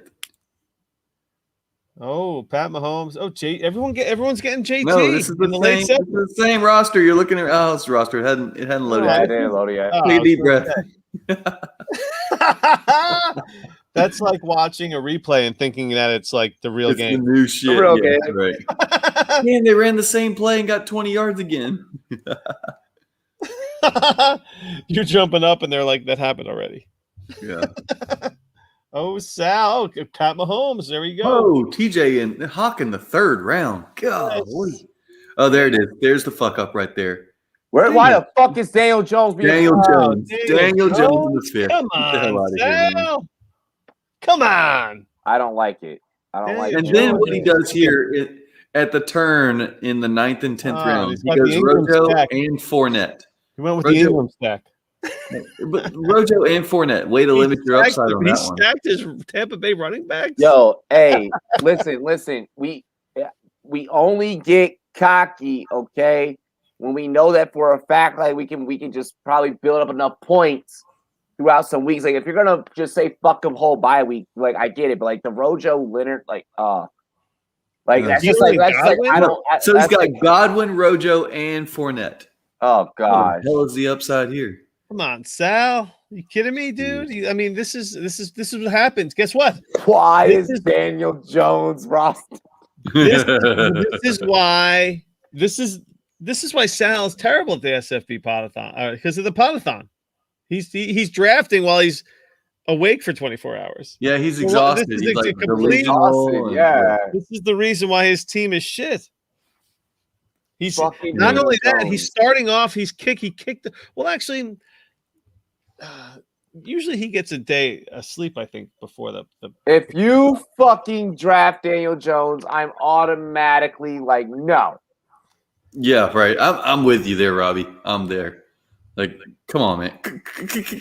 oh, Pat Mahomes. Oh, everyone's getting JT. No, this is in the late this is the same roster. You're looking at it's the roster. It hadn't loaded. Yeah, I yet. didn't load it yet. Oh, Take a deep breath. That's like watching a replay and thinking that it's like the real It's game. the new shit. real Yeah, game. right. Man, they ran the same play and got 20 yards again. You're jumping up and they're like, that happened already. Yeah. Oh, Sal. Oh, Pat Mahomes. There we go. Oh, TJ and Hawk in the third round. God. Oh, there it is. There's the fuck up right there. Why the fuck is Daniel Jones being Daniel Jones. Daniel Daniel Jones in the fifth. Come Get the hell on, out of here, man. Sal. Come on. I don't like it. I don't like And it. then what he does here at the turn in the 9th and 10th Oh, round, he's he got goes the Ingram Rojo stack. and Fournette. He went with Rojo- the Ingram stack. But Rojo and Fournette, way to limit your upside on He that one. stacked his Tampa Bay running backs. Yo, hey, listen. We only get cocky, okay, when we know that for a fact, like we can just probably build up enough points throughout some weeks. Like if you're gonna just say fuck them whole bye week, like I get it, but like the Rojo Leonard, like that's just like I don't. So he's that's got like, Godwin, Rojo, and Fournette. oh What god, the hell is the upside here? Come on, Sal. You kidding me, dude? I mean, this is what happens. Guess what? why This is is- Daniel Jones roster? This is why Sal is terrible at the SFB podathon because of the podathon. He's drafting while he's awake for 24 hours. Yeah, he's Well, exhausted. this is He's a like complete delusional Austin, and- yeah. This is the reason why his team is shit. He's Fucking not Daniel only that, Jones. he's starting off. He kicked. Well, actually, usually he gets a day of sleep. I think before the If you fucking draft Daniel Jones, I'm automatically like, no. Yeah, right. I'm with you there, Robbie. I'm there. Like, come on, man.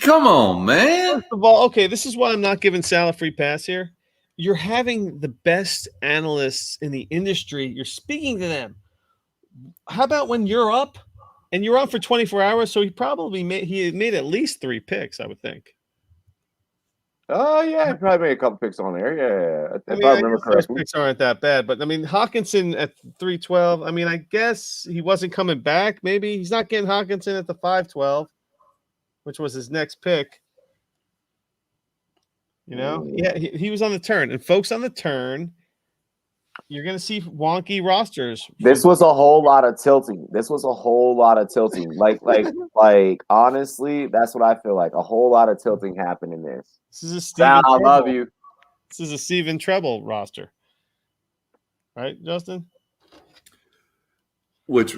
Come on, man. First of all, okay, this is why I'm not giving Sal a free pass here. You're having the best analysts in the industry. You're speaking to them. How about when you're up and you're on for 24 hours? So he made at least 3 picks, I would think. Oh yeah, I probably made a couple picks on there. Yeah, I if mean, I I remember guess those correctly. picks aren't that bad, but I mean, Hawkinson at 312. I mean, I guess he wasn't coming back. Maybe he's not getting Hawkinson at the 512, which was his next pick. You know, yeah, he was on the turn, and folks on the turn, you're gonna see wonky rosters. This was a whole lot of tilting. Like honestly, that's what I feel like. A whole lot of tilting happened in this. This is a Sal, Steven I love Treble. you. This is a Steven Treble roster, right, Justin? Which,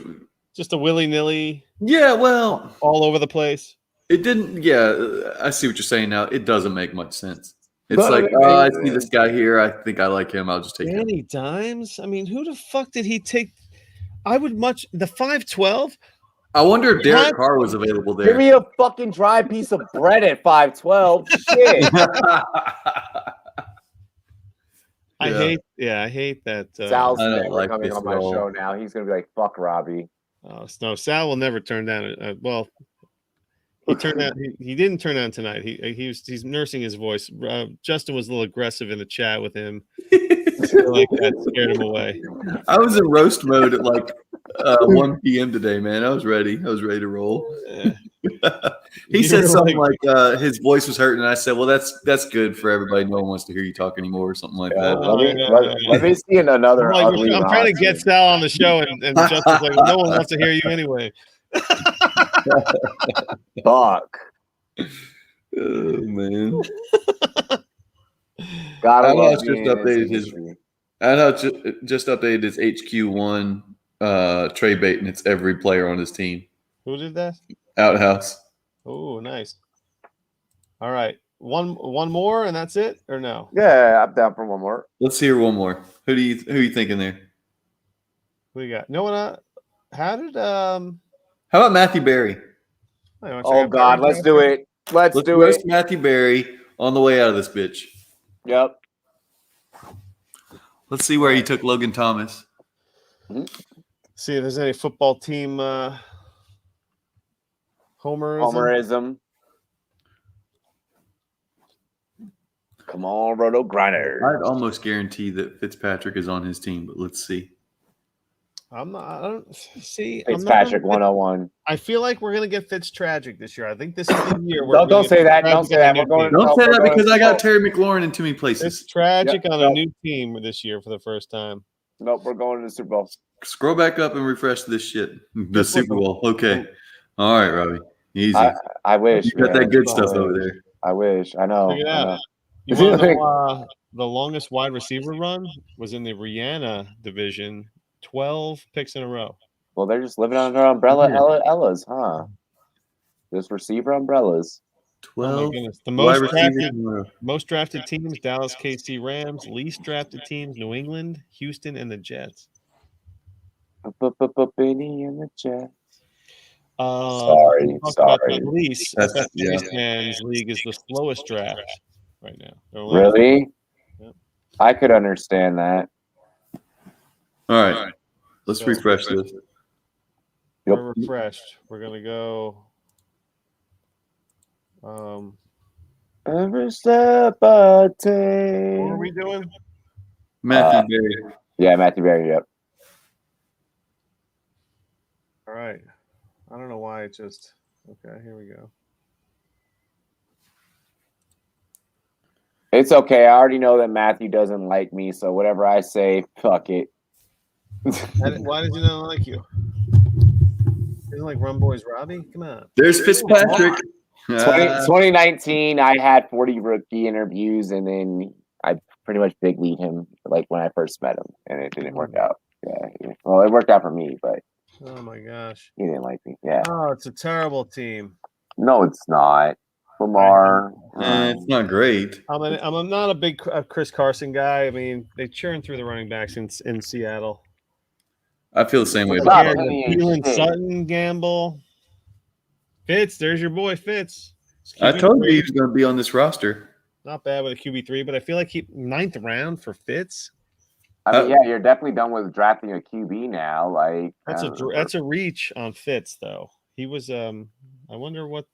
Just a willy nilly, yeah, well, all over the place. it didn't. Yeah, I see what you're saying now. It doesn't make much sense. It's But like, it oh, I makes see this guy here. I think I like him. I'll just take him. Danny Dimes. I mean, who the fuck did he take? I would the 512. I wonder if Derek What? Carr was available Give there. me a fucking dry piece of bread at 512. Shit. I hate that. Sal's I don't never like coming this on my role. show now. He's gonna be like, "Fuck Robbie." No, Sal will never turn down. Well, he turned out. He didn't turn down tonight. He's nursing his voice. Justin was a little aggressive in the chat with him. I feel like that scared him away. I was in roast mode at like 1 p.m. today, man. I was ready. I was ready to roll. He You said were something like his voice was hurting, and I said, "Well, that's good for everybody. No one wants to hear you talk anymore," or something like that. Let me see another. I'm ugly trying to get roster. Sal on the show, and Justin's like, "No one wants to hear you anyway." Fuck. Oh man! Gotta I love just being in this updated his. industry. I know just updated his HQ1 trade bait, and it's every player on his team. Who did that? Outhouse. Oh, nice. All right, one more, and that's it, or no? Yeah, I'm down for one more. Let's hear one more. Who you thinking there? Who you got? No one. How did How about Matthew Berry? Oh God, let's do it. Let's do roast it. Matthew Berry on the way out of this bitch. Yep. Let's see where he took Logan Thomas. See if there's any football team homerism. Come on, Roto Griner. I'd almost guarantee that Fitzpatrick is on his team, but let's see. I don't see. Fitzpatrick 101. I feel like we're gonna get Fitz tragic this year. I think this is the year. Don't say that. Don't say that. We're going. Don't say that because I got Terry McLaurin in too many places. It's tragic on a new team this year for the first time. Nope, we're going to the Super Bowl. Scroll back up and refresh this shit. The Super Bowl. Okay. All right, Robbie. Easy. I wish. You got that good stuff over there. I wish. I know. Check it I out. know. You want to know the longest wide receiver run was in the Rihanna division, 12 picks in a row. Well, they're just living under umbrella Ellas, huh? Just receiver umbrellas. 12. Oh my goodness. The most drafted teams, Dallas, KC, Rams. Least drafted teams, New England, Houston, and the Jets. Benny and the Jets. Sorry. Sorry. Man's league is the slowest draft right now. Really? Yep. I could understand that. All right. Let's refresh this. We're refreshed. We're going to go. Every step I take. What are we doing? Matthew Berry. Yeah, Matthew Berry, yep. All right. I don't know why it just. Okay, here we go. It's okay. I already know that Matthew doesn't like me, so whatever I say, fuck it. Why did you not like you? Isn't like Run Boys Robbie? Come on. There's Fitzpatrick. 2019, I had 40 rookie interviews, and then I pretty much big lead him like when I first met him, and it didn't work out. Yeah, well, it worked out for me, but Oh my gosh. he didn't like me. Yeah. Oh, it's a terrible team. No, it's not. Lamar. It's not great. I'm not a big Chris Carson guy. I mean, they churn through the running backs in Seattle. I feel the same way Stop about it. it. Thielen, Sutton, Gamble. Fitz, there's your boy Fitz. I told you he was going to be on this roster. Not bad with a QB3, but I feel like 9th round for Fitz. I mean, yeah, you're definitely done with drafting a QB now. Like That's a reach on Fitz, though. He was I wonder what.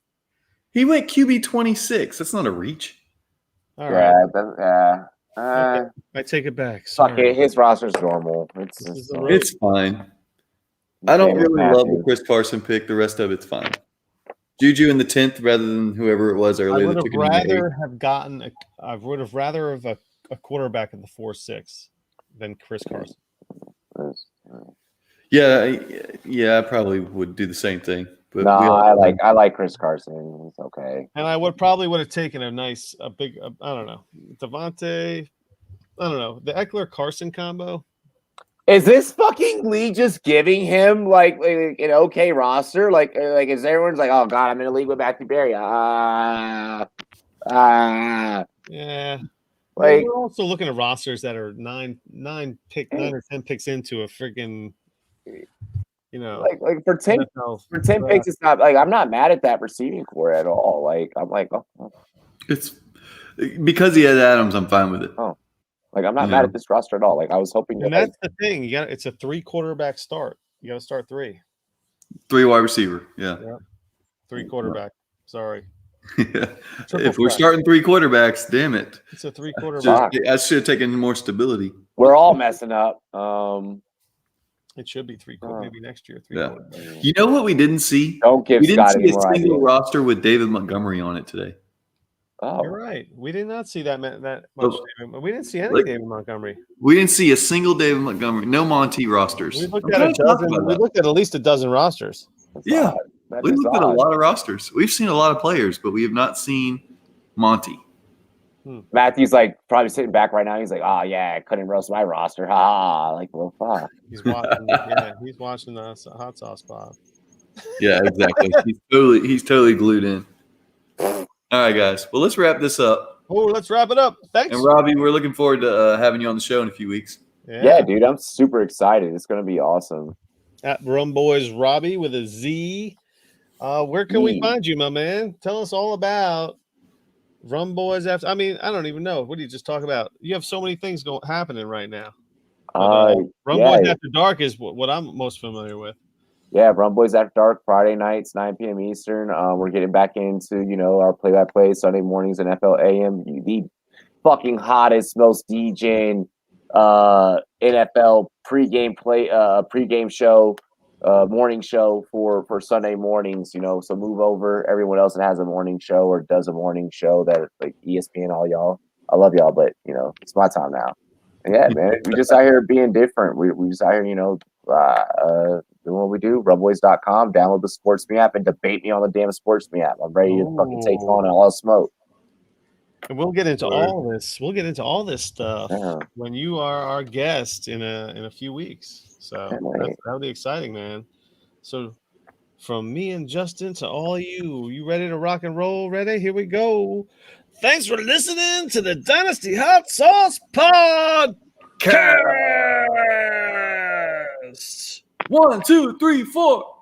He went QB 26. That's not a reach. All right. Yeah. I take it back. Fuck Sorry. it. His roster's normal. It's fine. I don't really love the Chris Carson pick. The rest of it's fine. Juju in the 10th rather than whoever it was earlier. I would have rather have gotten I would have rather have a quarterback in the 4-6 than Chris Carson. Yeah, I probably would do the same thing. But I like Chris Carson. It's okay. And I would have taken a big I don't know, Devontae. I don't know, the Eckler Carson combo. Is this fucking league just giving him like an okay roster? Like is everyone's like, oh god, I'm in a league with Matthew Berry? Yeah. Like we're also looking at rosters that are 9 or 10 picks into a freaking, like for 10 picks, it's not like I'm not mad at that receiving core at all. Like I'm like, it's because he had Adams, I'm fine with it. Oh. Like I'm not Yeah. mad at this roster at all. Like I was hoping And that that's the thing. It's a 3 quarterback start. You got to start 3. 3 wide receiver. Yeah. 3 quarterback. Sorry. If we're threat. starting 3 quarterbacks, damn it. It's a 3 Just, quarterback. Fuck. I should have taken more stability. we're all messing up. It should be 3 Oh. maybe next year 3 Yeah. quarterbacks. You know what we didn't see? Don't give We didn't Scott see any a more single ideas. roster with David Montgomery on it today. Oh, You're right. We did not see that much. Oh. We didn't see any Like- David Montgomery. We didn't see a single David Montgomery. No Monty rosters. We looked I'm at trying to talk about We that. looked at least a dozen rosters. that's Yeah. odd. That We is looked at a odd. lot of rosters. We've seen a lot of players, but we have not seen Monty. Matthew's like probably sitting back right now. He's like, oh yeah, I couldn't roast my roster. Ha! Like, well, fuck. He's watching. Yeah, he's watching the hot sauce pop. Yeah, exactly. he's totally glued in. All right, guys. Well, let's wrap this up. Oh, let's wrap it up. Thanks. And Robbie, we're looking forward to having you on the show in a few weeks. Yeah, dude, I'm super excited. It's gonna be awesome. At Rum Boys Robbie with a Z. Where can we Z. find you, my man? Tell us all about Rum Boys After. I mean, I don't even know. What do you just talk about? You have so many things happening right now. Rum Yeah. Boys After Dark is what I'm most familiar with. Yeah, Rum Boys After Dark, Friday nights, 9 p.m. Eastern. We're getting back into, our play-by-play Sunday mornings in FL AM. The fucking hottest, most DJing NFL pregame show, morning show for Sunday mornings. So move over. Everyone else that has a morning show or does a morning show that like ESPN, all y'all. I love y'all, but it's my time now. And yeah, man, we just out here being different. We just out here, doing what we do. Rumboys.com. Download the Sports Me app and debate me on the damn Sports Me app. I'm ready to fucking take on all smoke. And we'll get into all this. We'll get into all this stuff Yeah. when you are our guest in a few weeks. So Can't wait. that'll be exciting, man. So from me and Justin to all of you ready to rock and roll? Ready? Here we go. Thanks for listening to the Dynasty Hot Sauce Podcast. 1, 2, 3, 4.